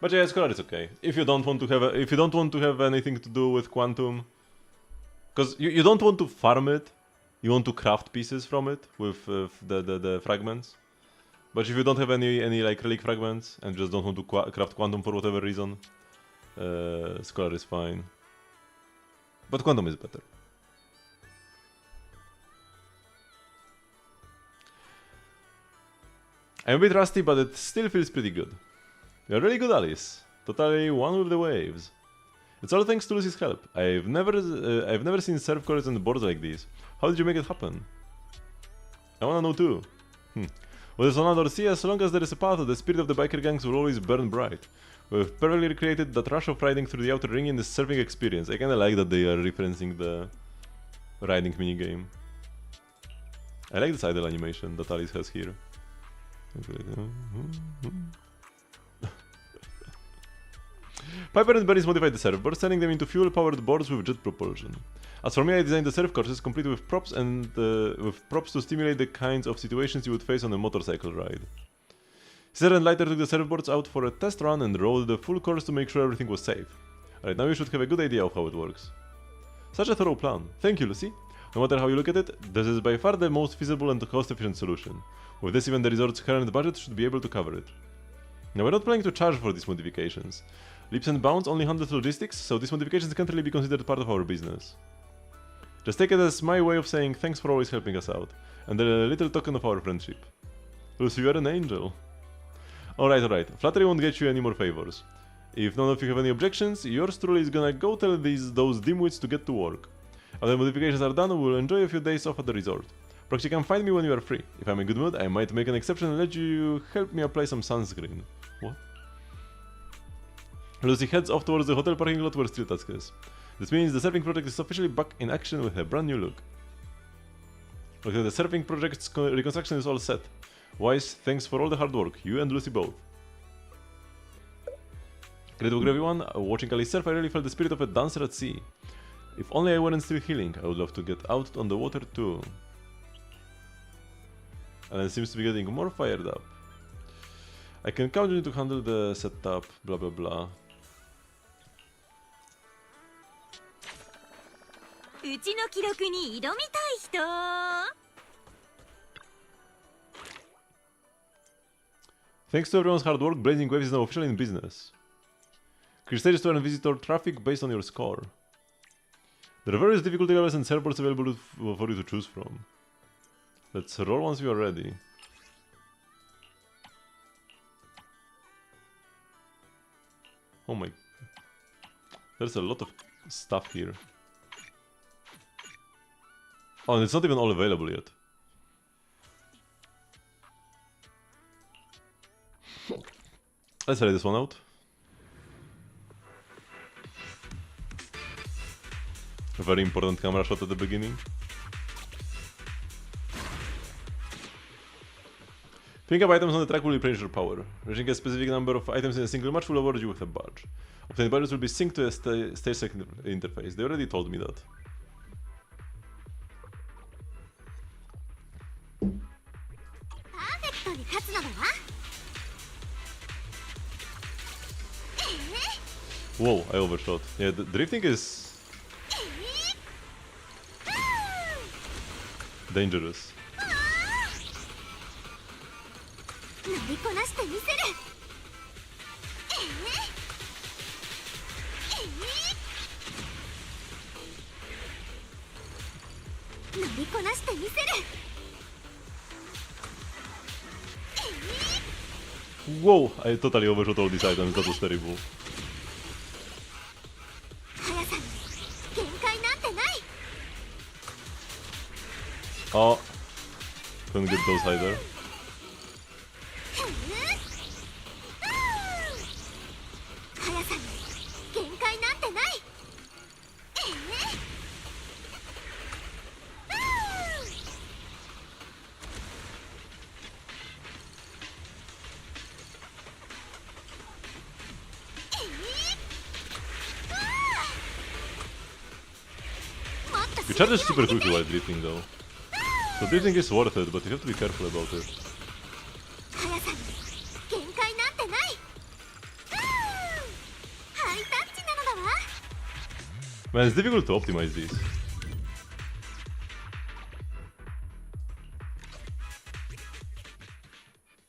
But yeah, Scholar is okay. If you don't want to have anything to do with Quantum, because you don't want to farm it, you want to craft pieces from it with the fragments. But if you don't have any like relic fragments and just don't want to craft Quantum for whatever reason, Scholar is fine. But Quantum is better. I'm a bit rusty, but it still feels pretty good. You're really good, Alice. Totally one with the waves. It's all thanks to Lucy's help. I've never seen surf cores and boards like these. How did you make it happen? I wanna know too. Whether it's on land or sea, as long as there is a path, the spirit of the biker gangs will always burn bright. We've perfectly recreated that rush of riding through the outer ring in this surfing experience. I kinda like that they are referencing the riding minigame. I like this idle animation that Alice has here. Piper and Berries modified the surfboards, turning them into fuel-powered boards with jet propulsion. As for me, I designed the surf courses complete with props and with props to stimulate the kinds of situations you would face on a motorcycle ride. Caesar and Lighter took the surfboards out for a test run and rode the full course to make sure everything was safe. Right now you should have a good idea of how it works. Such a thorough plan. Thank you, Lucy. No matter how you look at it, this is by far the most feasible and cost-efficient solution. With this, even the resort's current budget should be able to cover it. Now, we're not planning to charge for these modifications. Leaps and Bounds only handles logistics, so these modifications can't really be considered part of our business. Just take it as my way of saying thanks for always helping us out, and a little token of our friendship. Lucy, you're an angel. Alright. Flattery won't get you any more favors. If none of you have any objections, yours truly is gonna go tell those dimwits to get to work. After the modifications are done, we'll enjoy a few days off at the resort. Perhaps you can find me when you are free. If I'm in good mood, I might make an exception and let you help me apply some sunscreen. What? Lucy heads off towards the hotel parking lot where Steel Tusk is. This means the surfing project is officially back in action with a brand new look. Okay, the surfing project's reconstruction is all set. Wise, thanks for all the hard work, you and Lucy both. Great work everyone, watching Alice surf I really felt the spirit of a dancer at sea. If only I weren't still healing, I would love to get out on the water too. Alan seems to be getting more fired up. I can count on you to handle the setup, blah blah blah. うちの記録に挑みたい人。 Thanks to everyone's hard work, Blazing Waves is now officially in business. Create stages to earn visitor traffic based on your score. There are various difficulty levels and surfboards available for you to choose from. Let's roll once you are ready. Oh my... There's a lot of stuff here. Oh, and it's not even all available yet. Let's try this one out. A very important camera shot at the beginning. Picking up items on the track will replenish your power. Reaching a specific number of items in a single match will award you with a badge. Obtained badges will be synced to a stage select interface. They already told me that. パーフェクトに勝つのだわ。 Whoa, I overshot. Yeah, the drifting is dangerous. 乗りこなしてみせる。乗りこなしてみせる。 Whoa, I totally overshot all these items. That was terrible. 速さに限界なんてない。 Oh, couldn't get those either. 速さに限界なんてない。 You charge super quickly while drifting though. So drifting is worth it, but you have to be careful about it. 速さに限界なんてない。ハイタッチなのだわ。 Man, it's difficult to optimize these.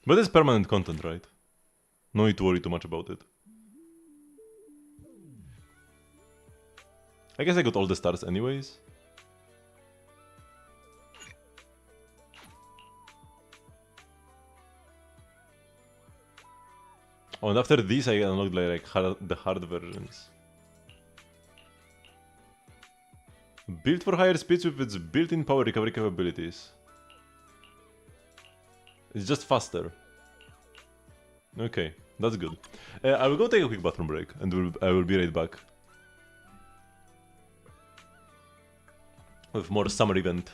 But it's permanent content, right? No need to worry too much about it. I guess I got all the stars anyways. Oh, and after this I unlocked the hard versions. Built for higher speeds with its built-in power recovery capabilities. It's just faster. Okay, that's good. I will go take a quick bathroom break and I will be right back. With more summer event.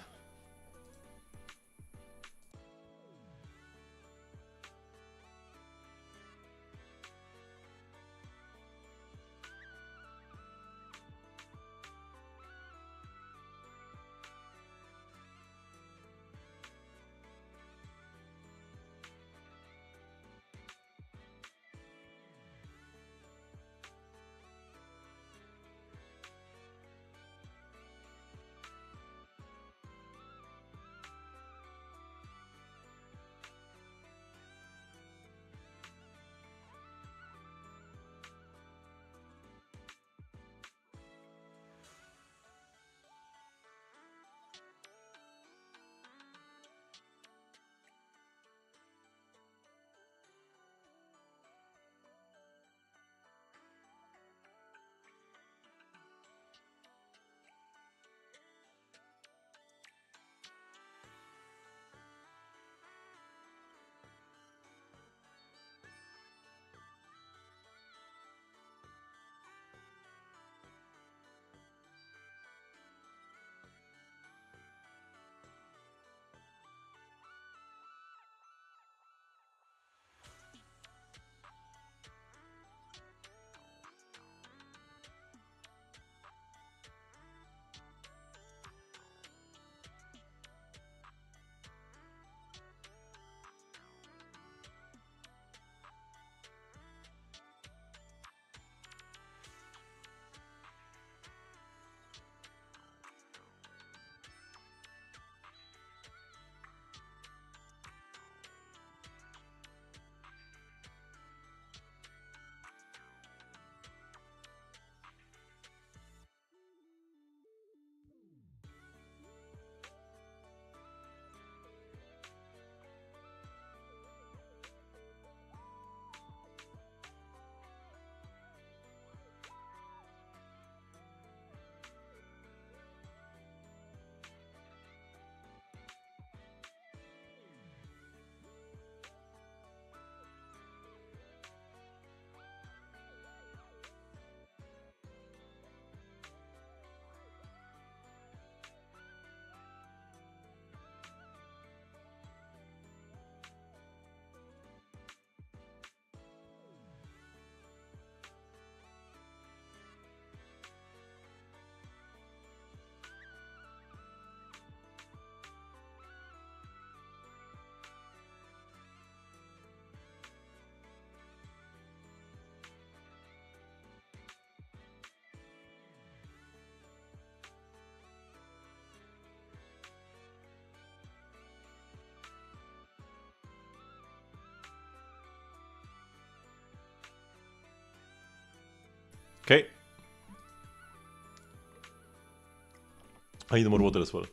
I need more water as well.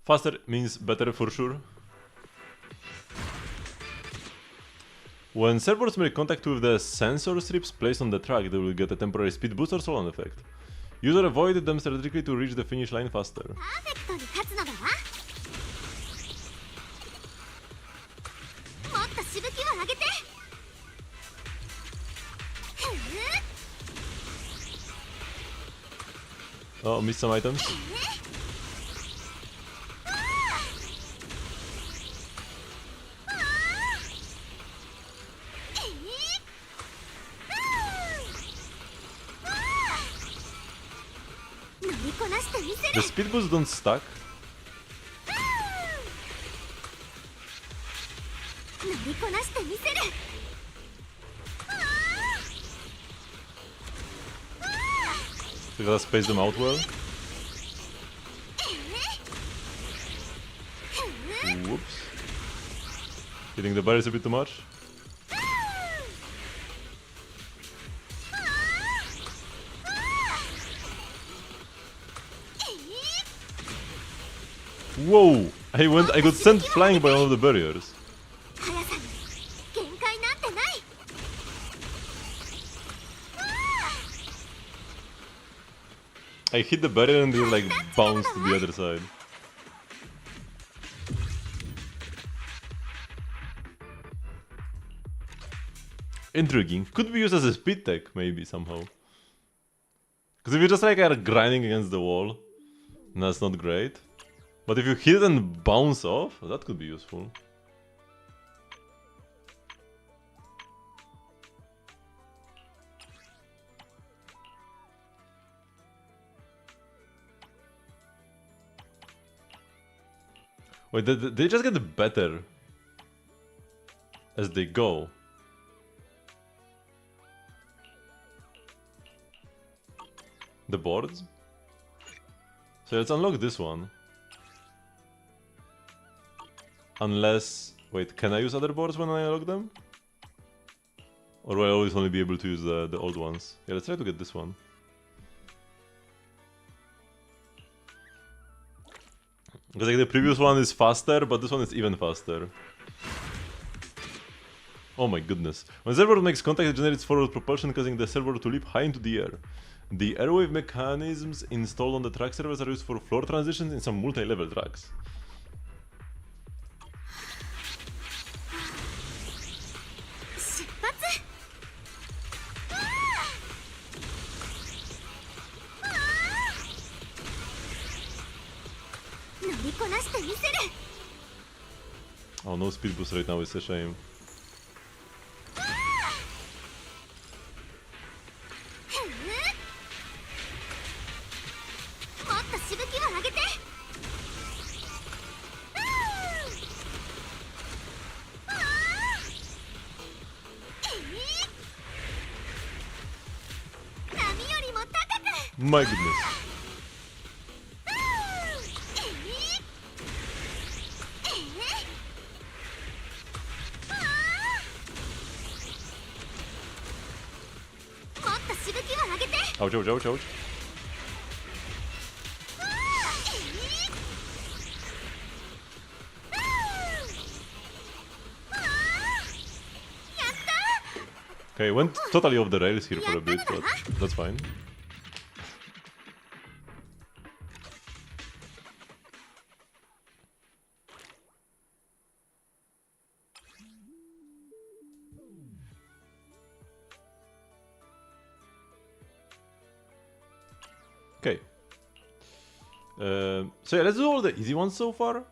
Faster means better for sure. When servers make contact with the sensor strips placed on the track, they will get a temporary speed boost or slow-on effect. User avoid them strategically to reach the finish line faster. パーフェクトに勝つのだわ。もっとしぶきを上げて。Oh, missed some items. The speed boosts don't stack. 乗りこなしてみせる。 So you gotta space them out well. Whoops. Hitting the barriers a bit too much. Whoa! I got sent flying by one of the barriers. 速さに限界なんてない。 I hit the barrier and it like bounced to the other side. Intriguing. Could be used as a speed tech, maybe, somehow. Because if you just like are grinding against the wall, that's not great. But if you hit it and bounce off, that could be useful. Wait, they just get better as they go. The boards? So let's unlock this one. Unless... Wait, can I use other boards when I unlock them? Or will I always only be able to use the old ones? Yeah, let's try to get this one. Because like the previous one is faster, but this one is even faster. Oh my goodness. When the server makes contact, it generates forward propulsion, causing the server to leap high into the air. The airwave mechanisms installed on the track servers are used for floor transitions in some multi-level tracks. Oh, no speed boost right now, it's a shame. My goodness. Ouch, ouch, ouch, ouch. Okay, went totally off the rails here for a bit, but that's fine. Okay. So yeah, let's do all the easy ones so far.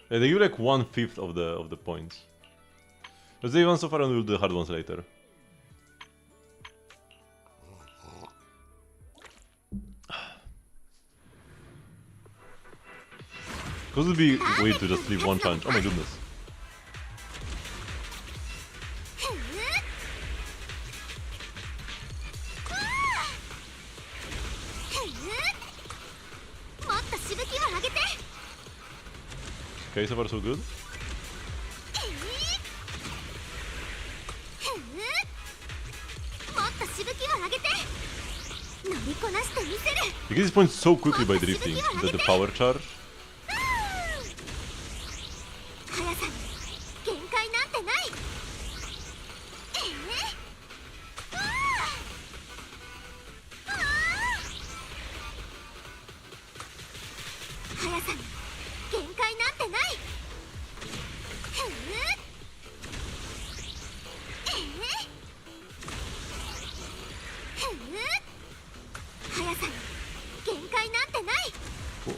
Yeah, they give like 1/5 of the points. Let's do the ones so far and we'll do the hard ones later. Because it would be weird to just leave one challenge. Oh my goodness. Okay, so far so good. You get these points so quickly by drifting, the power charge.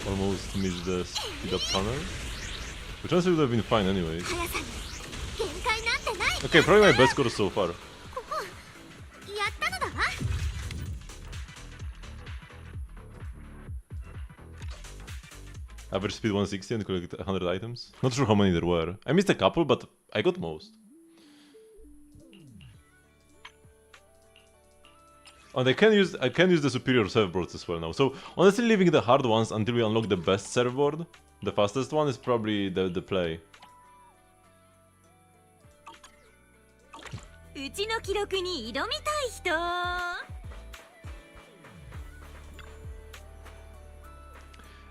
Almost missed the speed up tunnel, which honestly would have been fine anyways. Okay, probably my best score so far. Average speed 160 and collected 100 items. Not sure how many there were. I missed a couple, but I got most. And I can use the superior surfboards as well now. So honestly, leaving the hard ones until we unlock the best surfboard, the fastest one, is probably the play.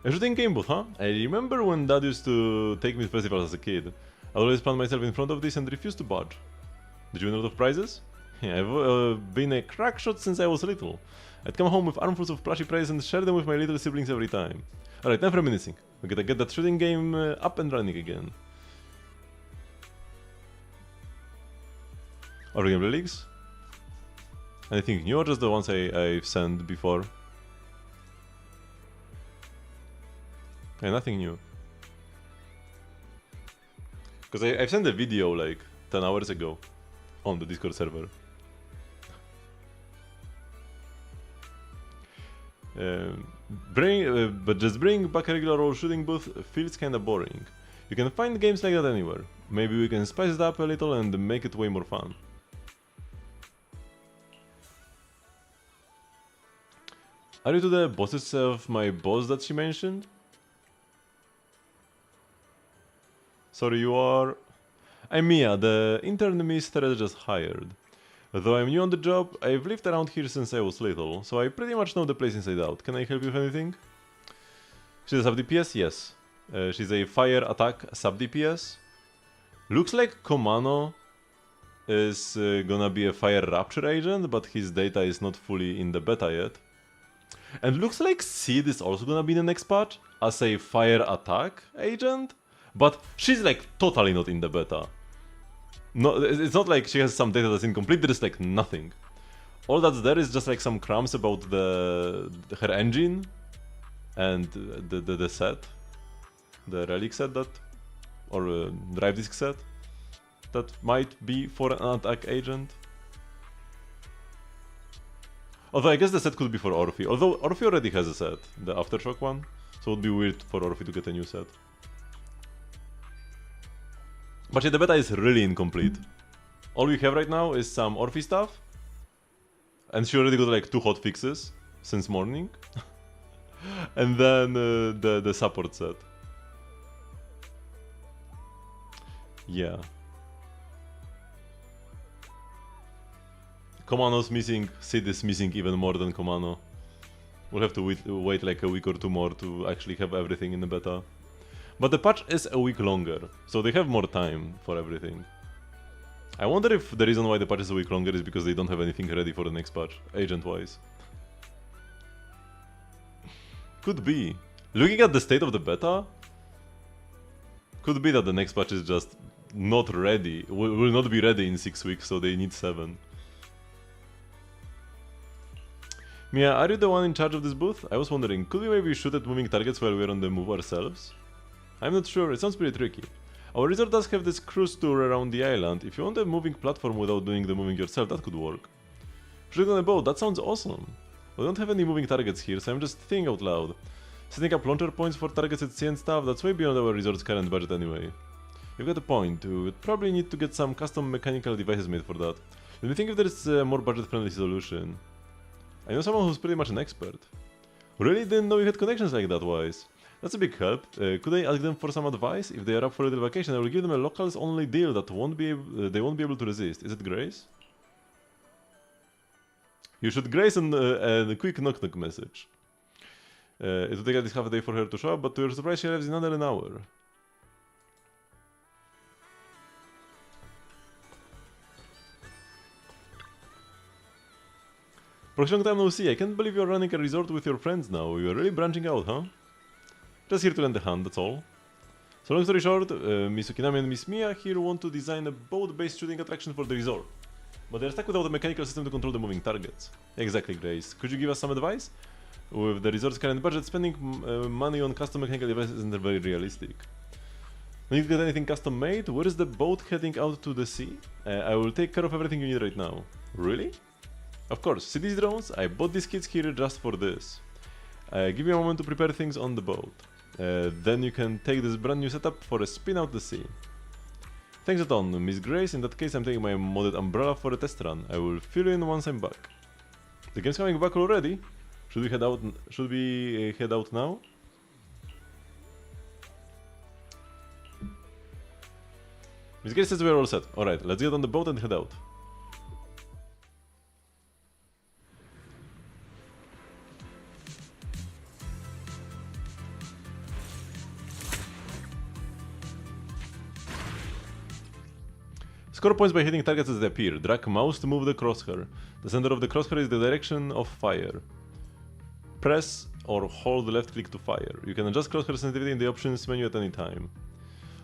A shooting game booth, huh? I remember when Dad used to take me to festivals as a kid. I always found myself in front of this and refused to budge. Did you win a lot of prizes? Yeah, I've been a crack shot since I was little. I'd come home with armfuls of plushy prizes and share them with my little siblings every time. Alright, time for reminiscing. We gotta get that shooting game up and running again. Are we gonna play leagues? Anything new or just the ones I've sent before? Yeah, nothing new. Because I've sent a video like 10 hours ago on the Discord server. But just bring back a regular old shooting booth feels kinda boring. You can find games like that anywhere. Maybe we can spice it up a little and make it way more fun. Are you to the bosses of my boss that she mentioned? Sorry, you are... I'm Mia, the intern Miss Teres just hired. Though I'm new on the job, I've lived around here since I was little, so I pretty much know the place inside out. Can I help you with anything? She's a sub-DPS? Yes. She's a fire attack sub-DPS. Looks like Komano is gonna be a fire rapture agent, but his data is not fully in the beta yet. And looks like Sid is also gonna be in the next patch as a fire attack agent, but she's like totally not in the beta. No, it's not like she has some data that's incomplete, there's like nothing. All that's there is just like some crumbs about her engine and the set, the relic set that, or drive disk set that might be for an attack agent. Although I guess the set could be for Orphe, although Orphe already has a set, the Aftershock one, so it would be weird for Orphe to get a new set. But yeah, the beta is really incomplete. All we have right now is some Orphe stuff, and she already got like 2 hot fixes since morning, and then the support set. Yeah. Komano's missing, Sid is missing even more than Komano. We'll have to wait like a week or two more to actually have everything in the beta. But the patch is a week longer, so they have more time for everything. I wonder if the reason why the patch is a week longer is because they don't have anything ready for the next patch, agent-wise. Could be. Looking at the state of the beta, could be that the next patch is just not ready, will not be ready in 6 weeks, so they need 7. Mia, are you the one in charge of this booth? I was wondering, could we maybe shoot at moving targets while we're on the move ourselves? I'm not sure, it sounds pretty tricky. Our resort does have this cruise tour around the island. If you want a moving platform without doing the moving yourself, that could work. Shoot on a boat, that sounds awesome. We don't have any moving targets here, so I'm just thinking out loud. Setting up launcher points for targets at sea and stuff, that's way beyond our resort's current budget anyway. You've got a point, we would probably need to get some custom mechanical devices made for that. Let me think if there's a more budget-friendly solution. I know someone who's pretty much an expert. Really didn't know you had connections like that, Wise. That's a big help. Could I ask them for some advice? If they are up for a little vacation, I will give them a locals-only deal that they won't be able to resist. Is it Grace? You should Grace a quick knock-knock message. It will take at least half a day for her to show up, but to your surprise she arrives in under an hour. For a long time no see, I can't believe you're running a resort with your friends now. You're really branching out, huh? Just here to lend a hand, that's all. So long story short, Miss Ukinami and Miss Mia here want to design a boat-based shooting attraction for the resort. But they're stuck without a mechanical system to control the moving targets. Exactly, Grace. Could you give us some advice? With the resort's current budget, spending money on custom mechanical devices isn't very realistic. When you get anything custom made, where is the boat heading out to the sea? I will take care of everything you need right now. Really? Of course, see these drones? I bought these kits here just for this. Give you a moment to prepare things on the boat. Then you can take this brand new setup for a spin out the sea. Thanks a ton, Miss Grace. In that case, I'm taking my modded umbrella for a test run. I will fill you in once I'm back. The game's coming back already. Should we head out? Should we head out now? Miss Grace says we're all set. Alright, let's get on the boat and head out. Score points by hitting targets as they appear. Drag mouse to move the crosshair. The center of the crosshair is the direction of fire. Press or hold left click to fire. You can adjust crosshair sensitivity in the options menu at any time.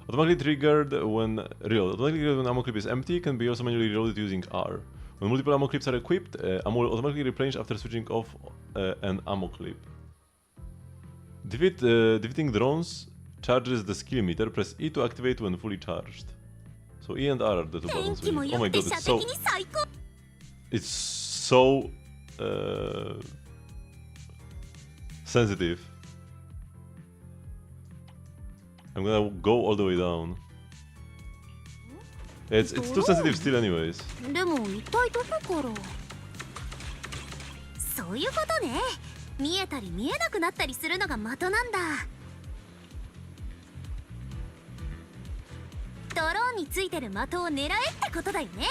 Automatically triggered when reload. Automatically triggered when ammo clip is empty, can be also manually reloaded using R. When multiple ammo clips are equipped, ammo will automatically replenish after switching off an ammo clip. Defeating drones charges the skill meter. Press E to activate when fully charged. So E and R are the two buttons. Oh my god, it's so sensitive. I'm gonna go all the way down. It's too sensitive still anyways. でも一体どこから？そういうことね。見えたり見えなくなったりするのが的なんだ。ドローンについてる的を狙えってことだよね。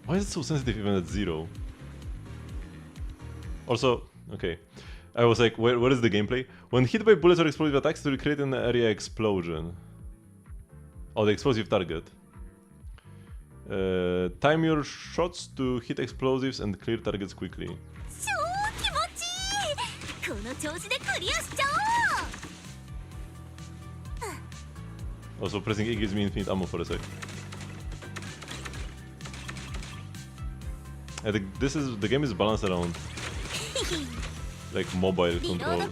Why is it so sensitive even at 0? Also, okay. I was like, where is the gameplay? When hit by bullets or explosive attacks, it will create an area explosion. Oh, the explosive target. Time your shots to hit explosives and clear targets quickly. 超気持ちいい。この調子でクリアしちゃおう。 Also, pressing E gives me infinite ammo for a sec. I think the game is balanced around like mobile controls. よ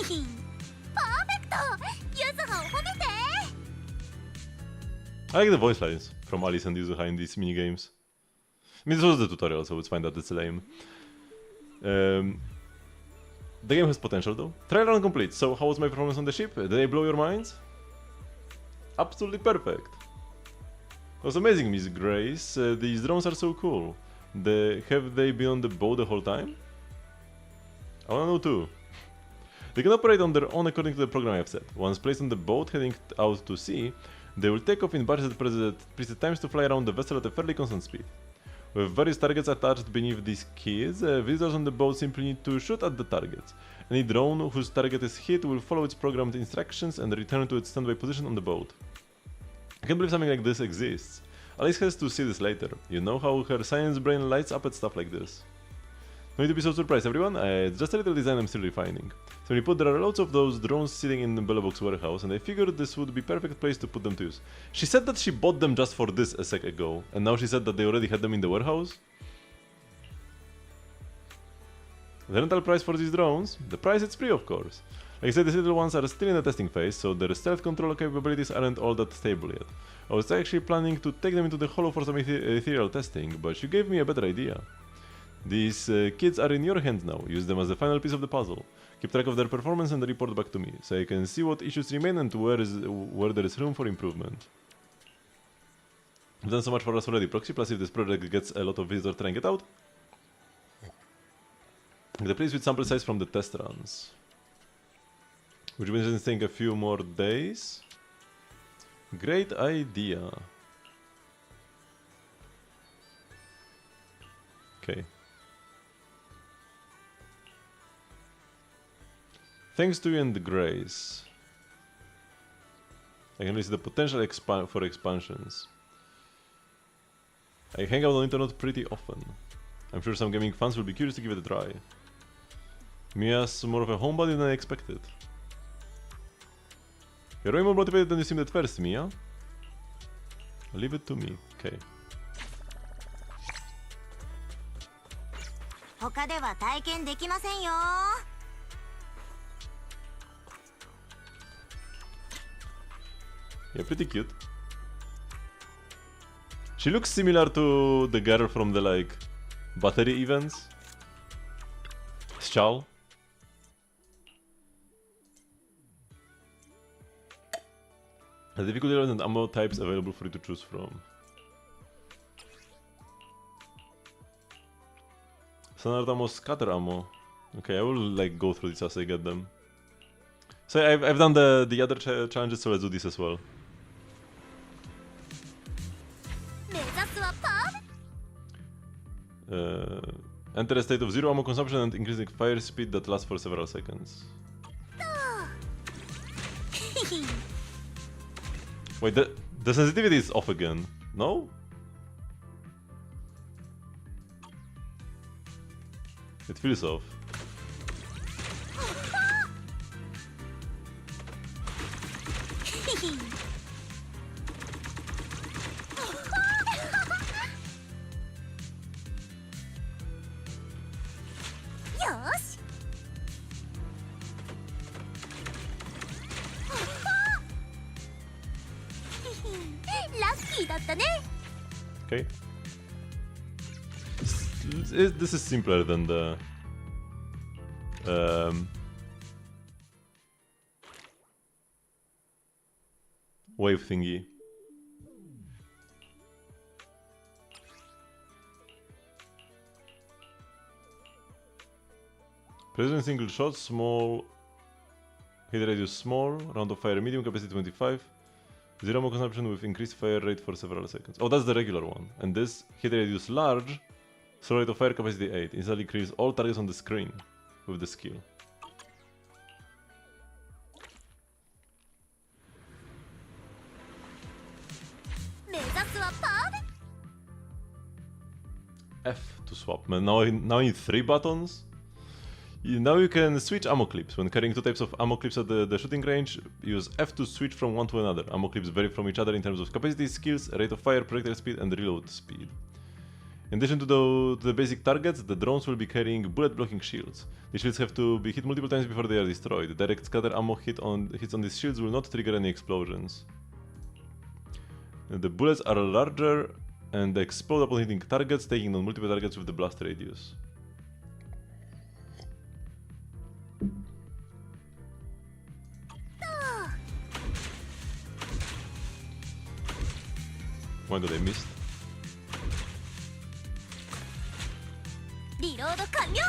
し。パーフェクト。ゆずはを褒めて。 I like the voice lines from Alice and Yuzuha in these minigames. I mean, this was the tutorial, so it's fine that it's lame. The game has potential though. Trial run complete. So how was my performance on the ship? Did I blow your minds? Absolutely perfect. It was amazing, Miss Grace. These drones are so cool. Have they been on the boat the whole time? I wanna know too. They can operate on their own according to the program I've set. Once placed on the boat heading out to sea, they will take off in batches at preset times to fly around the vessel at a fairly constant speed. With various targets attached beneath these keys, visitors on the boat simply need to shoot at the targets. Any drone whose target is hit will follow its programmed instructions and return to its standby position on the boat. I can't believe something like this exists. Alice has to see this later. You know how her science brain lights up at stuff like this. No need to be so surprised, everyone. It's just a little design I'm still refining. Simply put, there are lots of those drones sitting in the Bellbox warehouse, and I figured this would be perfect place to put them to use. She said that she bought them just for this a sec ago, and now she said that they already had them in the warehouse? The rental price for these drones? The price is free, of course. Like I said, these little ones are still in the testing phase, so their stealth control capabilities aren't all that stable yet. I was actually planning to take them into the Hollow for some ethereal testing, but you gave me a better idea. These kids are in your hands now. Use them as the final piece of the puzzle. Keep track of their performance and report back to me, so I can see what issues remain and where there is room for improvement. You've done so much for us already, Proxy, plus if this project gets a lot of visitors trying it out. The place with sample size from the test runs. Which means it's taking a few more days. Great idea. Okay. Thanks to you and Grace, I can really see the potential for expansions. I hang out on the internet pretty often. I'm sure some gaming fans will be curious to give it a try. Mia's more of a homebody than I expected. You're way more motivated than you seemed at first, Mia. Leave it to me. Okay. 他では体験できませんよ。Yeah, pretty cute. She looks similar to the girl from the like battery events. Shal. The difficulty levels and ammo types available for you to choose from. Standard ammo, scatter ammo. Okay, I will like go through this as I get them. So I've done the other challenges, so let's do this as well. Enter a state of zero ammo consumption and increasing fire speed that lasts for several seconds. Wait, the sensitivity is off again. No? It feels off. Okay. This is simpler than the wave thingy. Precision single shot, small hit radius small, round of fire medium, capacity 25. Zero ammo consumption with increased fire rate for several seconds. Oh, that's the regular one. And this, hit radius large, slow rate of fire, capacity 8. Instantly kills all targets on the screen with the skill. F to swap. Now I need 3 buttons. Now you can switch ammo clips. When carrying 2 types of ammo clips at the shooting range, use F to switch from one to another. Ammo clips vary from each other in terms of capacity, skills, rate of fire, projectile speed, and reload speed. In addition to the basic targets, the drones will be carrying bullet-blocking shields. These shields have to be hit multiple times before they are destroyed. Direct scatter ammo hits on these shields will not trigger any explosions. The bullets are larger and explode upon hitting targets, taking on multiple targets with the blast radius. One that I missed. Reload 完了。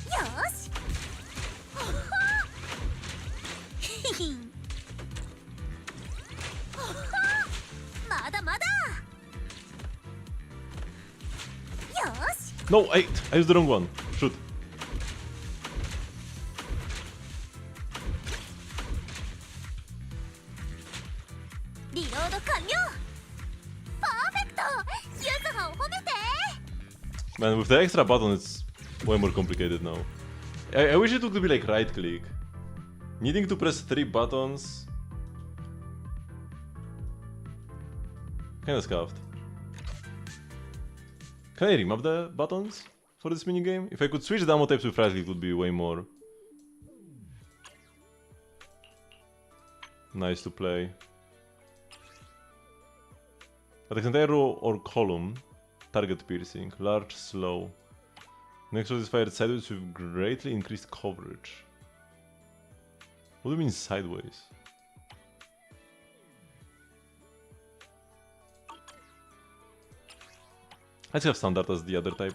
よし。まだまだ。よし。No, I used the wrong one. Shoot. Man, with the extra button, it's way more complicated now. I wish it would be like right click. Needing to press 3 buttons. Kinda scuffed. Can I remap the buttons for this minigame? If I could switch the ammo types with right click, it would be way more nice to play. Attack entire row or column. Target piercing. Large, slow. Next shot is fired sideways with greatly increased coverage. What do you mean sideways? Let's have standard as the other type.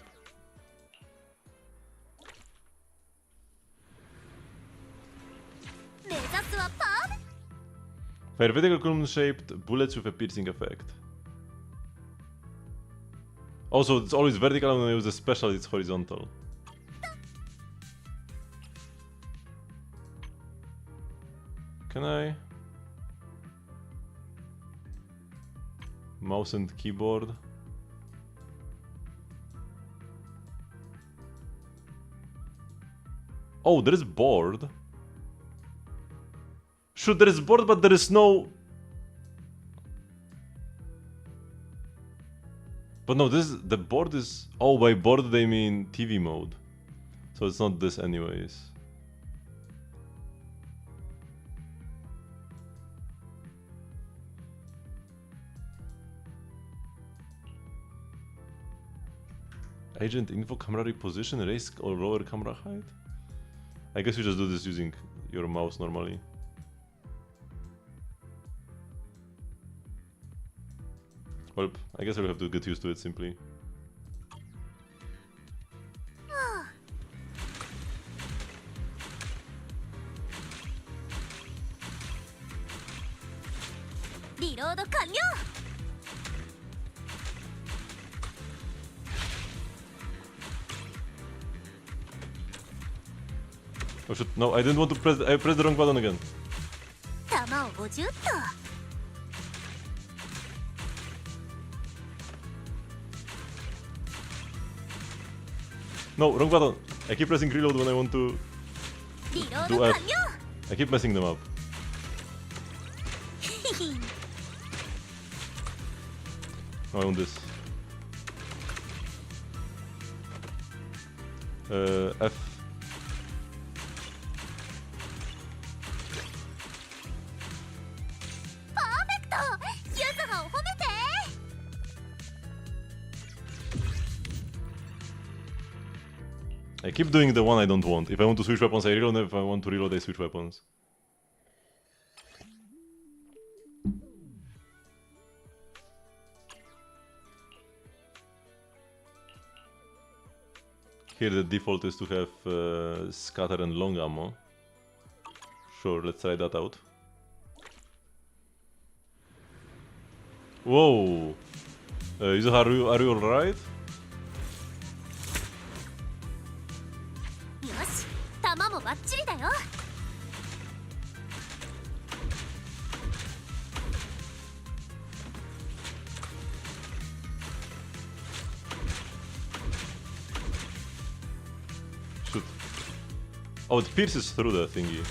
Fire vertical column shaped bullets with a piercing effect. Also, it's always vertical, and when I use a special, it's horizontal. Can I? Mouse and keyboard. Oh, there is board. Shoot, there is board, but there is no... But no, this the board is... Oh, by board they mean TV mode. So it's not this anyways. Agent info, camera reposition, raise or lower camera height? I guess you just do this using your mouse normally. Well, I guess I'll have to get used to it simply. Reload 完了. Oh shit, no, I didn't want to press... I pressed the wrong button again. 弾を50と. No, wrong button. I keep pressing reload when I want to リロー do ド F. 完了. I keep messing them up. No, I want this. F. I keep doing the one I don't want. If I want to switch weapons, I reload. If I want to reload, I switch weapons. Here the default is to have scatter and long ammo. Sure, let's try that out. Whoa! Yuzo, are you alright? よし、弾もバッチリだよ. Shoot. Oh, it pierces through the thingy.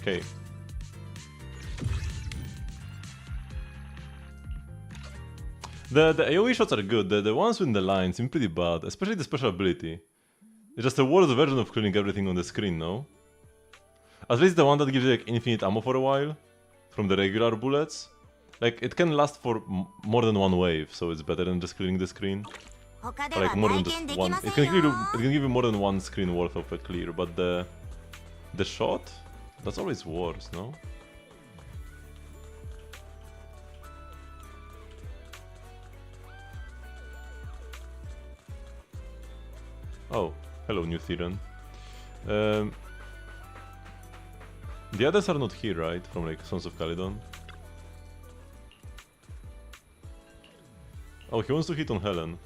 Okay. The AoE shots are good, the ones with the line seem pretty bad, especially the special ability. It's just a worse version of clearing everything on the screen, no? At least the one that gives you like infinite ammo for a while, from the regular bullets. Like, it can last for more than one wave, so it's better than just clearing the screen. Or like more than just one. It can give you more than one screen worth of a clear, but the shot? That's always worse, no? Oh, hello, New Theron. The others are not here, right? From like Sons of Caledon. Oh, he wants to hit on Helen.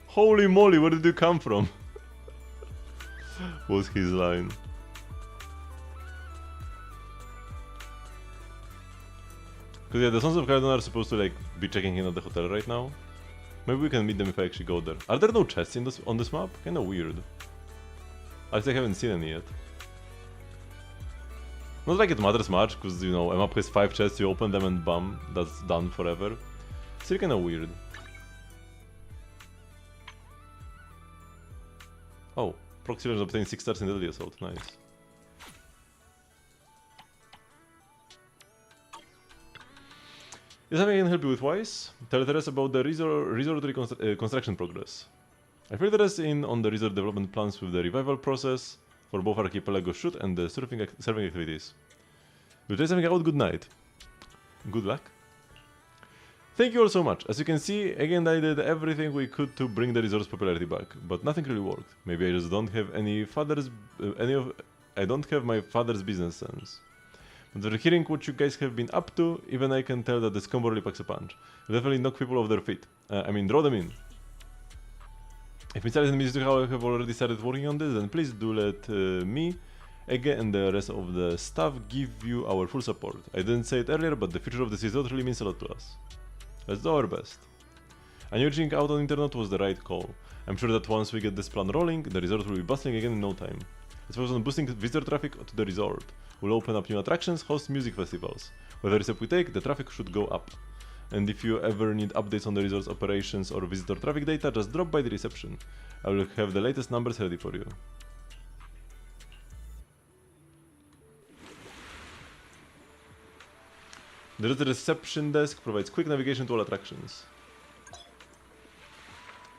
Holy moly, where did you come from? Was his line. Because yeah, the Sons of Cardon are supposed to like be checking in at the hotel right now. Maybe we can meet them if I actually go there. Are there no chests in on this map? Kinda weird. At least I haven't seen any yet. Not like it matters much, because you know, a map has 5 chests, you open them and bam, that's done forever. Still kinda weird. Oh, proxy learns obtain 6 stars in Deadly Assault, nice. Is something I can help you with, Wise? Tell Teres about the resort construction progress. I filled Teres in on the resort development plans with the revival process for both Archipelago Shoot and the surfing activities. We'll try something out, good night. Good luck. Thank you all so much. As you can see, again I did everything we could to bring the resort's popularity back, but nothing really worked. Maybe I just don't have I don't have my father's business sense. But after hearing what you guys have been up to, even I can tell that this combo really packs a punch. You'll definitely knock people off their feet. I mean, draw them in. If Mr. and Mr. Howe have already started working on this, then please do let me, Ege, and the rest of the staff give you our full support. I didn't say it earlier, but the future of this resort really means a lot to us. Let's do our best. I knew reaching out on internet was the right call. I'm sure that once we get this plan rolling, the resort will be bustling again in no time. Let's focus on boosting visitor traffic to the resort. We'll open up new attractions, host music festivals. Whatever step we take, the traffic should go up. And if you ever need updates on the resort's operations or visitor traffic data, just drop by the reception. I will have the latest numbers ready for you. The reception desk provides quick navigation to all attractions.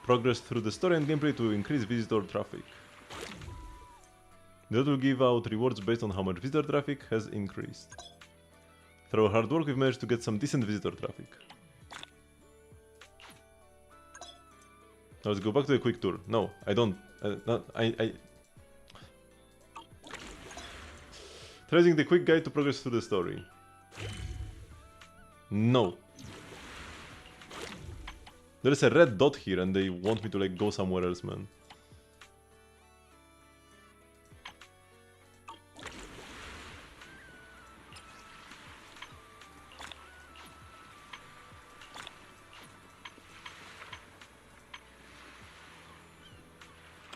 Progress through the story and gameplay to increase visitor traffic. That will give out rewards based on how much visitor traffic has increased. Through hard work, we've managed to get some decent visitor traffic. Now let's go back to the quick tour. No, I don't. Tracing the quick guide to progress through the story. No. There is a red dot here and they want me to like go somewhere else, man.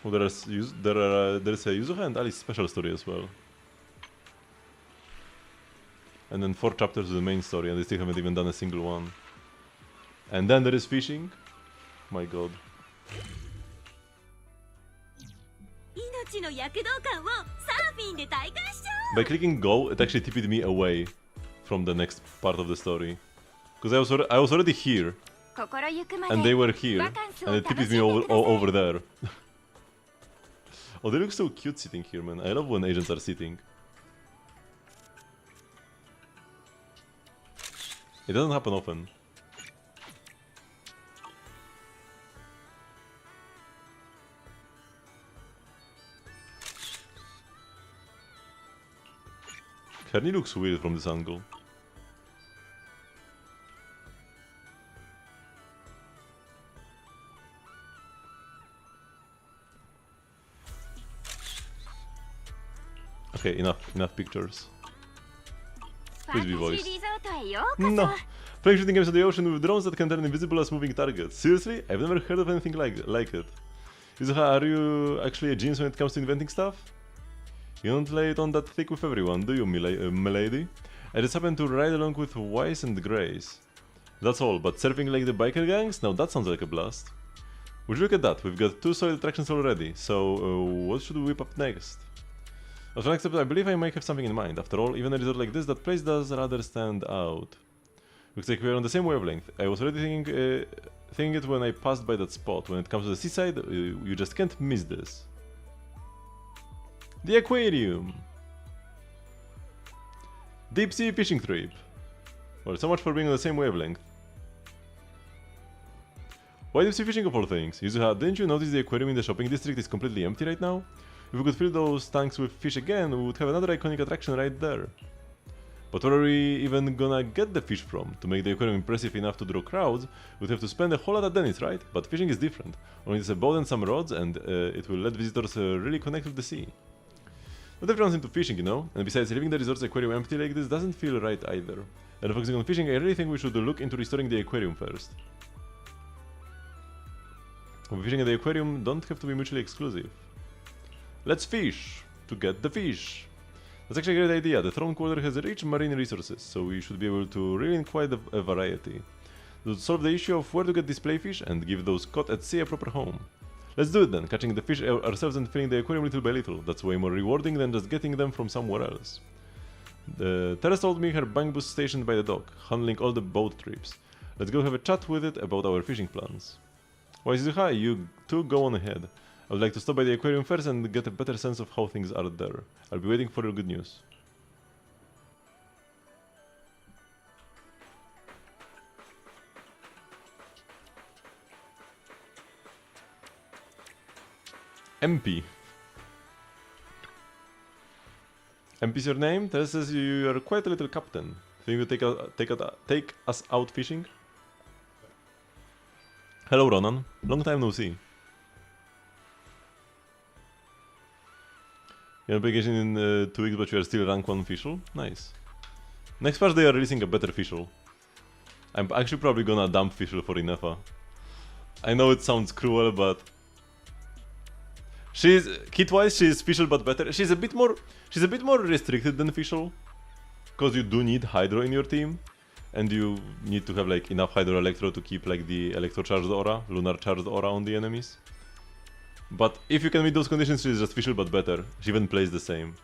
Oh, there's a Yuzuha and Alice special story as well. And then 4 chapters of the main story, and they still haven't even done a single one. And then there is fishing. My god. By clicking go, it actually tipped me away from the next part of the story. Because I was already here. And they were here. And it tipped me over there. Oh, they look so cute sitting here, man. I love when agents are sitting. It doesn't happen often. Kearney looks weird from this angle. Okay, enough pictures. Please be voiced. No! Playing shooting games on the ocean with drones that can turn invisible as moving targets. Seriously? I've never heard of anything like it. Yuzuha, are you actually a genius when it comes to inventing stuff? You don't lay it on that thick with everyone, do you, milady? I just happened to ride along with Wise and Grace. That's all, but surfing like the biker gangs? Now that sounds like a blast. Would you look at that, we've got 2 solid attractions already, so what should we whip up next? As for next episode, I believe I might have something in mind. After all, even a resort like this, that place does rather stand out. Looks like we're on the same wavelength. I was already thinking it when I passed by that spot. When it comes to the seaside, you just can't miss this. The aquarium! Deep sea fishing trip. Well, so much for being on the same wavelength. Why deep sea fishing of all things? Yuzuha, didn't you notice the aquarium in the shopping district is completely empty right now? If we could fill those tanks with fish again, we would have another iconic attraction right there. But where are we even gonna get the fish from? To make the aquarium impressive enough to draw crowds, we'd have to spend a whole lot at Dennis, right? But fishing is different. Only it's a boat and some rods, and it will let visitors really connect with the sea. Not everyone's into fishing, you know? And besides, leaving the resort's aquarium empty like this doesn't feel right either. And focusing on fishing, I really think we should look into restoring the aquarium first. Fishing and the aquarium don't have to be mutually exclusive. Let's fish! To get the fish! That's actually a great idea. The Throne Quarter has rich marine resources, so we should be able to reel in quite a variety. To solve the issue of where to get display fish and give those caught at sea a proper home. Let's do it then, catching the fish ourselves and filling the aquarium little by little. That's way more rewarding than just getting them from somewhere else. Teres told me her bamboo stationed by the dock, handling all the boat trips. Let's go have a chat with it about our fishing plans. Waizuha, you two go on ahead. I would like to stop by the aquarium first and get a better sense of how things are there. I'll be waiting for your good news. MP. MP's your name? Teres says you are quite a little captain. Think you take us out fishing? Hello Ronan, long time no see. You're on vacation in 2 weeks but you are still rank 1 official? Nice. Next patch they are releasing a better official. I'm actually probably gonna dump official for Inefa. I know it sounds cruel but... She's... Kit-wise she's official but better. She's a bit more restricted than official. Cause you do need Hydro in your team. And you need to have like enough Hydro Electro to keep like the Electro Charged Aura, Lunar Charged Aura on the enemies. But if you can meet those conditions, she's just official but better. She even plays the same.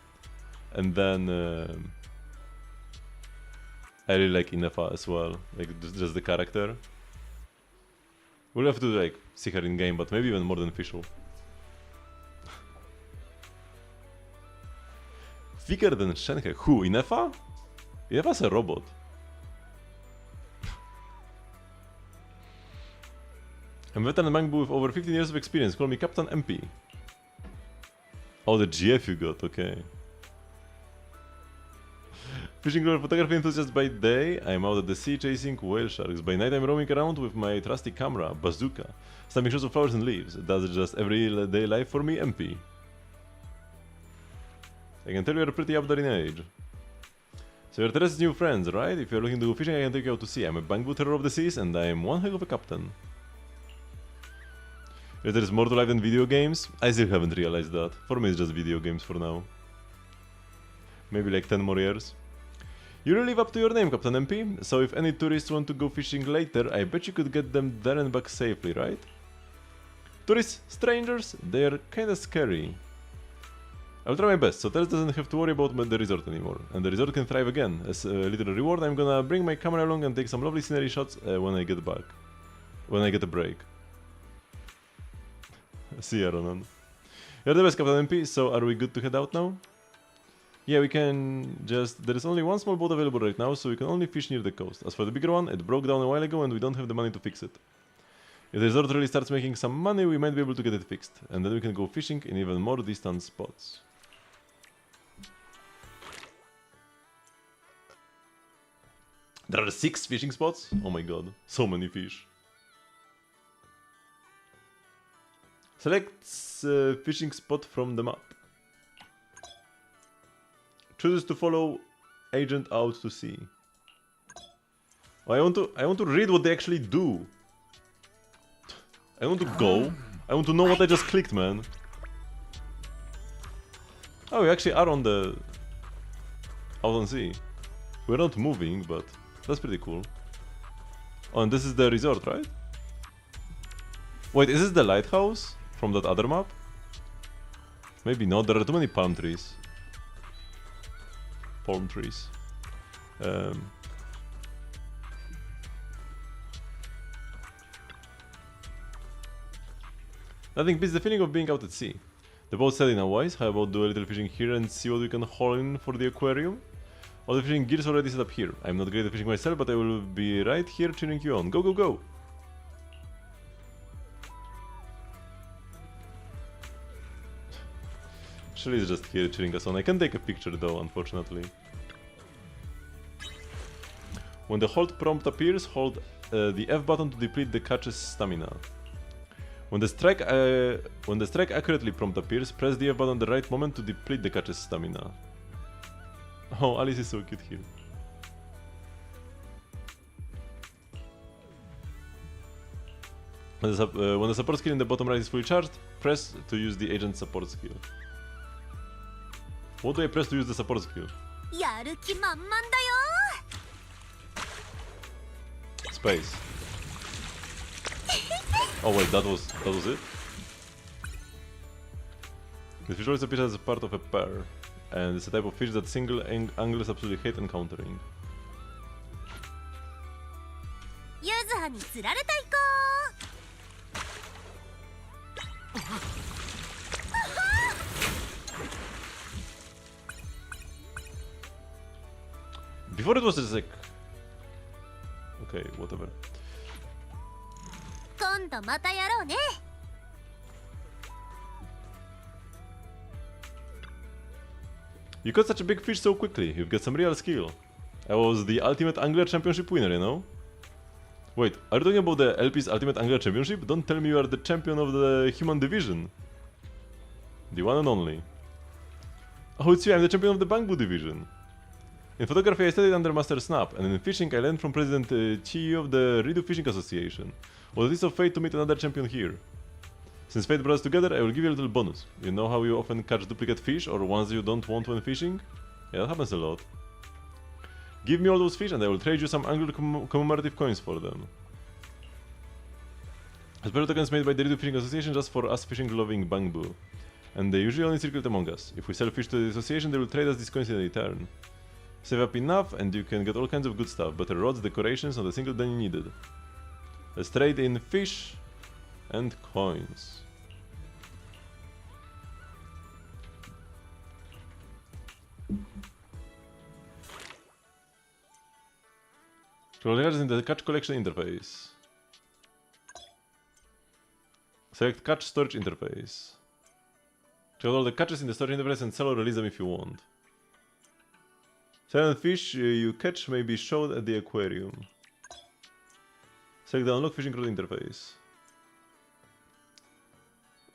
And then I really like Inefa as well, like just the character. We'll have to like see her in game, but maybe even more than official. Thicker than Shenhe. Who? Inefa? Inefa's a robot. I'm a veteran Mangbu with over 15 years of experience, call me Captain MP. Oh, the GF you got, okay. Fishing lure photography enthusiast by day, I'm out at the sea chasing whale sharks. By night I'm roaming around with my trusty camera, bazooka, snapping shots of flowers and leaves. That's just everyday life for me, MP. I can tell you're pretty up there in age. So you're Teres' new friends, right? If you're looking to go fishing, I can take you out to sea. I'm a Bangbu terror of the seas and I'm one heck of a captain. If there's more to life than video games, I still haven't realized that. For me it's just video games for now. Maybe like 10 more years. You really live up to your name, Captain MP, so if any tourists want to go fishing later, I bet you could get them there and back safely, right? Tourists, strangers, they're kinda scary. I'll try my best, so Teres doesn't have to worry about the resort anymore, and the resort can thrive again. As a little reward, I'm gonna bring my camera along and take some lovely scenery shots when I get back. When I get a break. See ya, Ronan. You're the best, Captain MP, so are we good to head out now? Yeah, we can just... There is only one small boat available right now, so we can only fish near the coast. As for the bigger one, it broke down a while ago and we don't have the money to fix it. If the resort really starts making some money, we might be able to get it fixed. And then we can go fishing in even more distant spots. There are 6 fishing spots? Oh my god, so many fish. Select fishing spot from the map. Chooses to follow agent out to sea. Oh, I want to read what they actually do. I want to go. I want to know what I just clicked, man. Oh, we actually are on the... out on sea. We're not moving, but that's pretty cool. Oh, and this is the resort, right? Wait, is this the lighthouse from that other map? Maybe not, there are too many palm trees. Palm trees. Nothing beats the feeling of being out at sea. The boat said in a wise, how about do a little fishing here and see what we can haul in for the aquarium? All the fishing gear is already set up here. I'm not great at fishing myself, but I will be right here cheering you on. Go, go, go! Shelly is just here cheering us on. I can't take a picture though, unfortunately. When the hold prompt appears, hold the F button to deplete the catch's stamina. When the strike accurately prompt appears, press the F button at the right moment to deplete the catch's stamina. Oh, Alice is so cute here. When the support skill in the bottom right is fully charged, press to use the agent support skill. What do I press to use the support skill? やる気満々だよ Space. Oh wait, that was it? The fish always appears as a part of a pair, and it's a type of fish that single anglers absolutely hate encountering. ゆずはに釣られたいこ Before it was just like... Okay, whatever. 今度またやろうね You caught such a big fish so quickly, you've got some real skill. I was the Ultimate Angler Championship winner, you know? Wait, are you talking about the LP's Ultimate Angler Championship? Don't tell me you are the champion of the human division. The one and only. Oh, it's you, I'm the champion of the Bangbu division. In photography I studied under Master Snap, and in fishing I learned from President Chi of the Ridu Fishing Association. Was it of fate to meet another champion here? Since fate brought us together, I will give you a little bonus. You know how you often catch duplicate fish or ones you don't want when fishing? Yeah, that happens a lot. Give me all those fish and I will trade you some angler commemorative coins for them. Special tokens made by the Ridu Fishing Association just for us fishing loving Bangbu. And they usually only circulate among us. If we sell fish to the association, they will trade us these coins in return. Save up enough and you can get all kinds of good stuff. Better rods, decorations, not a single penny needed. Let's trade in fish and coins. In the catch collection interface. Select catch storage interface. Check out all the catches in the storage interface and sell or release them if you want. Silent fish you catch may be shown at the aquarium. Select the unlock fishing rod interface.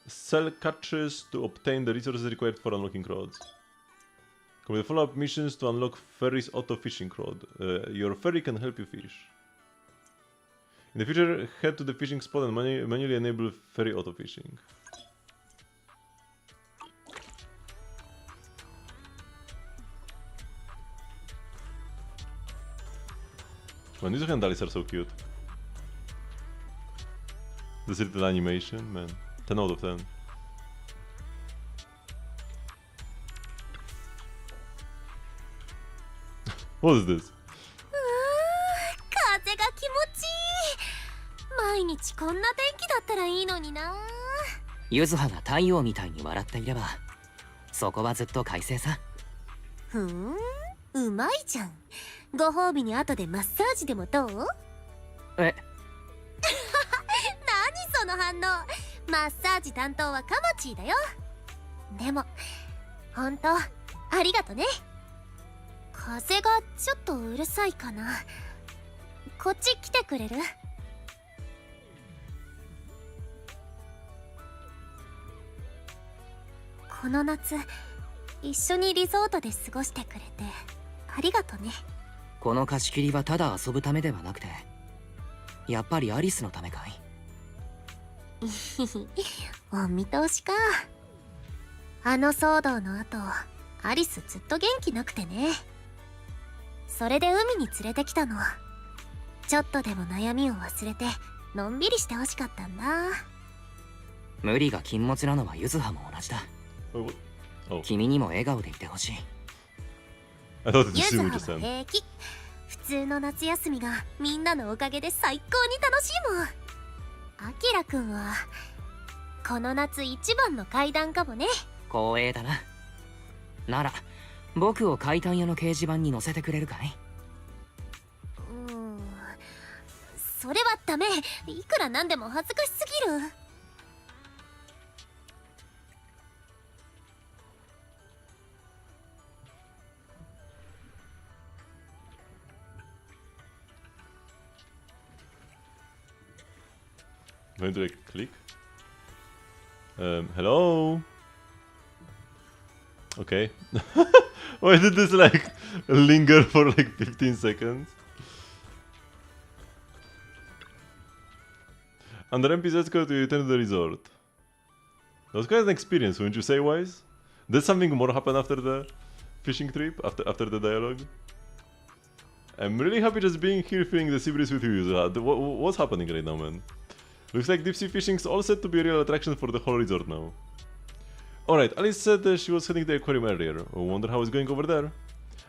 Sell catches to obtain the resources required for unlocking rods. Complete follow-up missions to unlock ferry's auto fishing rod. Your ferry can help you fish. In the future, head to the fishing spot and manually enable ferry auto fishing. Man, these handles are so cute. This little animation, man. 10 out of 10. What is this? 風が気持ちいい毎日こんな天気だったらいいのになゆずはが太陽みたいに笑っていればそこはずっと快晴さ。うまいじゃんご褒美に後でマッサージでもどうえ何その反応マッサージ担当はカマチーだよでもほんとありがとね風がちょっとうるさいかなこっち来てくれるこの夏一緒にリゾートで過ごしてくれてありがとねこの貸し切りはただ遊ぶためではなくてやっぱりアリスのためかいお見通しかあの騒動の後アリスずっと元気なくてねそれで海に連れてきたのちょっとでも悩みを忘れてのんびりしてほしかったんだ無理が禁物なのはゆずはも同じだ Oh. 君にも笑顔でいてほしい I thought it ゆ was ずは super は just then. 平気普通の夏休みがみんなのおかげで最高に楽しいもんアキラくんはこの夏一番の階段かもね光栄だななら僕を怪談屋の掲示板に載せてくれるかいそれはダメいくらなんでも恥ずかしすぎる going to like click. Hello? Okay. Why did this like linger for like 15 seconds? Under MPZ code you return to the resort. That was quite an experience, wouldn't you say, Wise? Did something more happen after the fishing trip? After the dialogue? I'm really happy just being here feeling the sea breeze with you, Yuzuha. What's happening right now, man? Looks like deep sea fishing's all set to be a real attraction for the whole resort now. Alright, Alice said she was heading to the aquarium earlier. I wonder how it's going over there.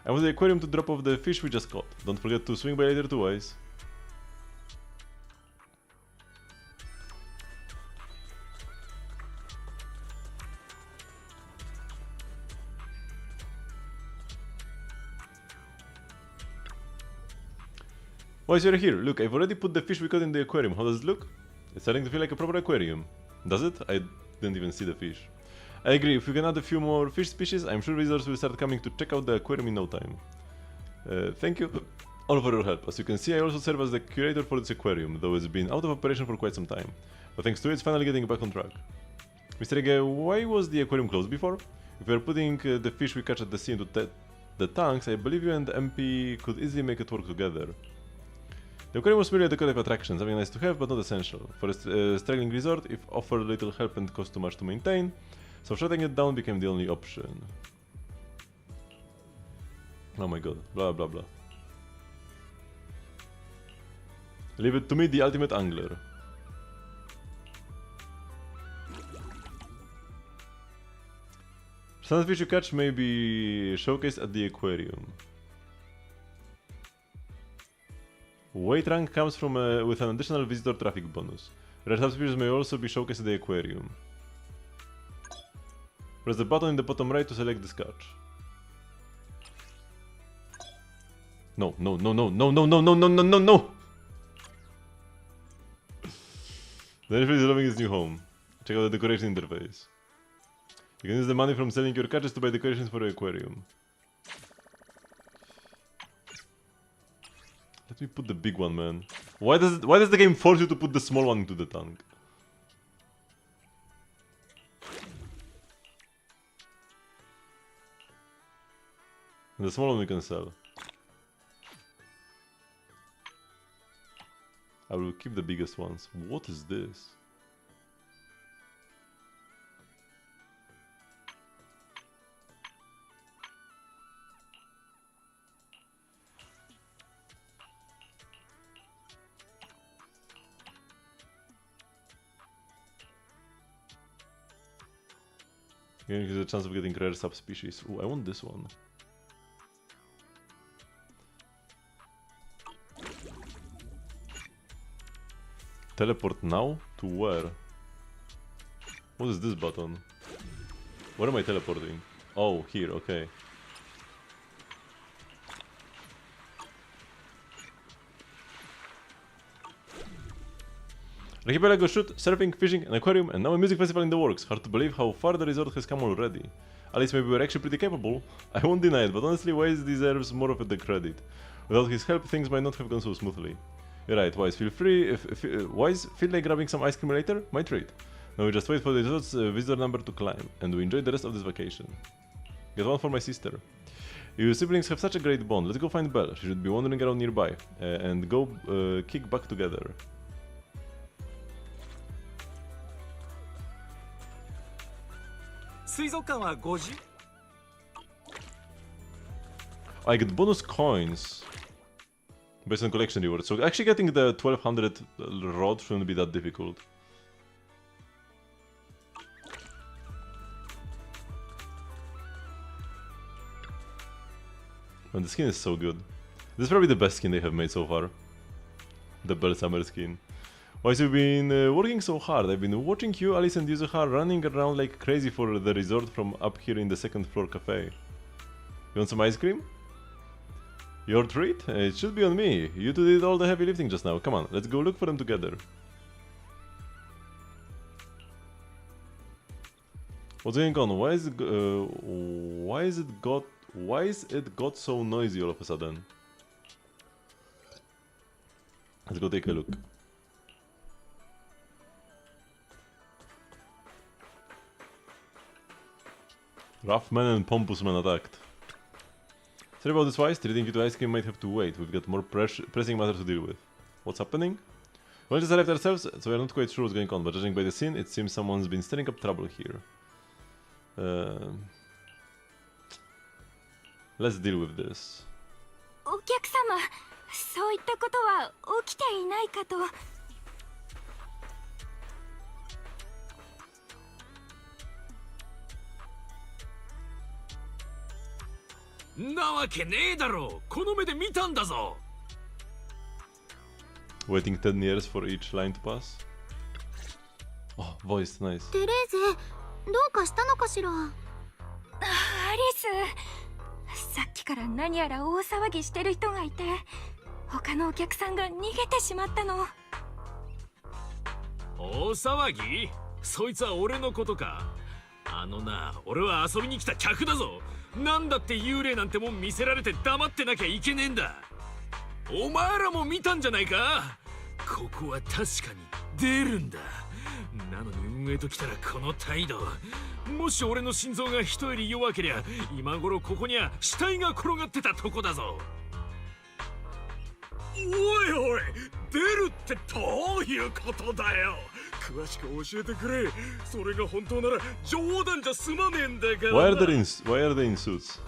I went to the aquarium to drop off the fish we just caught. Don't forget to swing by later too, Wise. Wise, you're here. Look, I've already put the fish we caught in the aquarium. How does it look? It's starting to feel like a proper aquarium. Does it? I didn't even see the fish. I agree, if we can add a few more fish species, I'm sure visitors will start coming to check out the aquarium in no time. Thank you all for your help. As you can see, I also serve as the curator for this aquarium, though it's been out of operation for quite some time. But thanks to it, it's finally getting back on track. Mr. Ege, why was the aquarium closed before? If we are putting the fish we catch at the sea into the tanks, I believe you and the MP could easily make it work together. The aquarium was merely a decorative attraction, something nice to have but not essential. For a struggling resort, if offered little help and cost too much to maintain, so shutting it down became the only option. Oh my god, blah blah blah. Leave it to me, the ultimate angler. Some fish you catch may be showcased at the aquarium. Weight rank comes from with an additional visitor traffic bonus. Rare subspecies may also be showcased at the aquarium. Press the button in the bottom right to select this catch. No, no, no, no, no, no, no, no, no, no, no, no! The airfield is loving its new home. Check out the decoration interface. You can use the money from selling your catches to buy decorations for your aquarium. Let me put the big one, man. Why does the game force you to put the small one into the tank? And the small one we can sell. I will keep the biggest ones. What is this? Increase the chance of getting rare subspecies. Ooh, I want this one. Teleport now? To where? What is this button? Where am I teleporting? Oh, here, okay. Archipelago shoot, surfing, fishing, an aquarium, and now a music festival in the works. Hard to believe how far the resort has come already. At least maybe we're actually pretty capable. I won't deny it, but honestly Wise deserves more of the credit. Without his help, things might not have gone so smoothly. You're right, Wise, feel free. Wise, feel like grabbing some ice cream later? My treat. Now we just wait for the resort's visitor number to climb, and we enjoy the rest of this vacation. Get one for my sister. You siblings have such a great bond. Let's go find Belle. She should be wandering around nearby, and go kick back together. I get bonus coins based on collection rewards, so actually getting the 1200 rod shouldn't be that difficult. And the skin is so good. This is probably the best skin they have made so far. The Belle Summer skin. Why have you been working so hard? I've been watching you, Alice and Yuzuha running around like crazy for the resort from up here in the second floor cafe. You want some ice cream? Your treat? It should be on me. You two did all the heavy lifting just now. Come on, let's go look for them together. What's going on? Why is it got so noisy all of a sudden? Let's go take a look. Rough man and pompous man attacked. Sorry about this, Wise. Treating you to ice cream might have to wait. We've got more pressing matters to deal with. What's happening? We just arrived ourselves, so we're not quite sure what's going on, but judging by the scene, it seems someone's been stirring up trouble here. Let's deal with this. お客様、そういったことは起きていないかと。なわけねえだろ。この目で見たんだぞ。Waiting 10 years for each line to pass. Oh, voice, nice. テレーゼ、どうかしたのかしら。アリス、さっきから何やら大騒ぎしてる人がいて、他のお客さんが逃げてしまったの。大騒ぎ？そいつは俺のことか。あのな、俺は遊びに来た客だぞ。なんだって幽霊なんてもん見せられて黙ってなきゃいけねえんだ。お前らも見たんじゃないか。ここは確かに出るんだ。なのに運営と来たらこの態度。もし俺の心臓が人より弱けりゃ今頃ここには死体が転がってたとこだぞ。おいおい、出るってどういうことだよ。詳しく教えてくれ。それが本当なら冗談じゃ済まねえんだからな。Why are they in suits?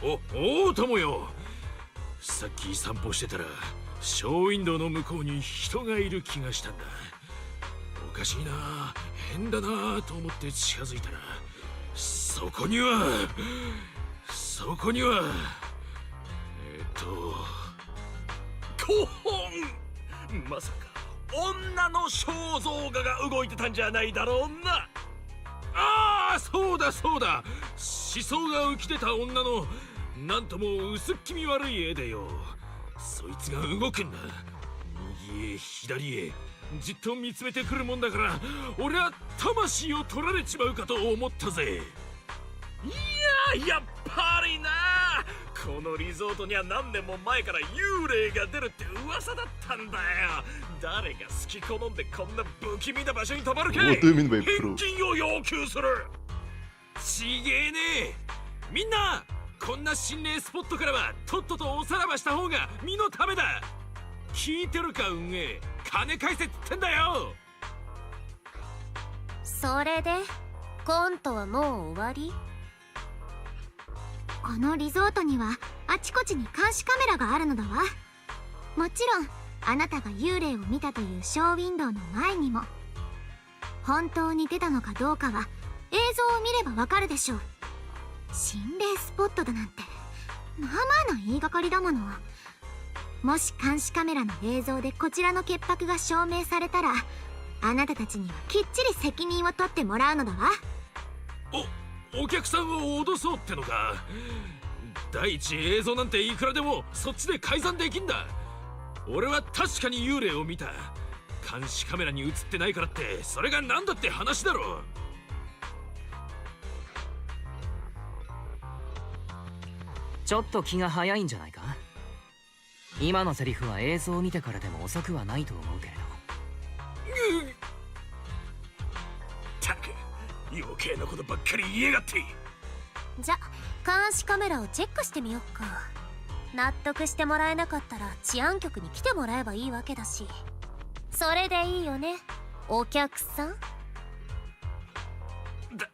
おうともよ。さっき散歩してたらショーウィンドウの向こうに人がいる気がしたんだ。おかしいな、変だなと思って近づいたら、そこにはまさか女の肖像画が動いてたんじゃないだろうな。ああ、そうだそうだ、思想が浮き出た女のなんとも薄っ気味悪い絵でよ。そいつが動くんだ。右へ左へじっと見つめてくるもんだから、俺は魂を取られちまうかと思ったぜ。いや、やっぱりな、このリゾートには何年も前から幽霊が出るって噂だったんだよ。誰が好き好んでこんな不気味な場所に泊まるかい。 What do you mean by 返金を要求する。ちげえねえ。みんなこんな心霊スポットからはとっととおさらばした方が身のためだ。聞いてるか運営、金返せってんだよ。それでコントはもう終わり？このリゾートにはあちこちに監視カメラがあるのだわ。もちろんあなたが幽霊を見たというショーウィンドウの前にも。本当に出たのかどうかは映像を見ればわかるでしょう。心霊スポットだなんてまあまあな言いがかりだもの。もし監視カメラの映像でこちらの潔白が証明されたら、あなたたちにはきっちり責任を取ってもらうのだわ。お客さんを脅そうってのか。第一映像なんていくらでもそっちで改ざんできんだ。俺は確かに幽霊を見た。監視カメラに映ってないからってそれが何だって話だろ。ちょっと気が早いんじゃないか。今のセリフは映像を見てからでも遅くはないと思うけれど。たく余計なことばっかり言いやがって。じゃ監視カメラをチェックしてみよっか。納得してもらえなかったら治安局に来てもらえばいいわけだし。それでいいよね、お客さん。だ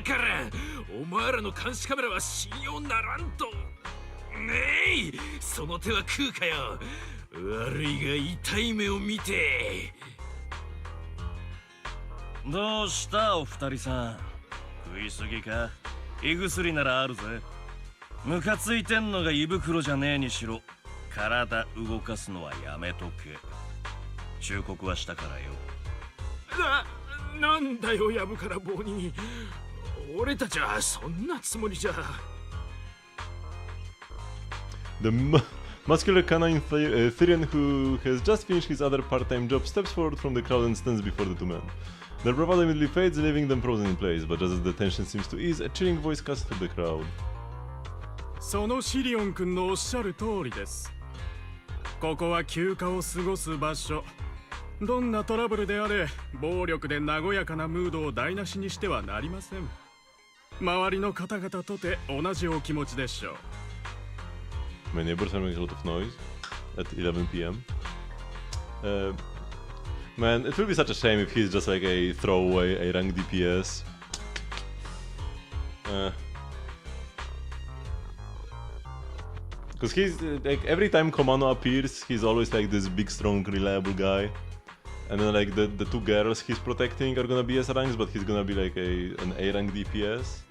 からお前らの監視カメラは信用ならんと。ねえ、その手は食うかよ。悪いが痛い目を見て。どうしたお二人さん、食いすぎか。胃薬ならあるぜ。ムカついてんのが胃袋じゃねえにしろ、体動かすのはやめとけ。忠告はしたからよ。なんだよやぶから棒に。俺たちはそんなつもりじゃ。The muscular canine Therian, who has just finished his other part-time job, steps forward from the crowd and stands before the two men. Their bravado immediately fades, leaving them frozen in place, but just as the tension seems to ease, a chilling voice cuts through the crowd. そのシリオン君のおっしゃる通りです。ここは休暇を過ごす場所。どんなトラブルであれ暴力で和やかなムードを台無しにしてはなりません。周りの方々とて同じお気持ちでしょう。 My neighbors are making a lot of noise at 11 p.m. Man, it will be such a shame if he's just like a throwaway A rank DPS. Because he's like every time Komano appears, he's always like this big, strong, reliable guy. And then like the two girls he's protecting are gonna be S ranks, but he's gonna be like an A rank DPS,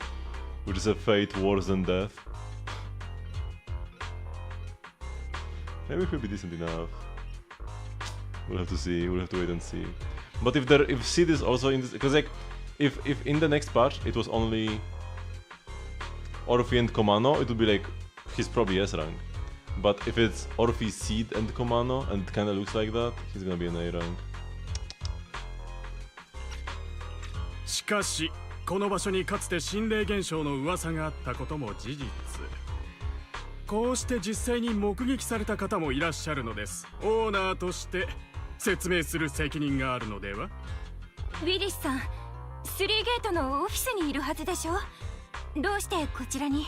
which is a fate worse than death. Maybe he'll be decent enough. We'll have to see. We'll have to wait and see. But if Sid is also in this, because like if in the next patch it was only Orphe and Komano, it would be like he's probably S rank. But if it's Orphe, Sid, and Komano, and it kind of looks like that, he's gonna be an A rank. しかしこの場所にかつて心霊現象の噂があったことも事実。こうして実際に目撃された方もいらっしゃるのです。オーナーとして説明する責任があるのでは。ウィリスさん、3ゲートのオフィスにいるはずでしょ。どうしてこちらに？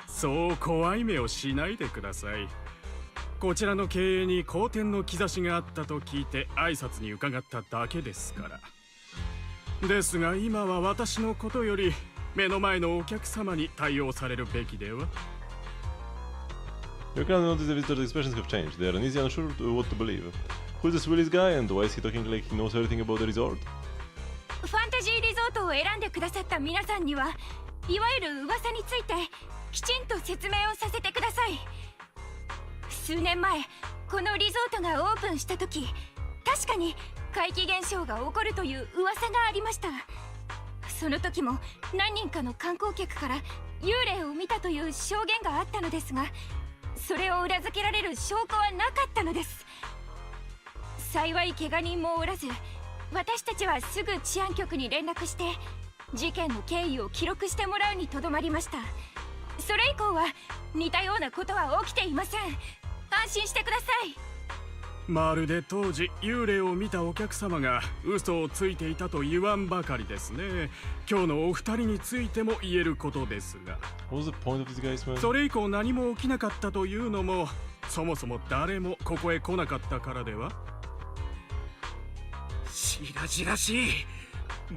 そう怖い目をしないでください。こちらの経営に好転の兆しがあったと聞いて挨拶に伺っただけですから。ですが今は私のことより目の前のお客様に対応されるべきでは。You can notice the visitors' expressions have changed. They are uneasy and unsure what to believe. Who is this Willis guy and why is he talking like he knows everything about the resort? ファンタジーリゾートを選んでくださった皆さんにはいわゆる噂についてきちんと説明をさせてください。数年前このリゾートがオープンした時、確かに怪奇現象が起こるという噂がありました。その時も何人かの観光客から幽霊を見たという証言があったのですが、それを裏付けられる証拠はなかったのです。幸い怪我人もおらず、私たちはすぐ治安局に連絡して事件の経緯を記録してもらうにとどまりました。それ以降は似たようなことは起きていません。安心してください。まるで当時幽霊を見たお客様が嘘をついていたと言わんばかりですね。今日のお二人についても言えることですが、それ以降何も起きなかったというのもそもそも誰もここへ来なかったからでは。しらじらしい。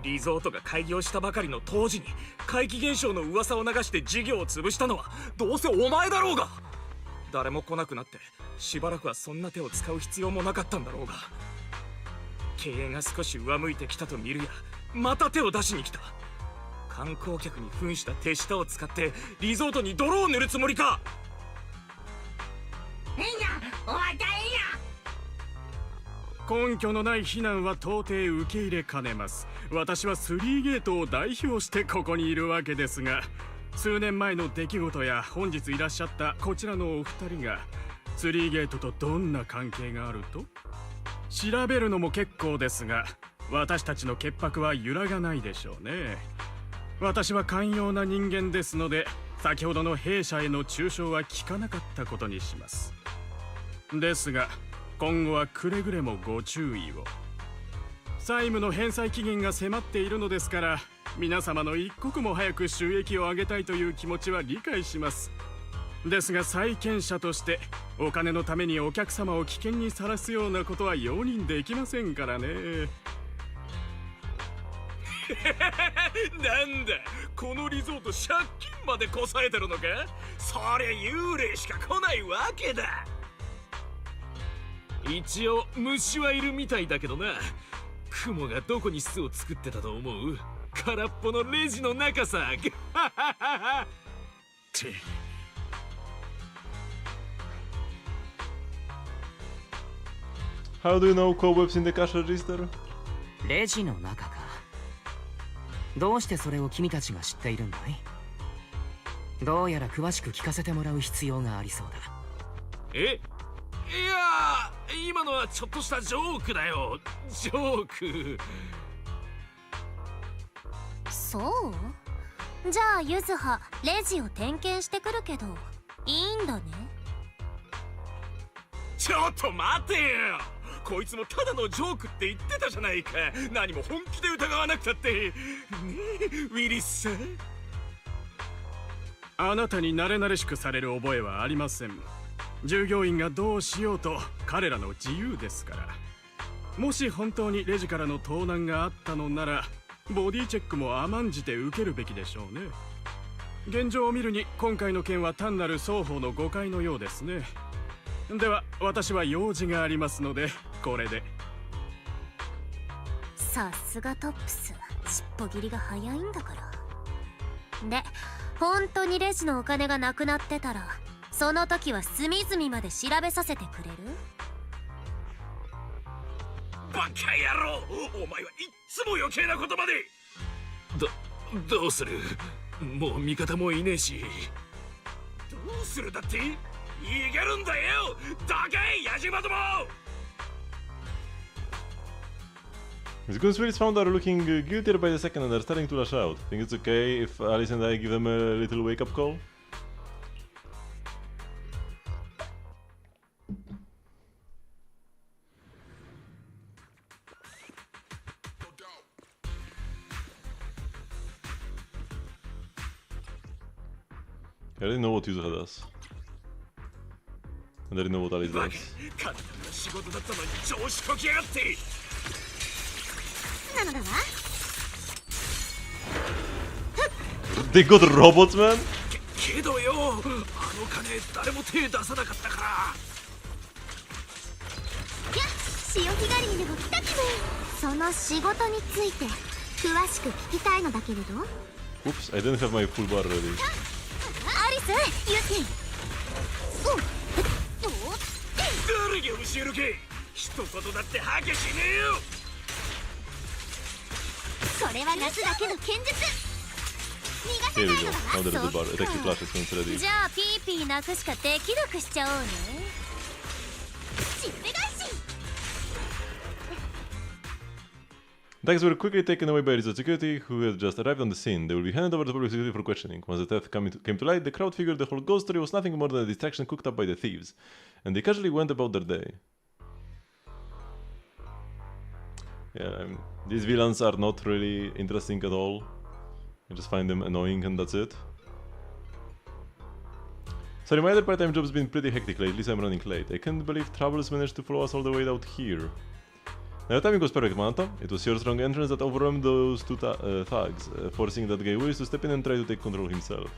リゾートが開業したばかりの当時に怪奇現象の噂を流して事業を潰したのはどうせお前だろうが。誰も来なくなってしばらくはそんな手を使う必要もなかったんだろうが、経営が少し上向いてきたと見るやまた手を出しに来た。観光客に扮した手下を使ってリゾートに泥を塗るつもりか。いいや、お前だいいや。根拠のない非難は到底受け入れかねます。私は3ゲートを代表してここにいるわけですが、数年前の出来事や本日いらっしゃったこちらのお二人が3ゲートとどんな関係があると？調べるのも結構ですが、私たちの潔白は揺らがないでしょうね。私は寛容な人間ですので、先ほどの弊社への中傷は聞かなかったことにします。ですが今後はくれぐれもご注意を。債務の返済期限が迫っているのですから、皆様の一刻も早く収益を上げたいという気持ちは理解します。ですが債権者としてお金のためにお客様を危険にさらすようなことは容認できませんからね。なんだ、このリゾート借金までこさえてるのか。そりゃ幽霊しか来ないわけだ。一応虫はいるみたいだけどな。雲がどこに巣を作ってたと思う？空っぽのレジの中さ。How do you know cobwebs in the cash register? レジの中か。どうしてそれを君たちが知っているんだい？どうやら詳しく聞かせてもらう必要がありそうだ。え？いや、今のはちょっとしたジョークだよ。ジョーク。そうじゃあゆずはレジを点検してくるけどいいんだね。ちょっと待てよ。こいつもただのジョークって言ってたじゃないか。何も本気で疑わなくたってねえウィリスさん。あなたに慣れ慣れしくされる覚えはありません。従業員がどうしようと彼らの自由ですから。もし本当にレジからの盗難があったのなら、ボディチェックも甘んじて受けるべきでしょうね。現状を見るに今回の件は単なる双方の誤解のようですね。では私は用事がありますのでこれで。さすがトップス、尻尾切りが早いんだから。で、本当にレジのお金がなくなってたら、その時は隅々まで調べさせてくれる？バカ野郎、お前はいっつも余計なことまで。どうする？もう味方もいねえし。どうするだって？逃げるんだよ、どけヤジマども。The good spirits found are looking guiltier by the second and are starting to lash out. Think it's okay if Alice and I give them a little wake-up call? I already know what Yuzuha does. And I already know what Alice does. 簡単な仕事だったのに調子こきやがって。なのだわ。They got robots, man? けどよ、あの金誰も手出さなかったから。やっ、潮干狩りにでも来た気分。その仕事について詳しく聞きたいのだけれど。Oops, I didn't have my full bar ready. アリス、ユキ。誰が教えるけ。一言だってハゲしねえよ。それは夏だけの剣術。 Here we go. Now there is a bar. It actually flashes when it's ready. じゃあピーピー泣くしかできなくしちゃおうね。しっぺ返し。 Attacks were quickly taken away by resort security, who had just arrived on the scene. They will be handed over to public security for questioning. Once the theft came to light, the crowd figured the whole ghost story was nothing more than a distraction cooked up by the thieves, and they casually went about their day. Yeah, these villains are not really interesting at all. I just find them annoying and that's it. Sorry, my other part-time job's been pretty hectic lately, so I'm running late. I can't believe Troubles managed to follow us all the way out here. Now, the timing was perfect, Manata. It was your strong entrance that overwhelmed those two thugs, forcing that guy Willis to step in and try to take control himself.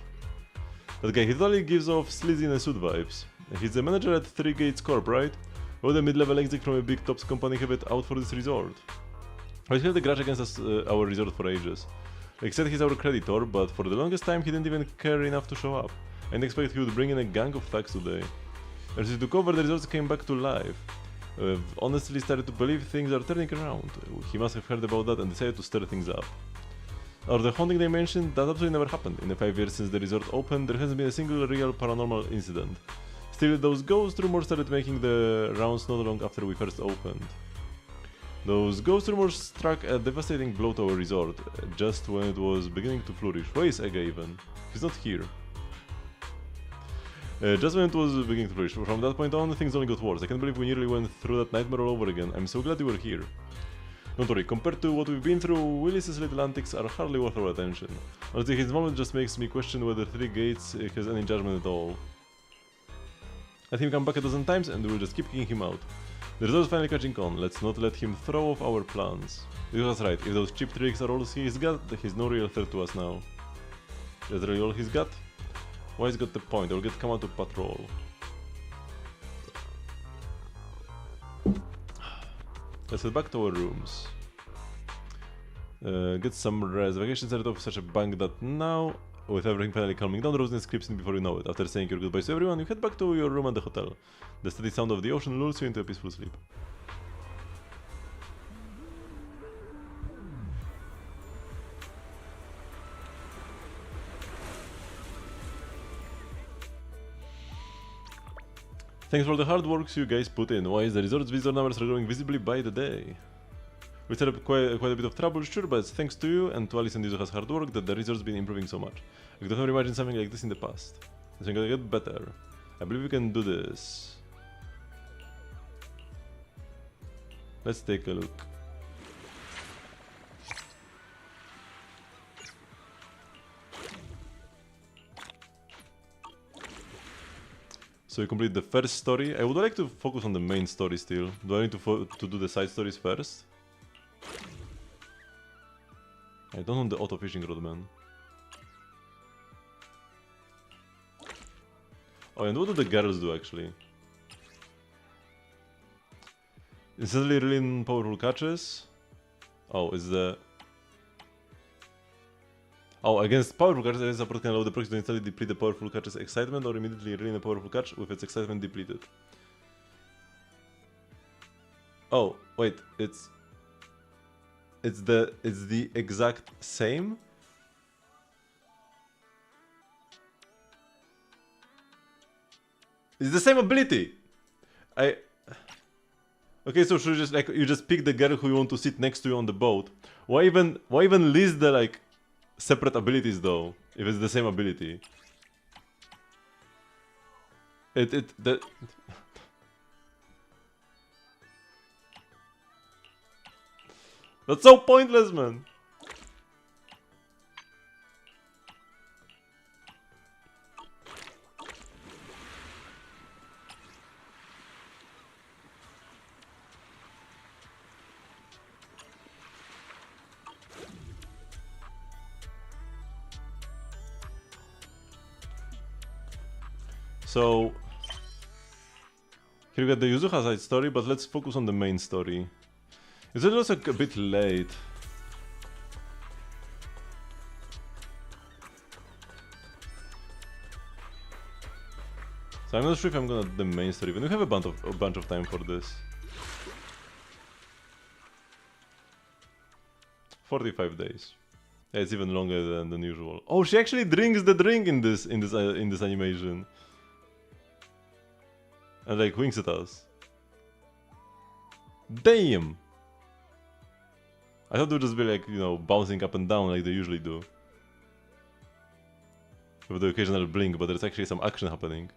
That guy, he totally gives off sleazy and suit vibes. He's the manager at Three Gates Corp, right? All the mid-level exec from a big tops company have it out for this resort. He's held a grudge against us, our resort for ages. Like said he's our creditor, but for the longest time he didn't even care enough to show up. I didn't expect he would bring in a gang of thugs today. As he took over, the resort came back to life. I've honestly started to believe things are turning around. He must have heard about that and decided to stir things up. Or the haunting they mentioned, that absolutely never happened. In the 5 years since the resort opened, there hasn't been a single real paranormal incident. Still, those ghost rumors started making the rounds not long after we first opened. Those ghost rumors struck a devastating blow to our resort, just when it was beginning to flourish. Where is Ega even? He's not here. Just when it was beginning to flourish. From that point on, things only got worse. I can't believe we nearly went through that nightmare all over again. I'm so glad you were here. Don't worry, compared to what we've been through, Willis's little antics are hardly worth our attention. Honestly, his moment just makes me question whether Three Gates has any judgment at all. Let him come back a dozen times and we'll just keep kicking him out. The result's finally catching on. Let's not let him throw off our plans. He was right, if those cheap tricks are all he's got, he's no real threat to us now. Is that really all he's got? Why he's got the point? I'll get come out to patrol. Let's head back to our rooms. Get some rest. Vacation started off such a bang that now, with everything finally calming down, Rosen creeps in before you know it. After saying your goodbyes to everyone, you head back to your room at the hotel. The steady sound of the ocean lulls you into a peaceful sleep. Thanks for the hard work you guys put in. Why is the resort's visitor numbers are growing visibly by the day? We set up quite a bit of trouble, sure, but it's thanks to you and to Alice and Yuzuha's hard work that the resort's been improving so much. I could never imagine something like this in the past. It's gonna get better. I believe we can do this. Let's take a look. So you complete the first story. I would like to focus on the main story still. Do I need to do the side stories first? I don't want the auto fishing rod, man. Oh, and what do the girls do actually? Instantly really powerful catches. Oh, is the... Oh, against powerful catches, the support can allow the proxy to instantly deplete the powerful catch's excitement or immediately release a powerful catch with its excitement depleted. Oh, wait, it's the exact same? It's the same ability! Okay, so should you just you just pick the girl who you want to sit next to you on the boat. Why even list the like separate abilities though, if it's the same ability? That's so pointless, man. So here we got the Yuzuha side story, but let's focus on the main story. Is it also a bit late? So I'm not sure if I'm gonna do the main story, but we have a bunch of time for this. 45 days. Yeah, it's even longer than usual. Oh, she actually drinks the drink in this animation. And like winks at us. Damn! I thought they would just be like, you know, bouncing up and down like they usually do. With the occasional blink, but there's actually some action happening.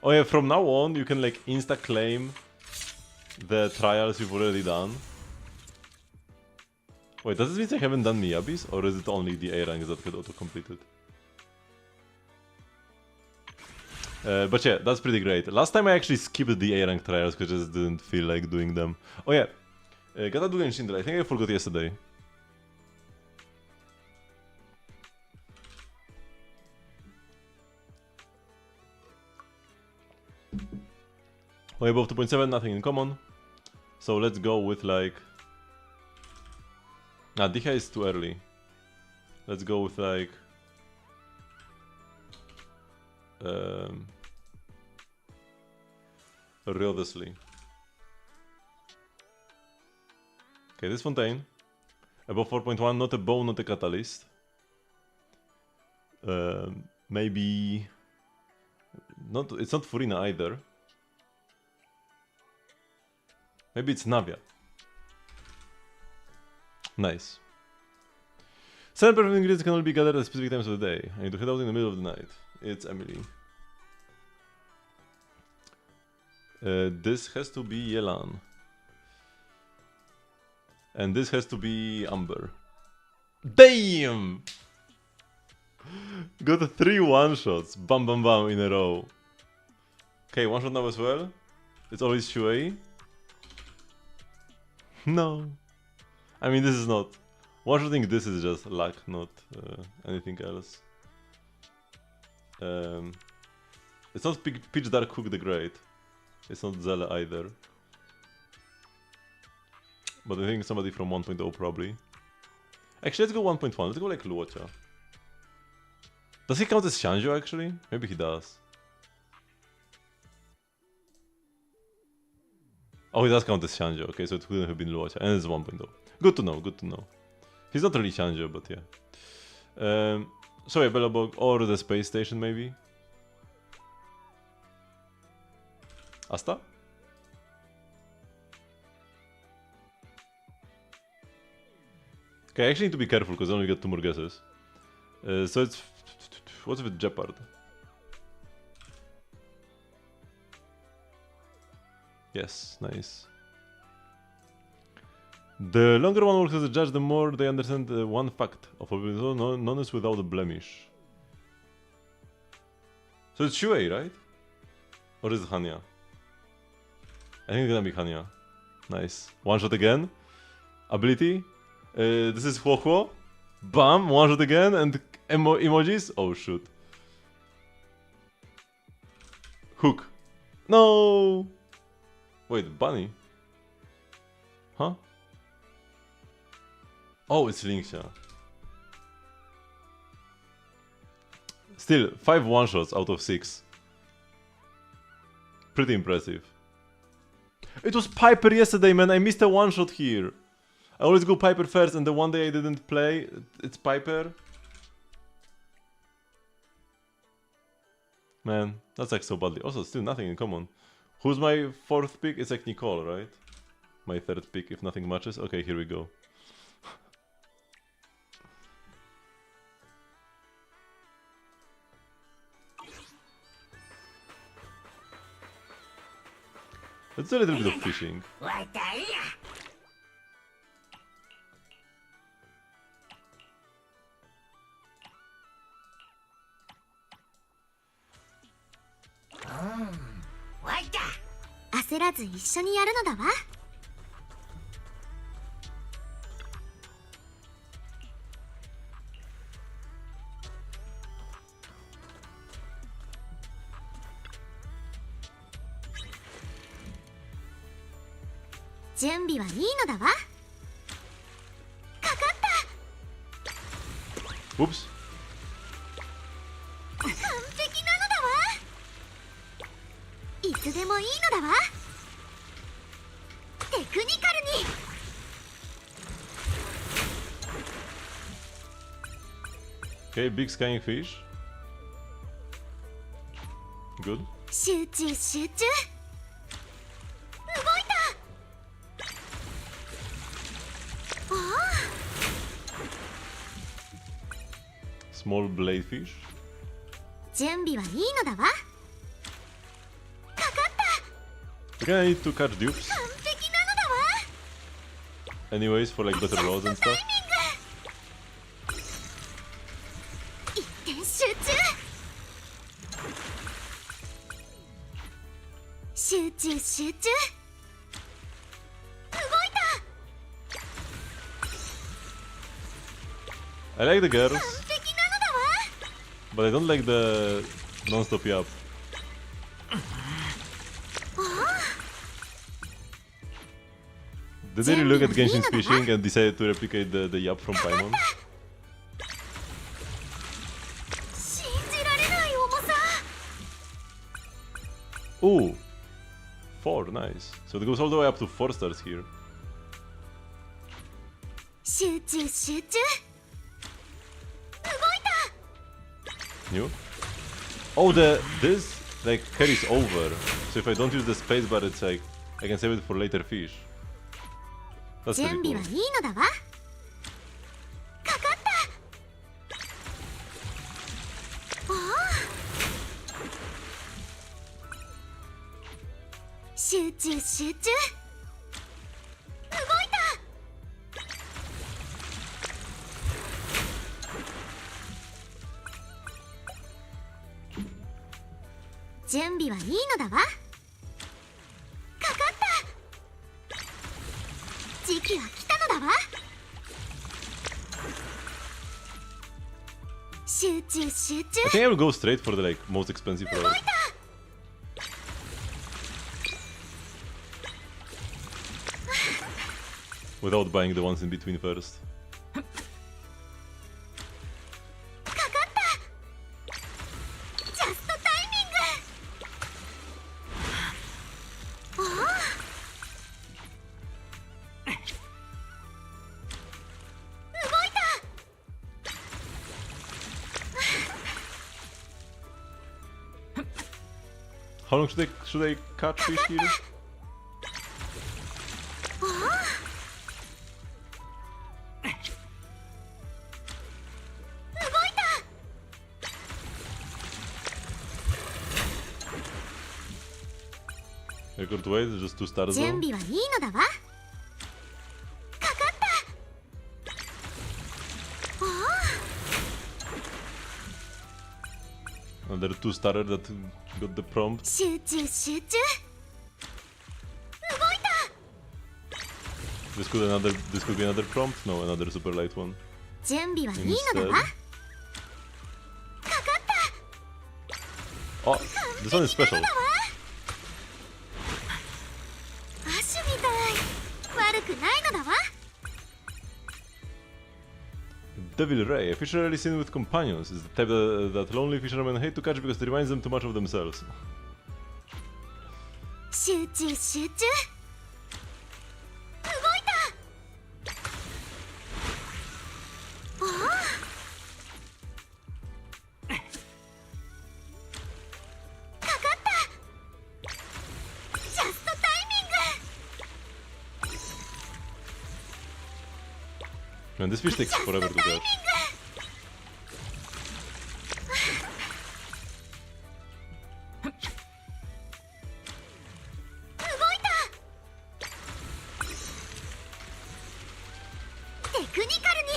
Oh yeah, from now on you can like insta-claim the trials you've already done. Wait, does this mean I haven't done Miyabis? Or is it only the A ranks that get auto-completed? But yeah, that's pretty great. Last time I actually skipped the A rank trials because I just didn't feel like doing them. Oh yeah, gotta do Genshin. I think I forgot yesterday. Oh, above 2.7, nothing in common. So let's go with like... Nah, Diha is too early. Let's go with like... Riodesley. Okay, this Fontaine. Above 4.1, not a bow, not a catalyst. Maybe... It's not Furina either. Maybe it's Navia. Nice. 7 perfect ingredients can only be gathered at specific times of the day. I need to head out in the middle of the night. It's Emily. This has to be Yelan. And this has to be Amber. Damn! Got 3 one-shots. Bam bam bam in a row. Okay, one-shot now as well. It's always Shuei. No. I mean, this is not... One-shotting this is just luck, not anything else. It's not Pitch Dark Cook the Great. It's not Zella either. But I think somebody from 1.0 probably. Actually, let's go 1.1. Let's go like Luocha. Does he count as Shanjo actually? Maybe he does. Oh, he does count as Shanjo. Okay, so it couldn't have been Luocha. And it's 1.0. Good to know, good to know. He's not really Shanjo, but yeah. So yeah, Bellabog or the space station maybe. Asta? Okay, I actually need to be careful because I only got 2 more guesses. So it's... What's with Jeopard? Yes, nice. The longer one works as a judge, the more they understand one fact of none is without a blemish. So it's Shuei, right? Or is it Hanya? I think it's gonna be Hanya. Nice. One shot again. Ability. This is Huo. Bam! One shot again and emojis. Oh shoot. Hook. No! Wait, bunny? Huh? Oh, it's Linksha. Still, 5 one-shots out of 6. Pretty impressive. It was Piper yesterday, man. I missed a one-shot here. I always go Piper first, and the one day I didn't play, it's Piper. Man, that's like so badly. Also, still nothing in common. Who's my 4th pick? It's like Nicole, right? My 3rd pick, if nothing matches. Okay, here we go. Let's do a little bit of fishing.焦らず一緒にやるのだわ。準備はいいのだわ。かかった。Oops. 完璧なのだわ。いつでもいいのだわ。テクニカルに。Okay, big skying fish. Good. 集中集中。動いた。ああ。Small blade fish. 準備はいいのだわ。かかった。 Again, I need to catch dupes. 完璧なのだわ。 Anyways, for like better rolls and stuff. 一点集中。集中集中。動いた。 I like the girls, 完璧なのだわ。 but I don't like the non-stop yap. Did they look at Genshin's fishing and decided to replicate the yap from Paimon? 信じられない重さ。 Ooh! 4, nice. So it goes all the way up to 4 stars here. 集中集中。動いた。 New? Oh, this like carries over. So if I don't use the spacebar, it's like I can save it for later fish. That's 準 pretty 備 cool. はいいのだわ。かかった。ああ。集中集中。動いた。準備はいいのだわ。かかった。時期は来たのだわ。集中集中。 I think I will go straight for the like most expensive roll. 動いた。 Without buying the ones in between first. かかった。ジャストタイミング。ああ。動いた。 How long should I catch fish here? ああ。動いた。 I Record weight is just 2 stars 準 though. 備はいいのだわ。かかった。おお、 Another 2 starter that got the prompt. 集中集中。動いた。 This could be another prompt. No, another super light one. 準備はいいのだわ。 Instead. かかった。 Oh, this one is special. アシュみたい。悪くないのだわ。 Devil Ray, a fish rarely seen with companions, is the type that lonely fishermen hate to catch because it reminds them too much of themselves. 集中集中。動いた。おお。かかった。ジャストタイミング。 Man, this fish takes forever to catch. 動いた。テクニカルに。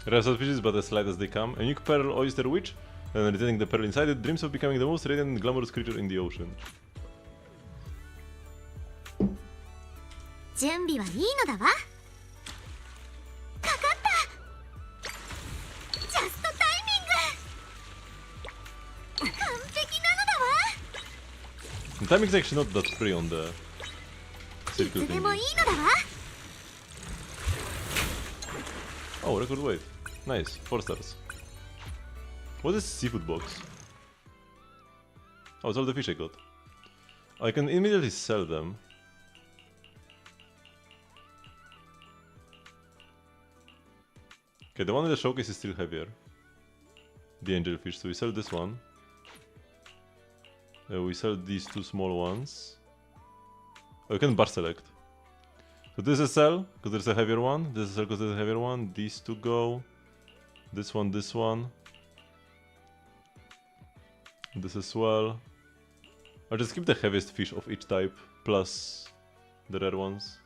Rare salt fishes, but as light as they come. A unique pearl oyster witch, and retaining the pearl inside it, dreams of becoming the most radiant and glamorous creature in the ocean. 準備はいいのだわ。かかった。ジャストタイミング。完璧なのだわ。 The timing is actually not that free on the い circle つでもい thingy. いのだわ。 Oh, record weight. Nice, 4 stars. What is seafood box? Oh, it's all the fish I got. I can immediately sell them. Okay, the one in the showcase is still heavier. The angelfish, so we sell this one. We sell these 2 small ones. Oh, you can bar select. So this is a sell, because there's a heavier one. This is a sell, because there's a heavier one. These 2 go. This one, this one. This as well. I'll just keep the heaviest fish of each type, plus the rare ones.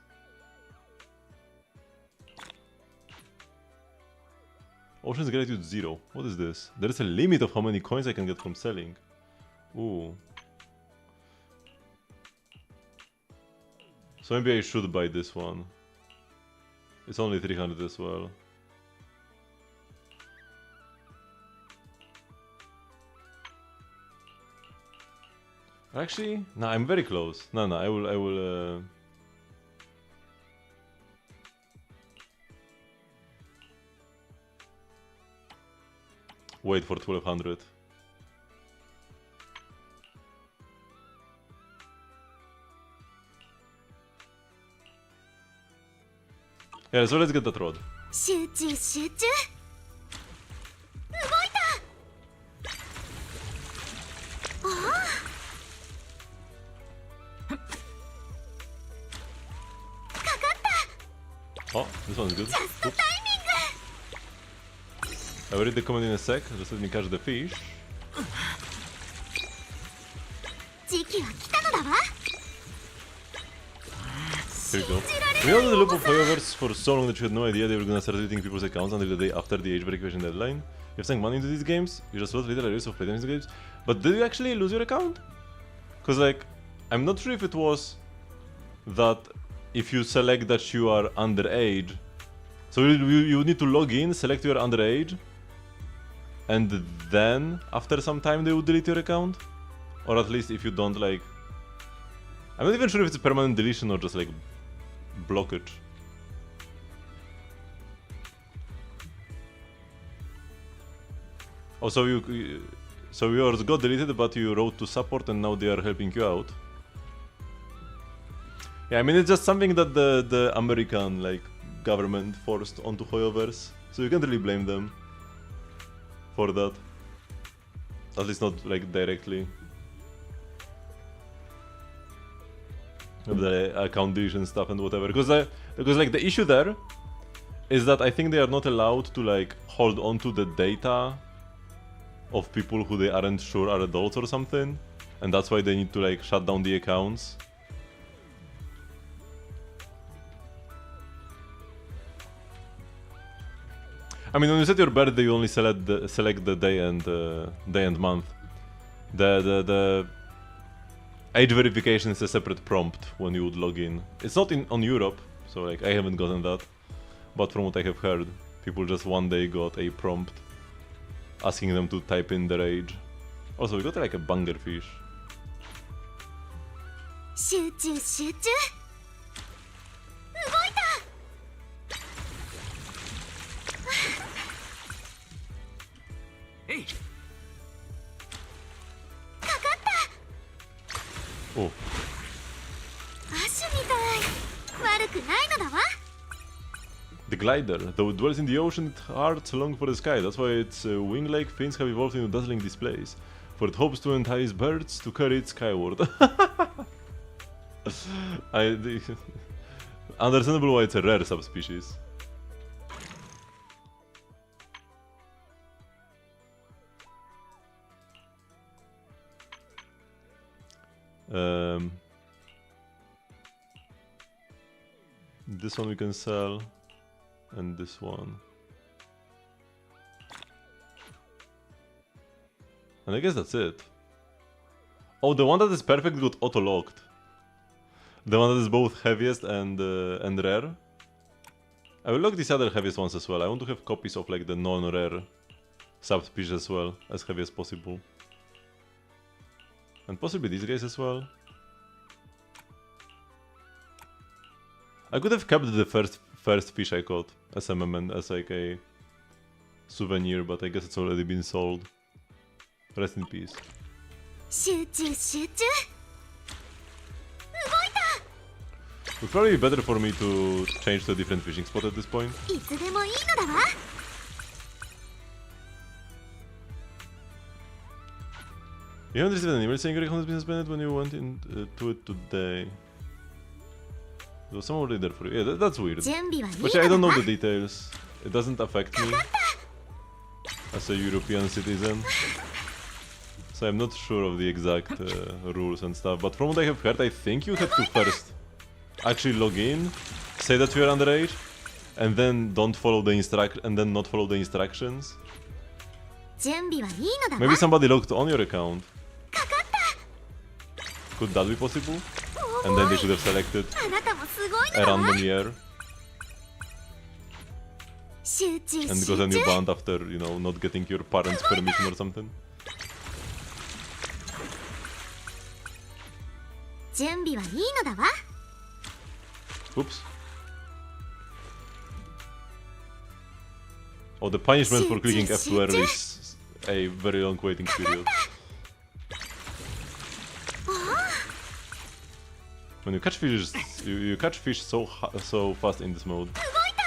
Ocean's Gratitude 0. What is this? There is a limit of how many coins I can get from selling. Ooh. So maybe I should buy this one. It's only 300 as well. Actually, no, I'm very close. No, I will. Wait for 1200. Yeah, so let's get that rod. 集中集中。動いた。おお。かかった。 Oh, this one's good. ジャストタイミング。 I will read the comment in a sec. Just let me catch the fish. 時期は来たのだわ。 Here we go. We know the loop of Hoyoverse for so long that you had no idea they were gonna start deleting people's accounts until the day after the age verification deadline. You've sunk money into these games, you just lost little areas of playtime in these games. But did you actually lose your account? Cause like, I'm not sure if it was that if you select that you are underage, so you need to log in, select you are underage, and then after some time they would delete your account? Or at least if you don't like... I'm not even sure if it's a permanent deletion or just like blockage. Oh, so yours got deleted, but you wrote to support and now they are helping you out. Yeah, I mean it's just something that the American like government forced onto Hoyoverse, so you can't really blame them for that. At least not like directly. The account deletion stuff and whatever, because like the issue there is that I think they are not allowed to like hold on to the data of people who they aren't sure are adults or something, and that's why they need to like shut down the accounts. I mean, when you set your birthday, you only select the day and month. The age verification is a separate prompt when you would log in. It's not on Europe, so like I haven't gotten that. But from what I have heard, people just one day got a prompt asking them to type in their age. Also, we got like a banger fish. 集中集中。動いた。えい。かかった。 Oh. アシュみたい。悪くないのだわ。 The glider, though it dwells in the ocean, it hearts long for the sky. That's why its wing-like fins have evolved into dazzling displays. For it hopes to entice birds to carry it skyward. Understandable why it's a rare subspecies. This one we can sell. And this one. And I guess that's it. Oh, the one that is perfect got auto-locked. The one that is both heaviest and rare. I will lock these other heaviest ones as well. I want to have copies of like the non-rare subspecies as well, as heavy as possible. And possibly these guys as well. I could have kept the first fish I caught as a moment, as like a souvenir, but I guess it's already been sold. Rest in peace. 集中集中。動いた。 It would probably be better for me to change to a different fishing spot at this point. いつでもいいのだわ。 You haven't received an email saying your account has been suspended when you went into it today. There was someone already there for you. Yeah, that's weird. 準備はいいの But だ yeah, I don't know わ。 the details. It doesn't affect me as a European citizen. So I'm not sure of the exact rules and stuff. But from what I have heard, I think you have to first actually log in, say that you're underage, and then don't follow the not follow the instructions. 準備はいいのだわ。 Maybe somebody logged on your account. かかった。 Could that be possible? And then they could have selected あなたもすごい a のだわ。 random year 集中 and 集 got a new 中。 band after, you know, not getting your parents' permission or something. 準備はいいのだわ。 Oops. Oh, the punishment for clicking F2 is a very long waiting period. When you catch fish, you catch fish so fast in this mode. 動いた。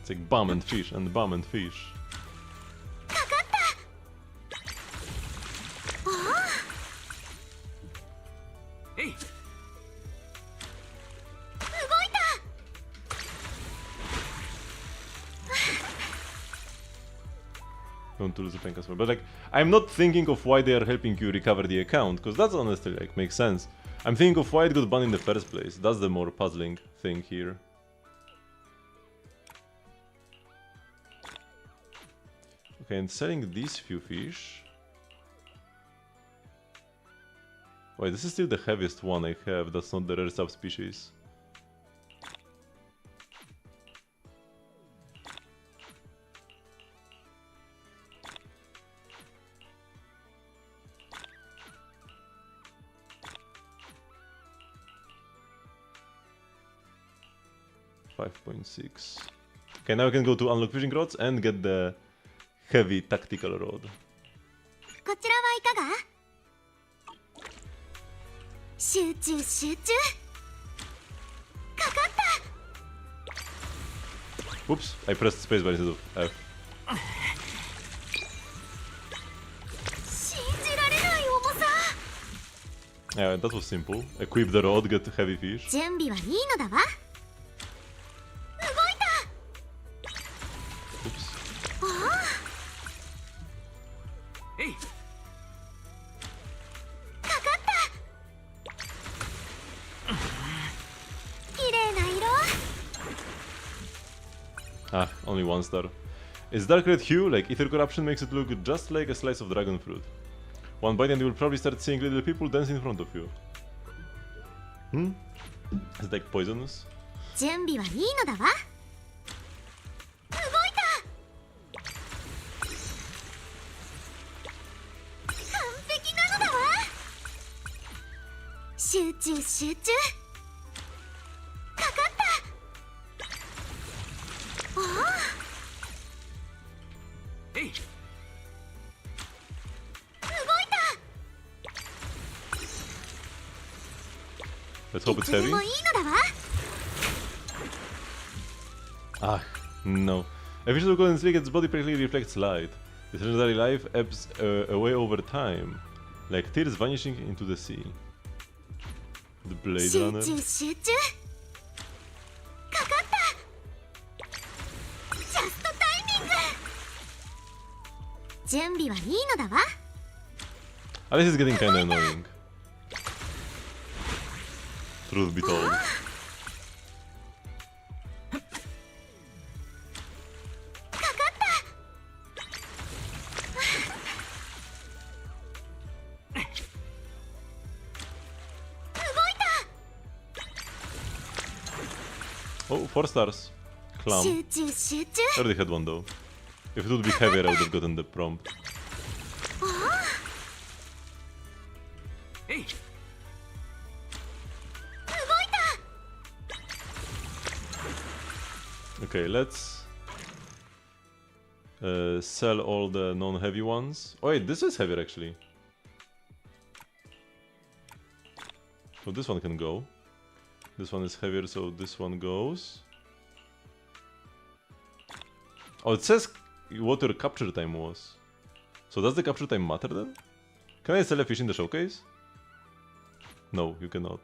It's like bum and fish and bum and fish. かかった。えい。動いた。 Don't lose the pen as well. But like, I'm not thinking of why they are helping you recover the account, because that's honestly like makes sense. I'm thinking of why it got banned in the first place. That's the more puzzling thing here. Okay, and selling these few fish. Wait, this is still the heaviest one I have. That's not the rare subspecies. $5.6. Okay, now I can go to unlock fishing rods and get the heavy tactical rod. こちらはいかが？集中集中。かかった。 Oops, I pressed spacebar instead of F. 信じられない重さ。 Yeah, that was simple. Equip the rod, get heavy fish. 準備はいいのだわ。動いた。Ah, only 1 star. Its dark red hue, like ether corruption, makes it look just like a slice of dragon fruit. One bite and you will probably start seeing little people dance in front of you. Is it like poisonous? 準備はいいのだわ。動いた。完璧なのだわ。集中集中。かかった。おお。えい。 Let's hope it's heavy. Ah, no. A fish of golden streak, its body practically reflects light. Its legendary life ebbs away over time, like tears vanishing into the sea. The Blade Runner. 集中集中。かかった。ジャストタイミング。準備はいいのだわ。 Ah, this is getting kinda annoying. Truth be told. Oh, 4 stars. Clam. 集中集中。 I already had one though. If it would be heavier, I would have gotten the prompt. Hey. Okay, let's sell all the non-heavy ones. Oh wait, this is heavier actually. So this one can go. This one is heavier, so this one goes. Oh, it says what your capture time was. So does the capture time matter then? Can I sell a fish in the showcase? No, you cannot.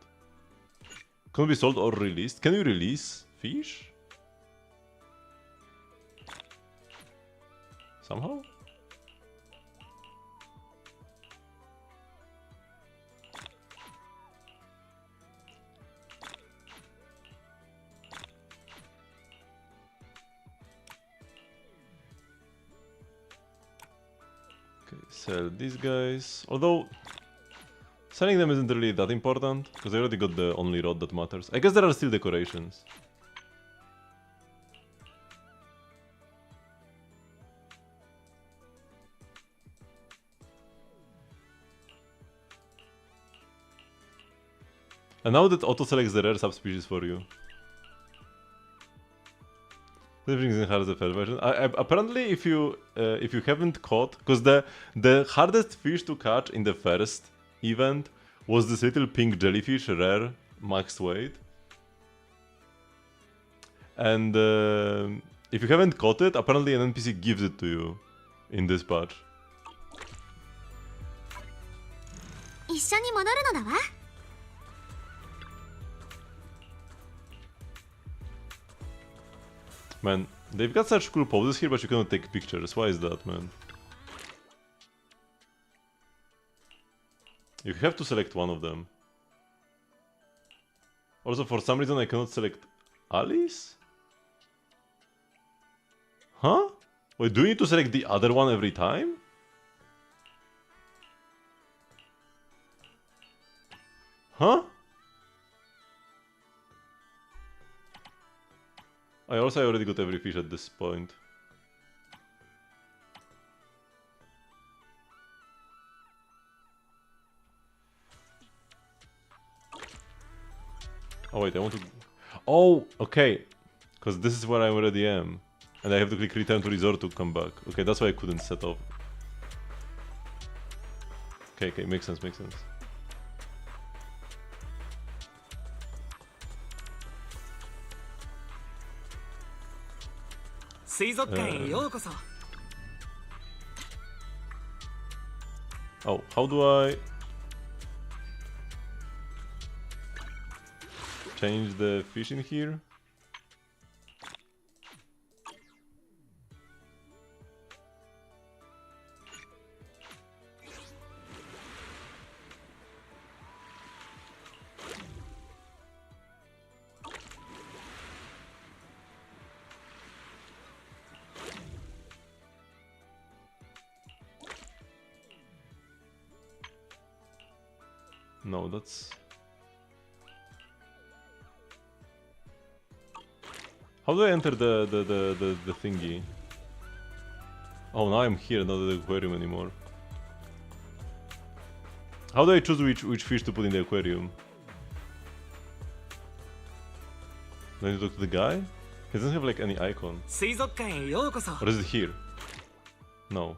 Can be sold or released? Can you release fish? Somehow? Okay, sell these guys. Although selling them isn't really that important, because I already got the only rod that matters. I guess there are still decorations. And now that auto selects the rare subspecies for you. This brings in hard as a fair version. Apparently, if you haven't caught, because the hardest fish to catch in the first event was this little pink jellyfish, rare, max weight. And if you haven't caught it, apparently an NPC gives it to you in this patch. 一緒に戻るのだわ。 Man, they've got such cool poses here, but you cannot take pictures. Why is that, man? You have to select one of them. Also, for some reason, I cannot select Alice? Huh? Wait, do you need to select the other one every time? Huh? I already got every fish at this point. Oh wait, I want to... Oh, okay. Because this is where I already am. And I have to click return to resort to come back. Okay, that's why I couldn't set off. Okay, makes sense, makes sense. Oh, how do I change the fish in here? No, that's... How do I enter the thingy? Oh, now I'm here, not at the aquarium anymore. How do I choose which fish to put in the aquarium? Do I need to talk to the guy? He doesn't have like any icon. Or is it here? No.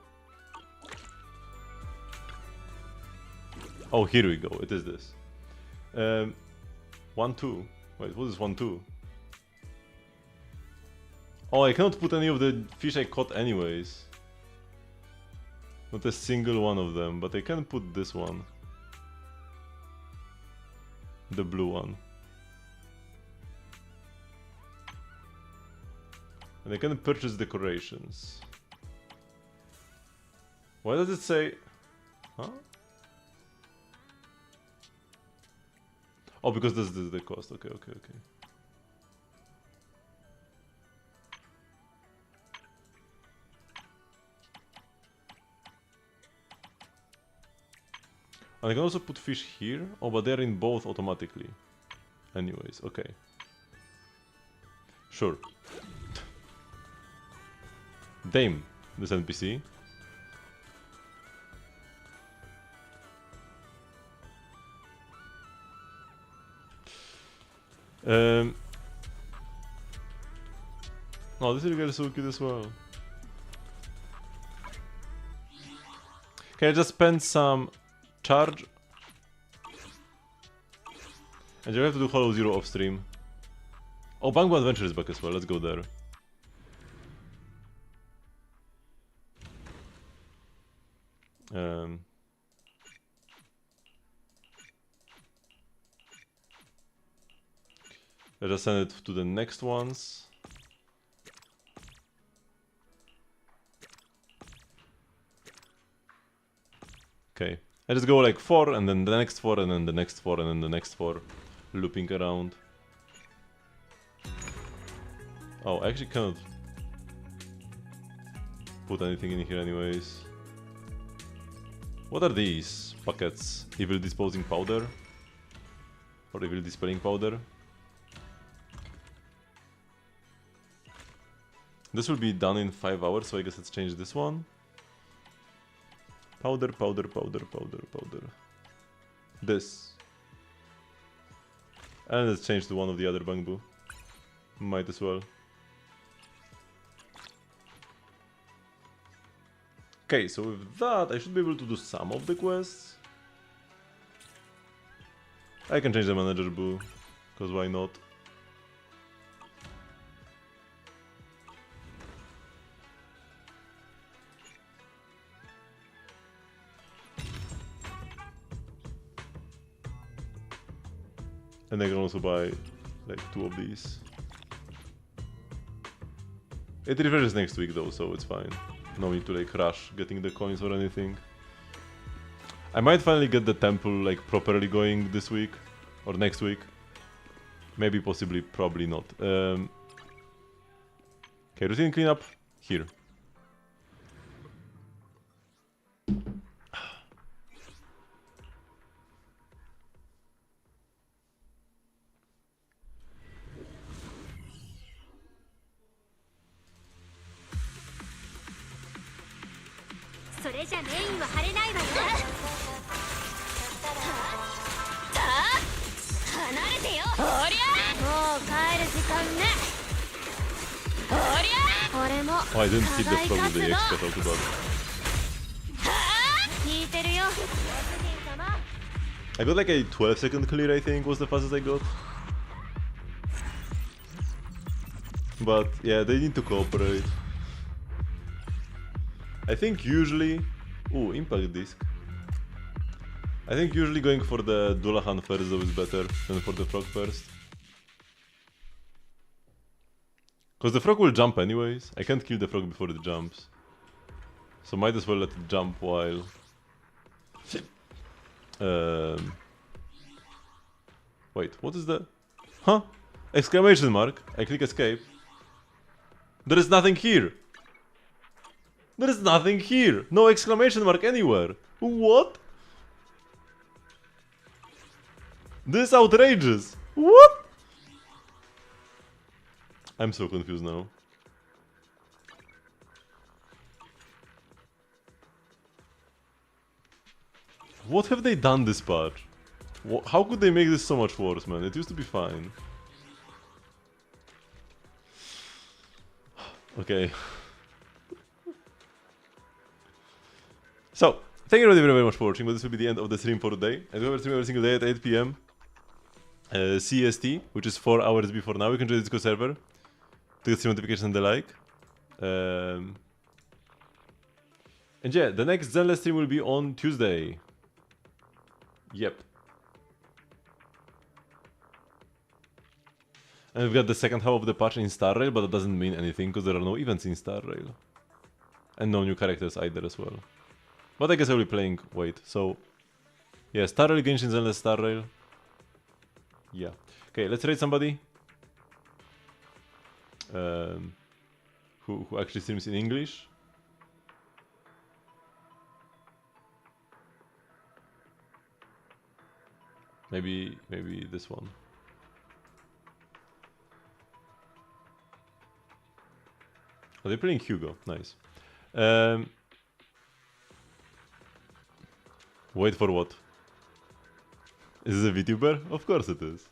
Oh, here we go. It is this. 1, 2. Wait, what is 1, 2? Oh, I cannot put any of the fish I caught anyways. Not a single one of them, but I can put this one. The blue one. And I can purchase decorations. Why does it say... Huh? Oh, because this is the cost. Okay. And I can also put fish here. Oh, but they're in both automatically. Anyways, okay. Sure. Dame, this NPC. Oh, this little girl is so cute as well. Can I just spend some charge? And you have to do Hollow Zero off stream. Oh, Bangbo Adventure is back as well. Let's go there. Let's just send it to the next ones. Okay. I just go like 4 and then the next 4 and then the next 4 and then the next 4. Looping around. Oh, I actually cannot put anything in here anyways. What are these packets? Evil disposing powder? Or evil dispelling powder? This will be done in 5 hours, so I guess let's change this one. Powder. This. And let's change to one of the other Bangbu. Might as well. Okay, so with that, I should be able to do some of the quests. I can change the manager boo, because why not? And I can also buy like 2 of these. It refreshes next week though, so it's fine. No need to like rush getting the coins or anything. I might finally get the temple like properly going this week or next week. Maybe, possibly, probably not. Okay, routine cleanup here. Oh, I didn't hit the frog with the extra too bad. I got like a 12-second clear, I think, was the fastest I got. But yeah, they need to cooperate. I think usually... Ooh, impact disc. I think usually going for the Dullahan first though is better than for the frog first. Because the frog will jump anyways. I can't kill the frog before it jumps. So might as well let it jump while... Wait, what is the... Huh? Exclamation mark. I click escape. There is nothing here. There is nothing here. No exclamation mark anywhere. What? This is outrageous! What? I'm so confused now. What have they done this patch? How could they make this so much worse, man? It used to be fine. Okay. So, thank you very, very much for watching, but this will be the end of the stream for today. And we have a stream every single day at 8 PM CST, which is 4 hours before now. You can join the Discord server to get stream notifications and the like. And yeah, the next Zenless stream will be on Tuesday. Yep. And we've got the second half of the patch in Star Rail, but that doesn't mean anything because there are no events in Star Rail. And no new characters either as well. But I guess I will be playing Wait, so... Yeah, Star Rail, Genshin, Zenless, Star Rail. Yeah. Okay, let's rate somebody. Who actually streams in English. Maybe this one. Oh, they're playing Hugo. Nice. Wait for what? Is this a VTuber? Of course it is.